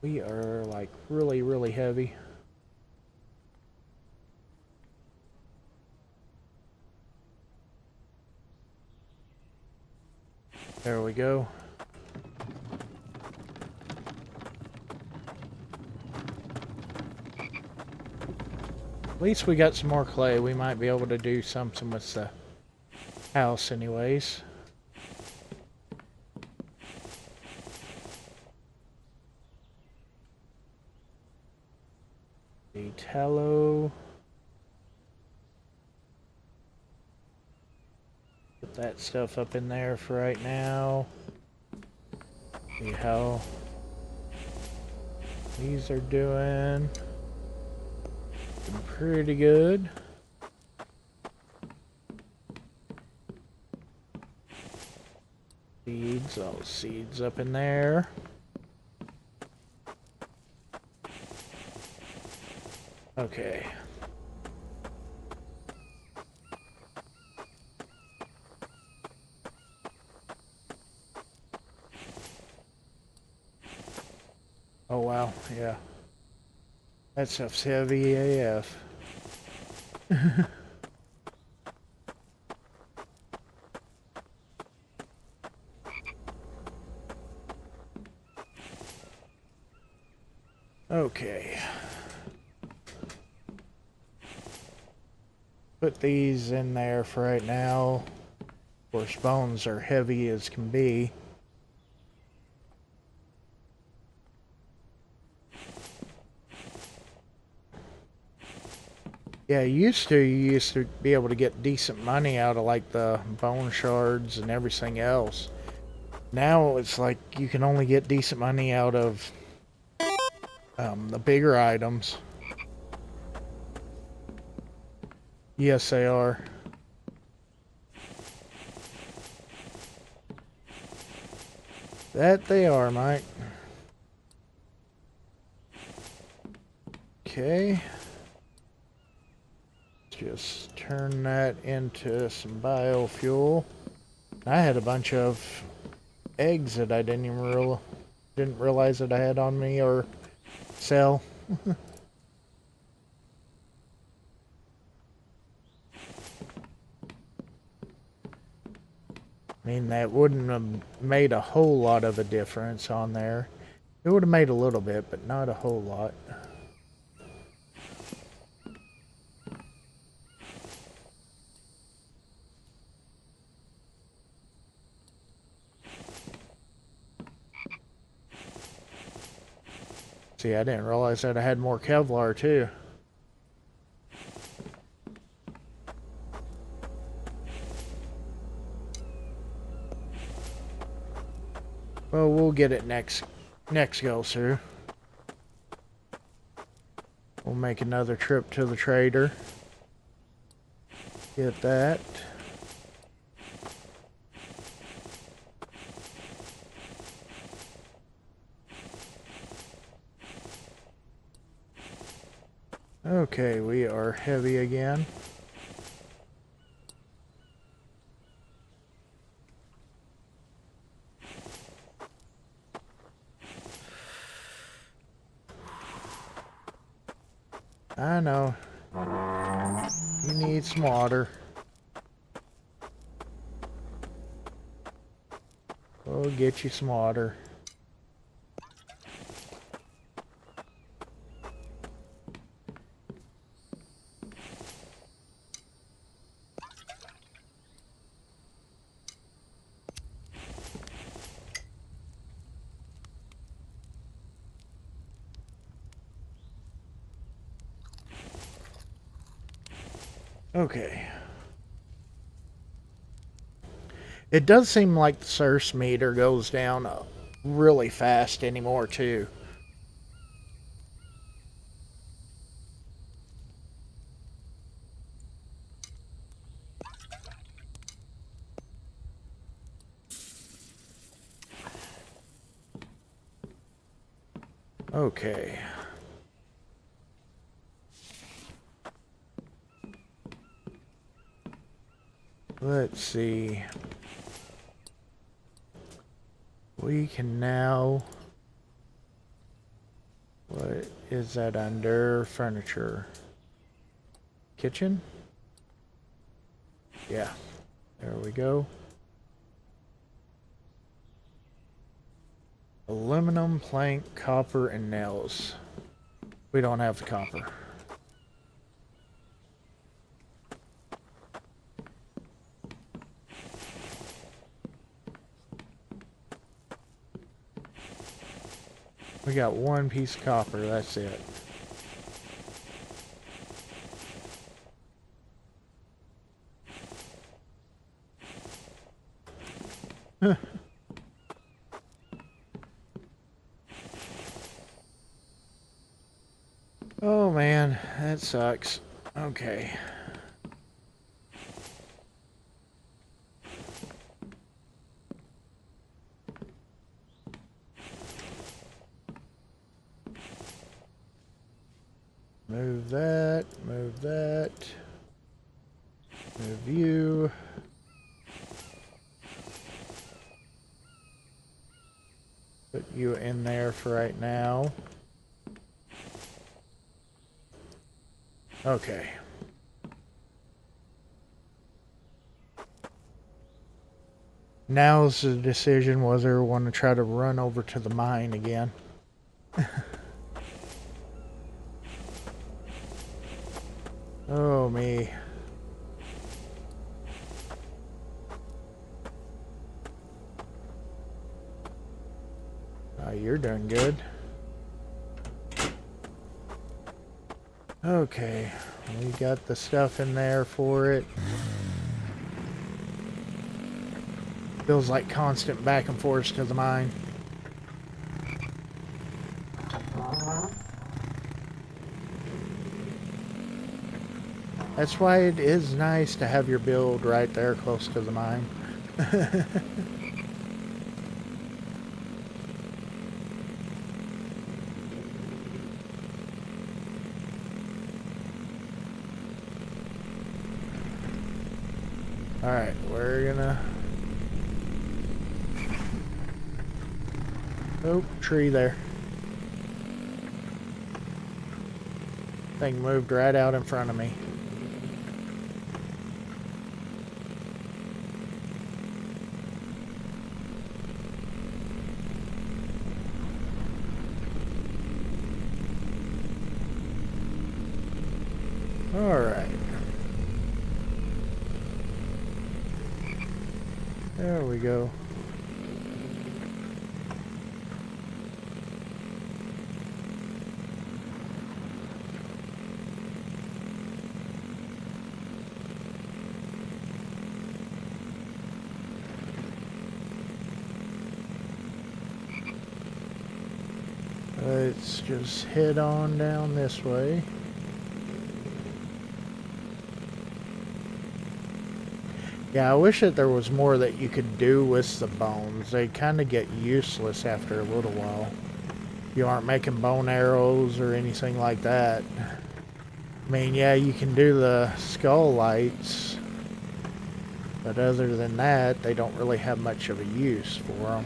We are like really, really heavy. There we go. At least we got some more clay. We might be able to do something with the house anyways. The tallow. Put that stuff up in there for right now. See how these are doing. Pretty good. Seeds, all seeds up in there. Okay. Oh wow, yeah. That stuff's heavy AF. Okay. Put these in there for right now. Of course, bones are heavy as can be. Yeah, you used to be able to get decent money out of like the bone shards and everything else. Now it's like you can only get decent money out of the bigger items. Yes, they are. That they are, Mike. Okay. Just turn that into some biofuel. I had a bunch of eggs that I didn't realize that I had on me or sell. I mean, that wouldn't have made a whole lot of a difference on there. It would have made a little bit, but not a whole lot. See, I didn't realize that I had more Kevlar too. Well, we'll get it next go through. We'll make another trip to the trader. Get that. Okay, we are heavy again. I know. You need some water. We'll get you some water. Okay. It does seem like the surf meter goes down really fast anymore, too. Okay. Let's see. We can now... What is that under? Furniture. Kitchen? Yeah. There we go. Aluminum, plank, copper, and nails. We don't have the copper. We got one piece of copper, that's it. Oh man, that sucks. Okay. Move that, move that. Move you. Put you in there for right now. Okay. Now's the decision whether we want to try to run over to the mine again. Oh, me. Oh, you're doing good. Okay, we got the stuff in there for it. Feels like constant back and forth to the mine. That's why it is nice to have your build right there close to the mine. Alright, we're gonna... Oh, tree there. Thing moved right out in front of me. Alright. There we go. Let's just head on down this way. Yeah, I wish that there was more that you could do with the bones. They kind of get useless after a little while. You aren't making bone arrows or anything like that. I mean, yeah, you can do the skull lights, but other than that, they don't really have much of a use for them.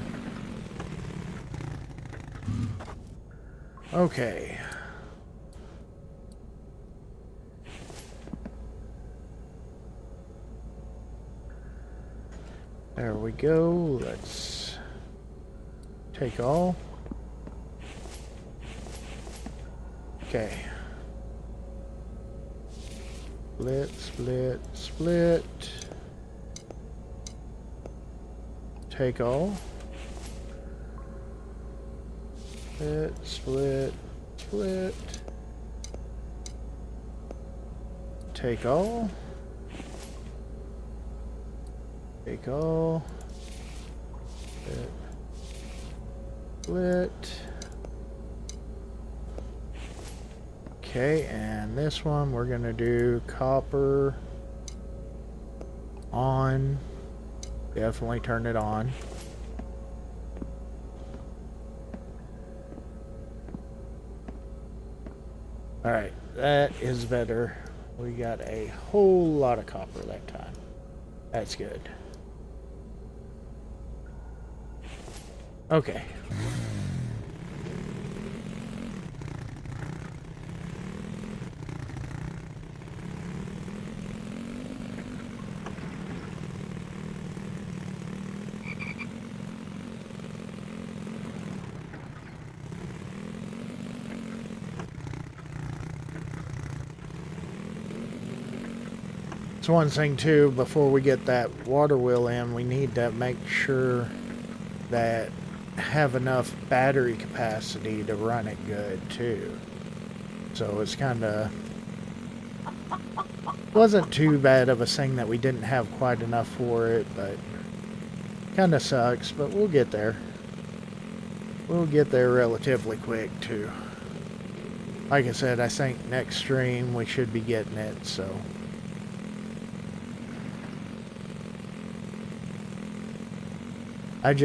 Okay. There we go. Let's take all. Okay. Split, split, split. Take all. Split, split, split. Take all. Take all. Split. Split. Okay, and this one we're gonna do copper on. Definitely turn it on. Alright, that is better. We got a whole lot of copper that time. That's good. Okay. It's one thing too, before we get that water wheel in, we need to make sure that have enough battery capacity to run it good too. So it's kind of wasn't too bad of a thing that we didn't have quite enough for it, but kind of sucks, but we'll get there. We'll get there relatively quick too. Like I said, I think next stream we should be getting it, so I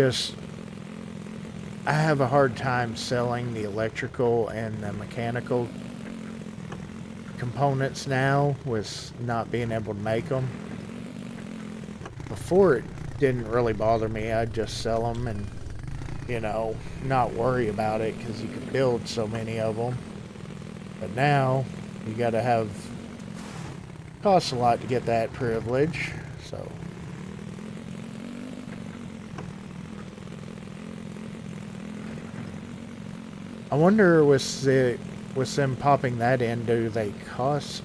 have a hard time selling the electrical and the mechanical components now with not being able to make them. Before, it didn't really bother me. I'd just sell them and, you know, not worry about it because you could build so many of them. But now you gotta have, costs a lot to get that privilege, so I wonder with them popping that in, do they cost?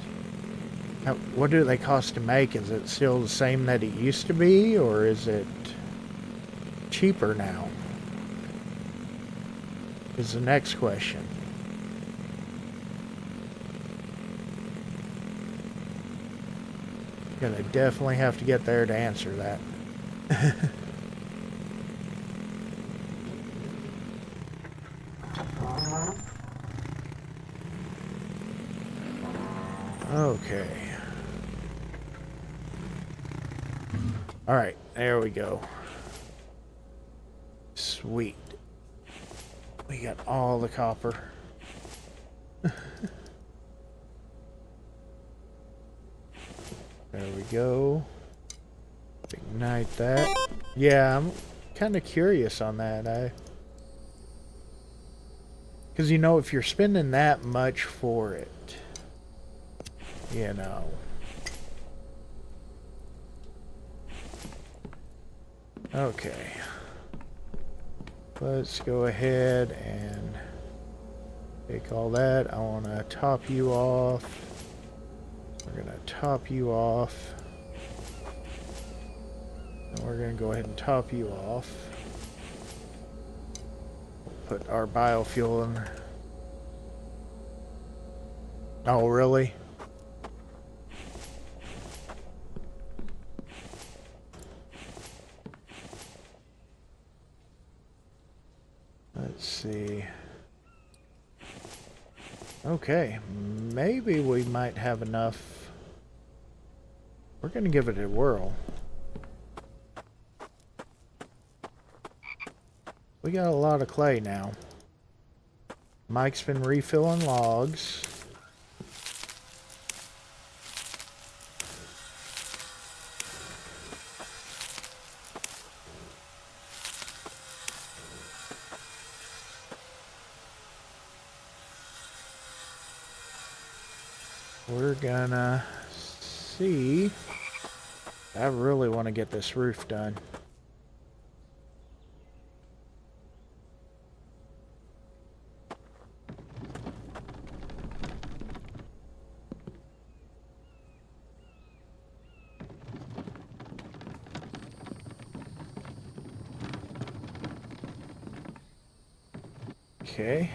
What do they cost to make? Is it still the same that it used to be, or is it cheaper now? Is the next question. Gonna definitely have to get there to answer that. Okay. Alright, there we go. Sweet. We got all the copper. There we go. Ignite that. Yeah, I'm kind of curious on that. Because, you know, if you're spending that much for it, you know. Okay. Let's go ahead and take all that. I want to top you off. We're going to top you off. And we're going to go ahead and top you off. We'll put our biofuel in there. Oh, really? Let's see. Okay, maybe we might have enough. We're going to give it a whirl. We got a lot of clay now. Mike's been refilling logs. we're gonna see. I really want to get this roof done. Okay.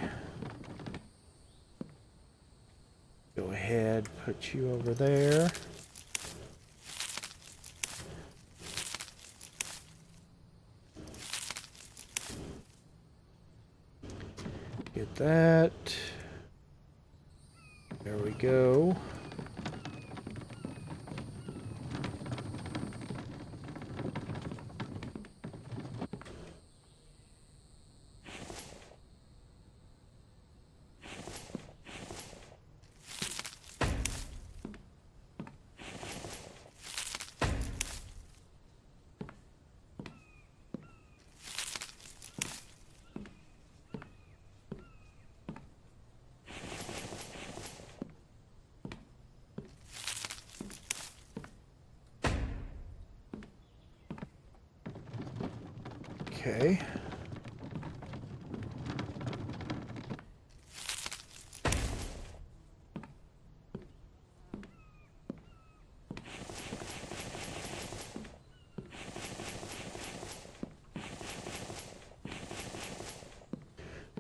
Go ahead, put you over there. Get that. There we go. Okay.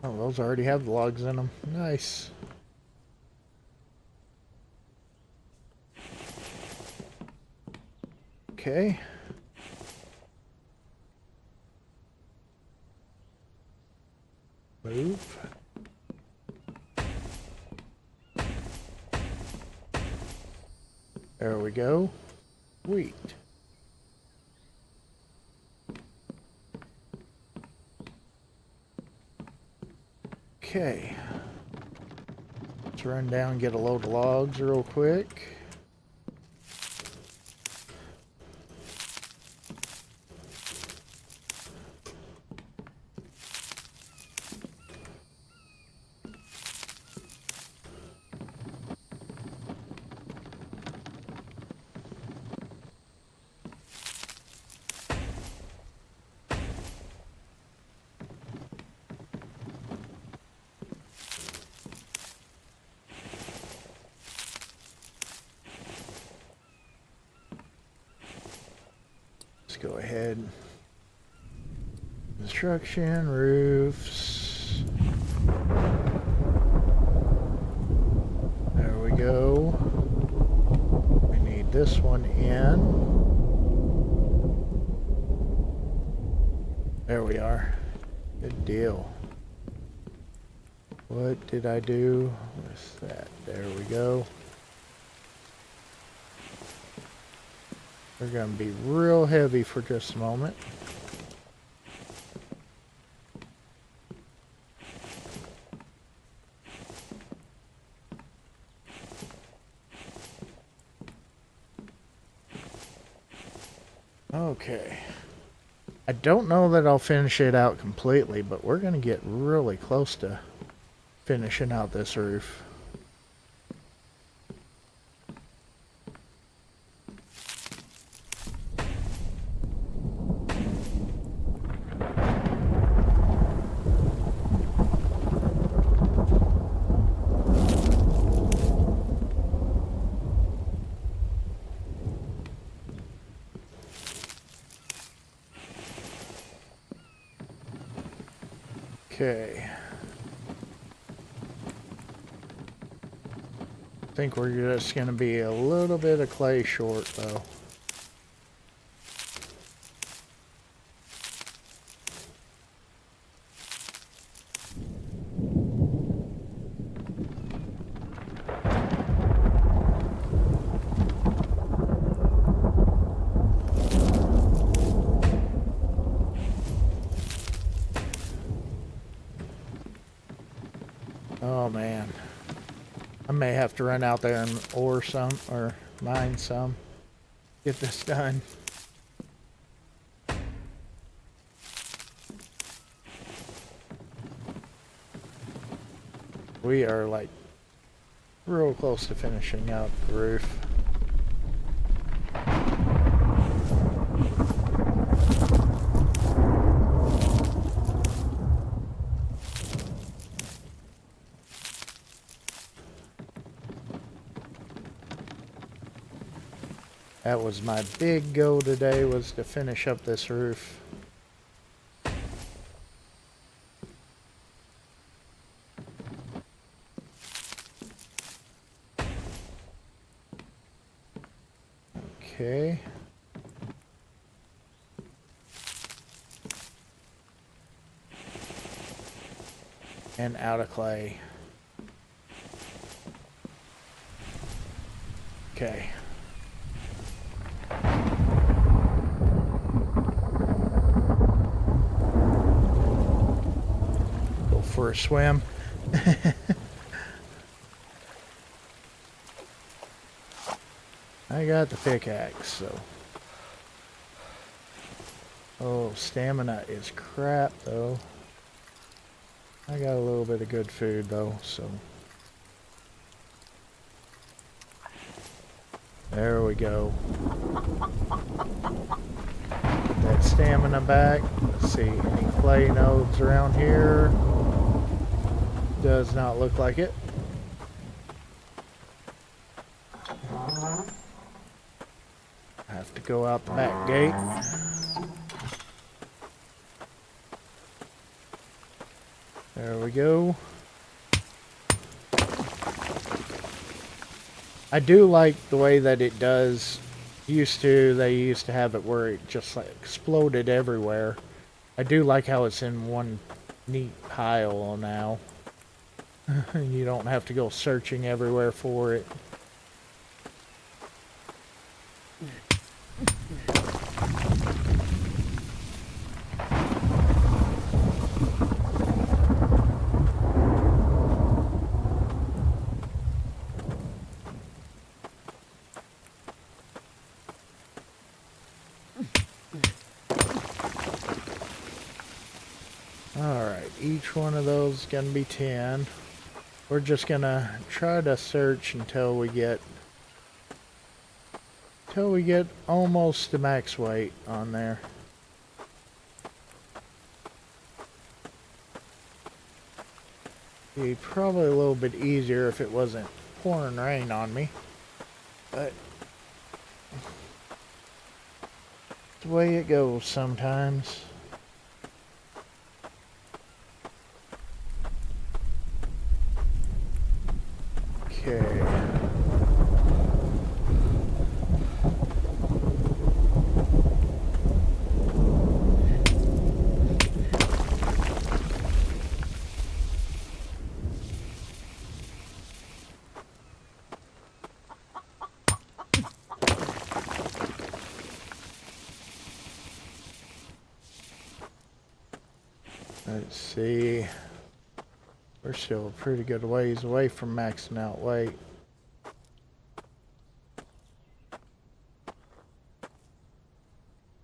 Oh, those already have the logs in them. Nice. Okay. Move. There we go. Sweet. Okay. Let's run down and get a load of logs real quick. Let's go ahead. Construction, roofs. There we go. We need this one in. There we are. Good deal. What did I do with that? There we go. We're going to be real heavy for just a moment. Okay. I don't know that I'll finish it out completely, but we're going to get really close to finishing out this roof. Okay. I think we're just going to be a little bit of clay short, though. Oh man, I may have to run out there and ore some or mine some. Get this done. We are like Real close to finishing out the roof. That was my big goal today, was to finish up this roof. Okay. And out of clay. Okay. Go for a swim. I got the pickaxe, so. Oh, stamina is crap, though. I got a little bit of good food, though, so. There we go. Get that stamina back. Let's see, any clay nodes around here? Does not look like it. Have to go out the back gate. There we go. I do like the way that it does. They used to have it where it just like exploded everywhere. I do like how it's in one neat pile now. You don't have to go searching everywhere for it. Alright, each one of those is going to be 10. We're just going to try to search until we get almost the max weight on there. Be probably a little bit easier if it wasn't pouring rain on me, but the way it goes sometimes. Okay. Let's see. We're still a pretty good ways away from maxing out weight.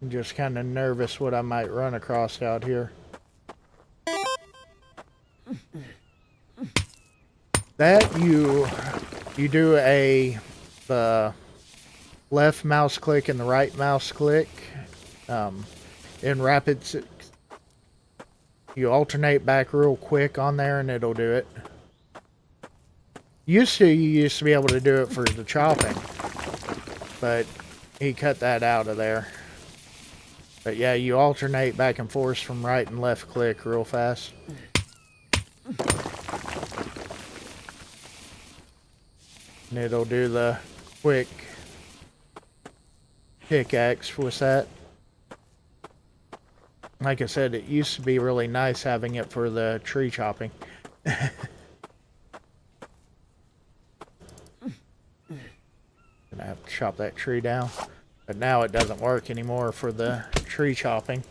I'm just kind of nervous what I might run across out here. That you do the left mouse click and the right mouse click in rapid. You alternate back real quick on there and it'll do it. You used to be able to do it for the chopping, but he cut that out of there. But yeah, you alternate back and forth from right and left click real fast. And it'll do the quick pickaxe with that. Like I said, it used to be really nice having it for the tree chopping. Gonna have to chop that tree down. But now it doesn't work anymore for the tree chopping.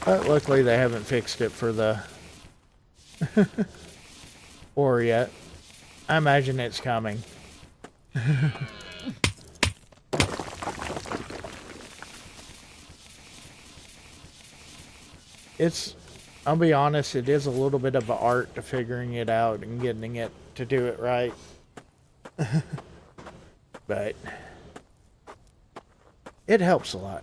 But luckily they haven't fixed it for the ore yet. I imagine it's coming. It's, I'll be honest, it is a little bit of an art to figuring it out and getting it to do it right. But it helps a lot.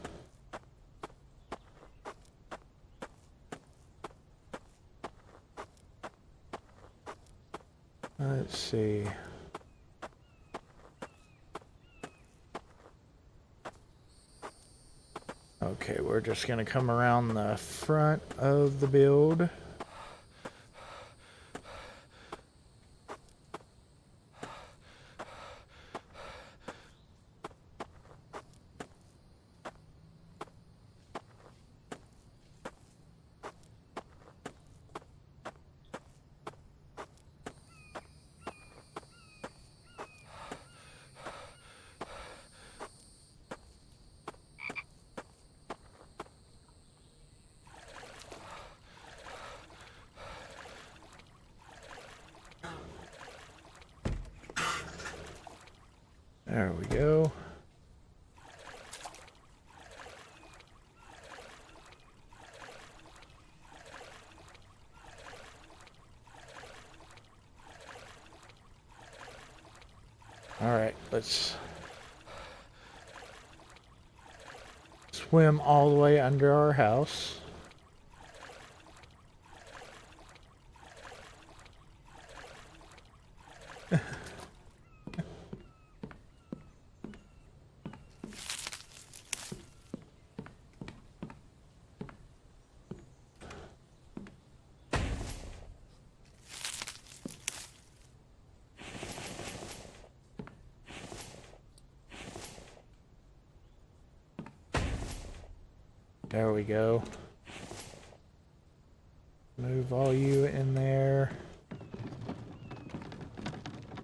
Let's see. Okay, we're just going to come around the front of the build. There we go. All right, let's swim all the way under our house. There we go. Move all you in there.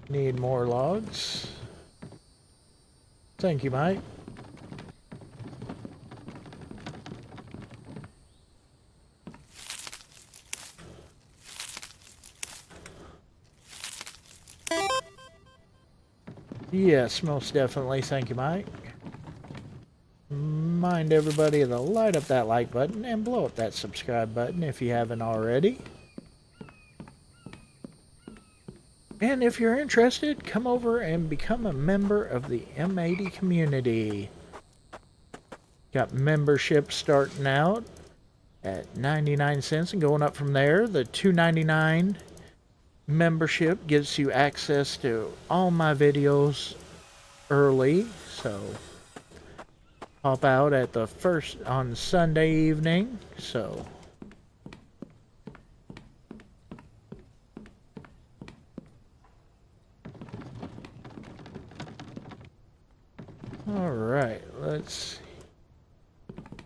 Need more logs. Thank you, Mike. Yes, most definitely. Thank you, Mike. Mind everybody to light up that like button and blow up that subscribe button if you haven't already. And if you're interested, come over and become a member of the M80 community. Got membership starting out at 99 cents and going up from there. The $2.99 membership gives you access to all my videos early, so pop out at the first on Sunday evening. So all right, let's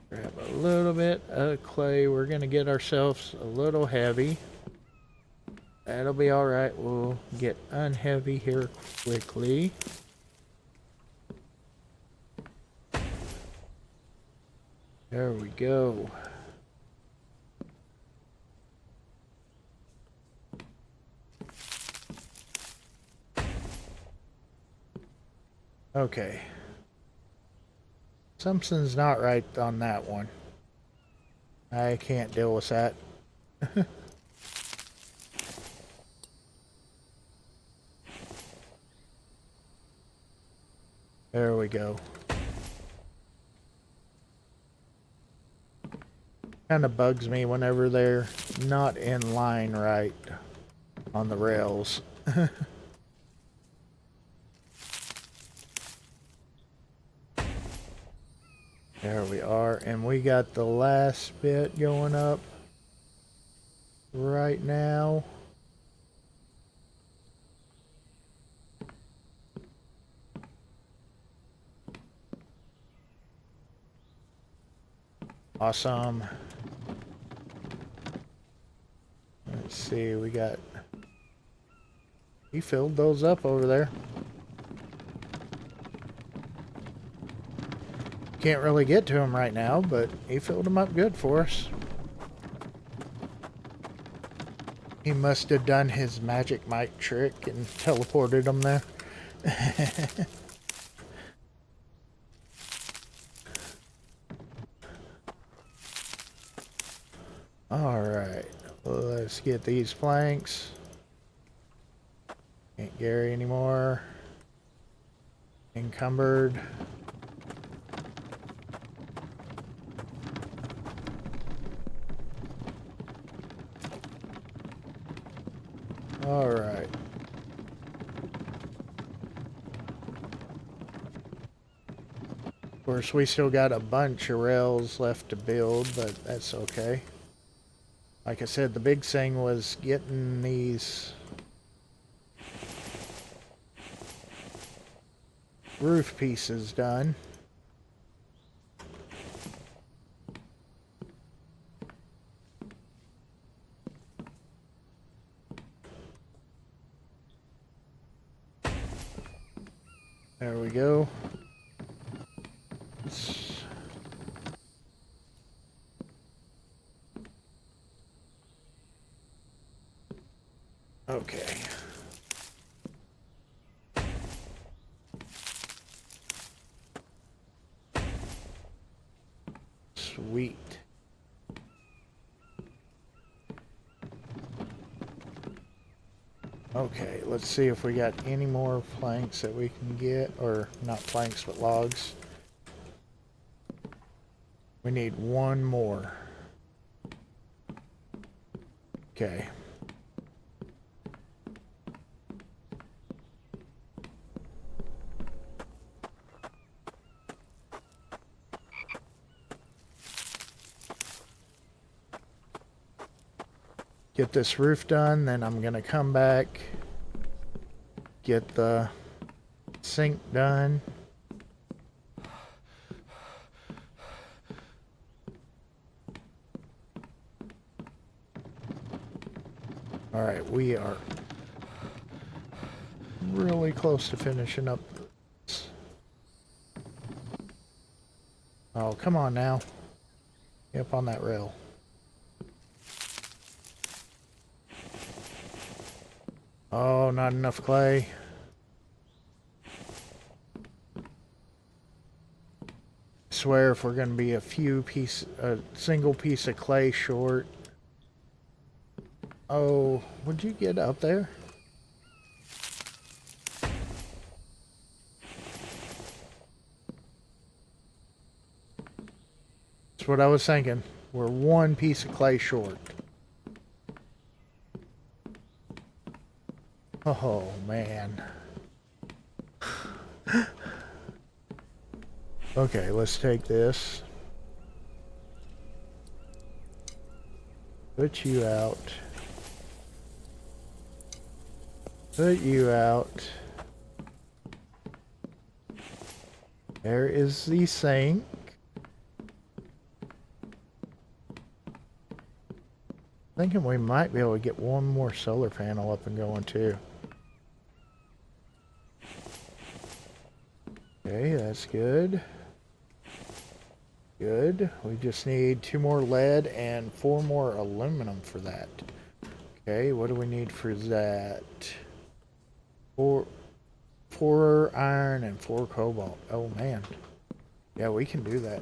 grab a little bit of clay. We're gonna get ourselves a little heavy. That'll be all right. We'll get unheavy here quickly. There we go. Okay. Something's not right on that one. I can't deal with that. There we go. Kind of bugs me whenever they're not in line right on the rails. There we are, and we got the last bit going up right now. Awesome. Let's see, we got... He filled those up over there. Can't really get to him right now, but he filled them up good for us. He must have done his magic mic trick and teleported them there. Alright, let's get these planks. Can't carry anymore. Encumbered. Alright. Of course, we still got a bunch of rails left to build, but that's okay. Like I said, the big thing was getting these roof pieces done. There we go. Okay. Sweet. Okay, let's see if we got any more planks that we can get, or not planks, but logs. We need one more. Okay. Get this roof done, then I'm gonna come back, get the sink done. Alright, we are really close to finishing up this. Oh, come on now. Get up on that rail. Oh, not enough clay. I swear if we're going to be a single piece of clay short. Oh, would you get up there? That's what I was thinking. We're one piece of clay short. Oh, man. Okay, let's take this. Put you out. Put you out. There is the sink. Thinking we might be able to get one more solar panel up and going too. Okay, that's good. Good. We just need 2 more lead and 4 more aluminum for that. Okay, what do we need for that? 4 iron and 4 cobalt. Oh man. Yeah, we can do that.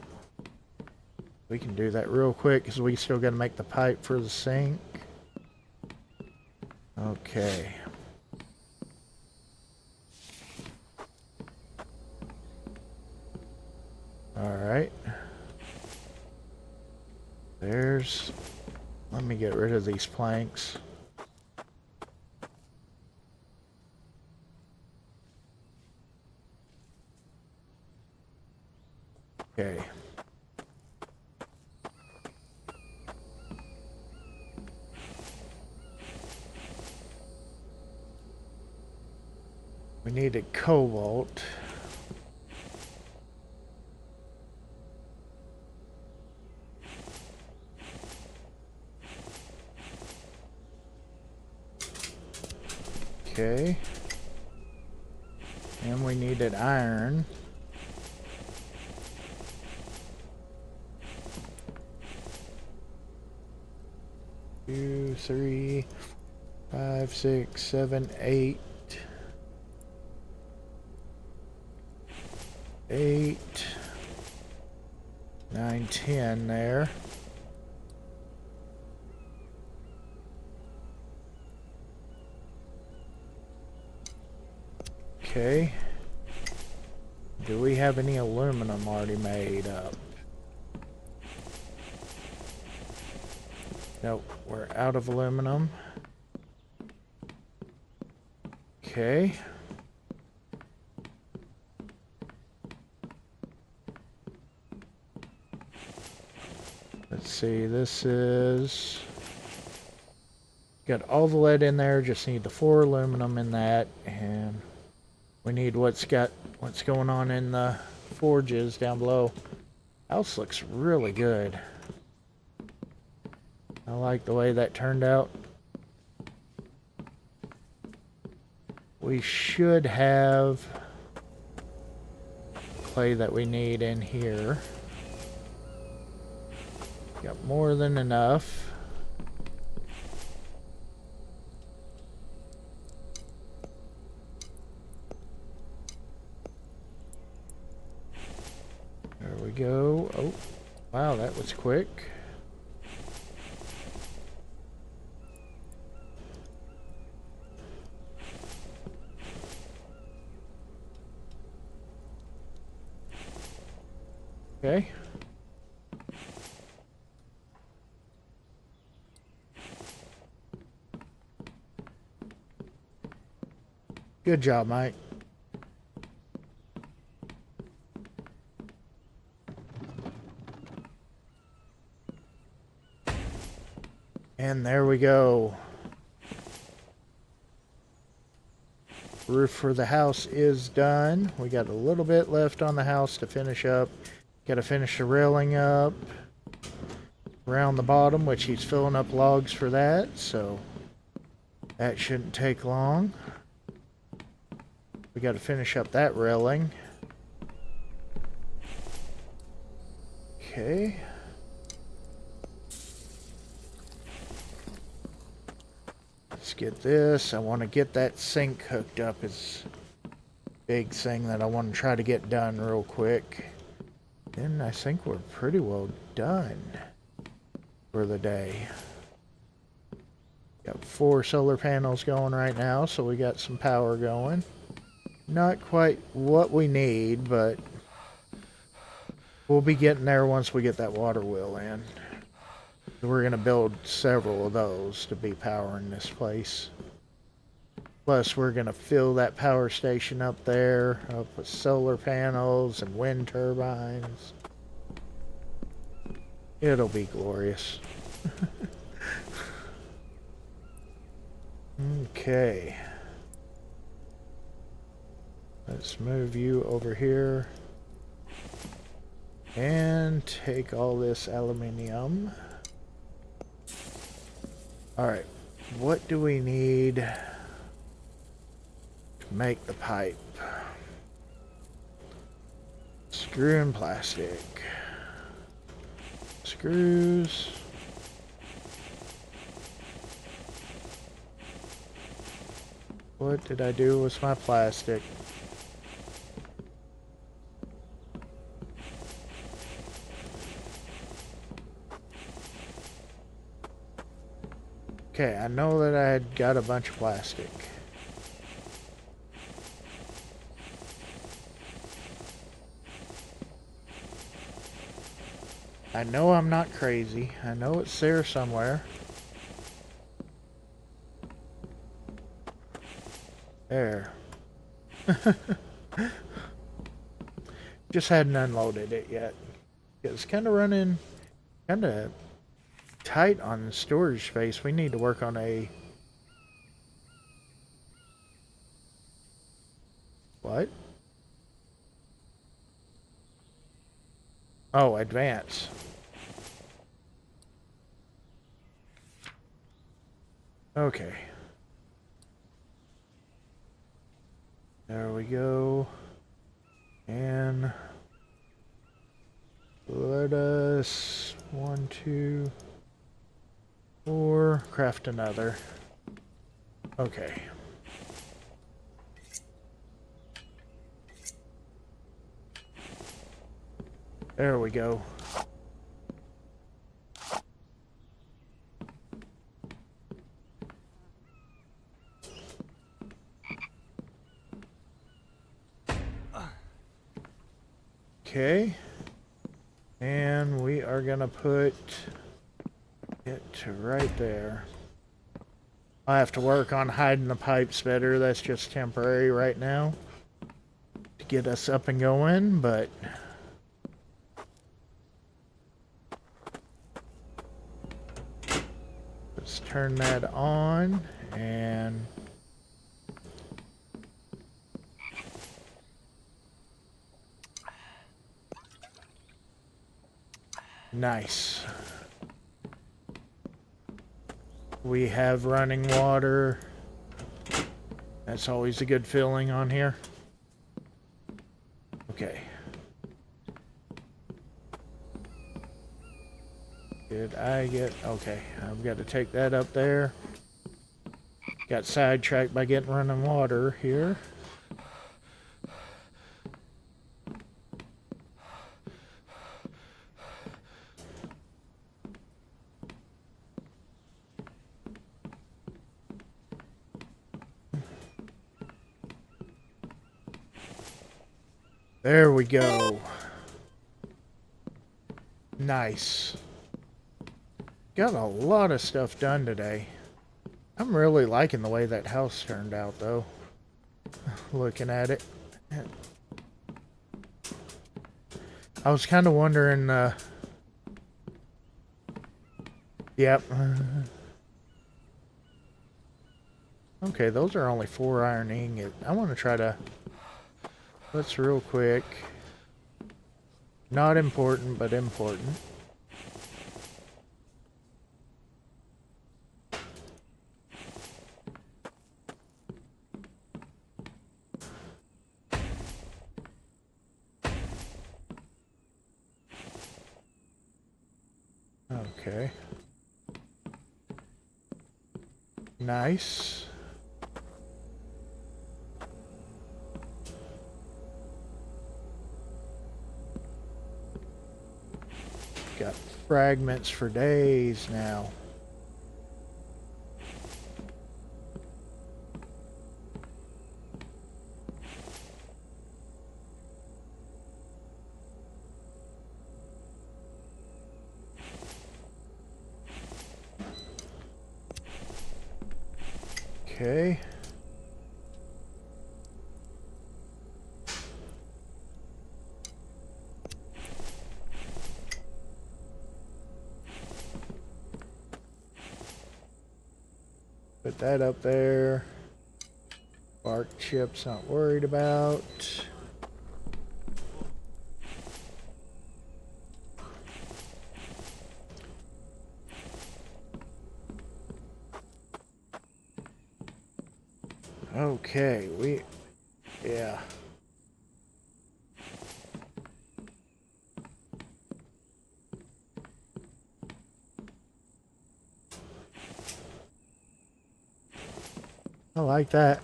We can do that real quick because we still got to make the pipe for the sink. Okay. Alright. Let me get rid of these planks. Okay. We need a cobalt. Okay. And we needed iron. Two, 3, 5, 6, 7, 8. 8, 9, 10 there. Okay. Do we have any aluminum already made up? Nope, we're out of aluminum. Okay. Let's see, this is... Got all the lead in there, just need the 4 aluminum in that, and we need what's going on in the forges down below. House looks really good. I like the way that turned out. We should have clay that we need in here. Got more than enough. There we go. Oh, wow, that was quick. Okay. Good job, Mike. And there we go. Roof for the house is done. We got a little bit left on the house to finish up. Got to finish the railing up around the bottom, which he's filling up logs for that, so that shouldn't take long. We got to finish up that railing. Okay. Let's get this. I want to get that sink hooked up. It's a big thing that I want to try to get done real quick. Then I think we're pretty well done for the day. Got 4 solar panels going right now, so we got some power going. Not quite what we need, but we'll be getting there once we get that water wheel in. We're going to build several of those to be powering this place. Plus, we're going to fill that power station up there up with solar panels and wind turbines. It'll be glorious. Okay. Let's move you over here and take all this aluminium. Alright, what do we need to make the pipe? Screw and plastic. Screws. What did I do with my plastic? Okay, I know that I had got a bunch of plastic. I know I'm not crazy. I know it's there somewhere. There. Just hadn't unloaded it yet. It's kind of running kind of tight on storage space. We need to work on a... What? Oh, advance. Okay. There we go. And let us 1, 2, 4 craft another. Okay. There we go. Okay. And we are gonna put it to right there. I have to work on hiding the pipes better. That's just temporary right now to get us up and going, but let's turn that on and nice. We have running water. That's always a good feeling on here. Okay. Did I get... Okay, I've got to take that up there. Got sidetracked by getting running water here. There we go. Nice. Got a lot of stuff done today. I'm really liking the way that house turned out, though. Looking at it. I was kind of wondering, yep. Okay, those are only 4 iron ingot. I want to try to... Let's real quick. Not important, but important. Okay. Nice. Got fragments for days now. Okay. Put that up there. Bark chips, not worried about. Okay, yeah. I like that.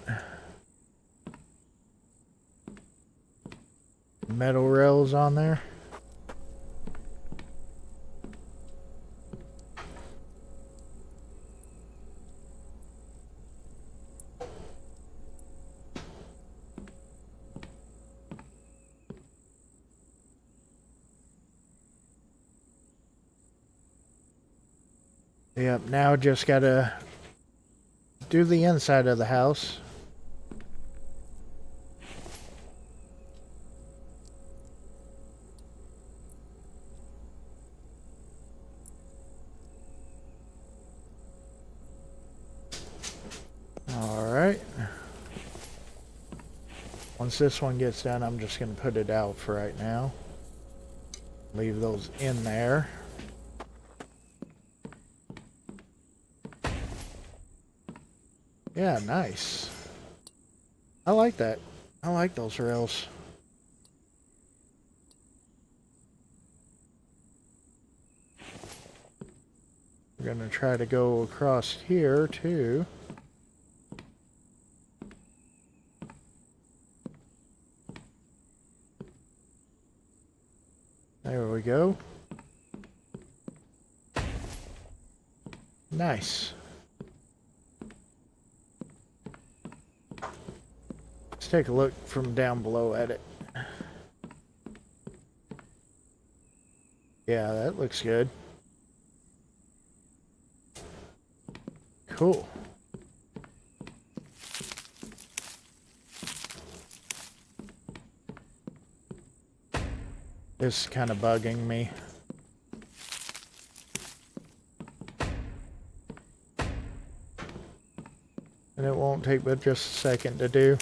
Metal rails on there. Yep, now just gotta do the inside of the house. Alright. Once this one gets done, I'm just gonna put it out for right now. Leave those in there. Yeah, nice. I like that. I like those rails. We're gonna try to go across here too. There we go. Nice. Let's take a look from down below at it. Yeah, that looks good. Cool. This is kind of bugging me. And it won't take but just a second to do.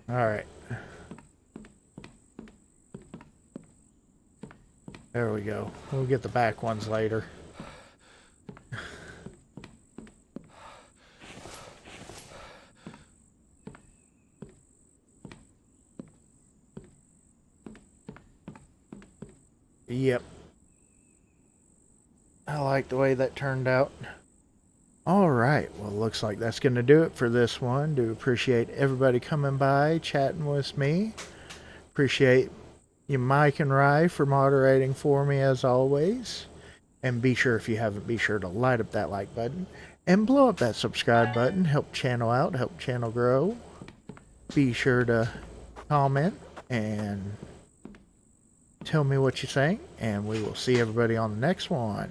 Alright. There we go. We'll get the back ones later. Yep. I like the way that turned out. Alright, well, looks like that's going to do it for this one. Do appreciate everybody coming by, chatting with me. Appreciate you, Mike and Rye, for moderating for me as always. And be sure, if you haven't, be sure to light up that like button and blow up that subscribe button. Help channel out, help channel grow. Be sure to comment and tell me what you think, and we will see everybody on the next one.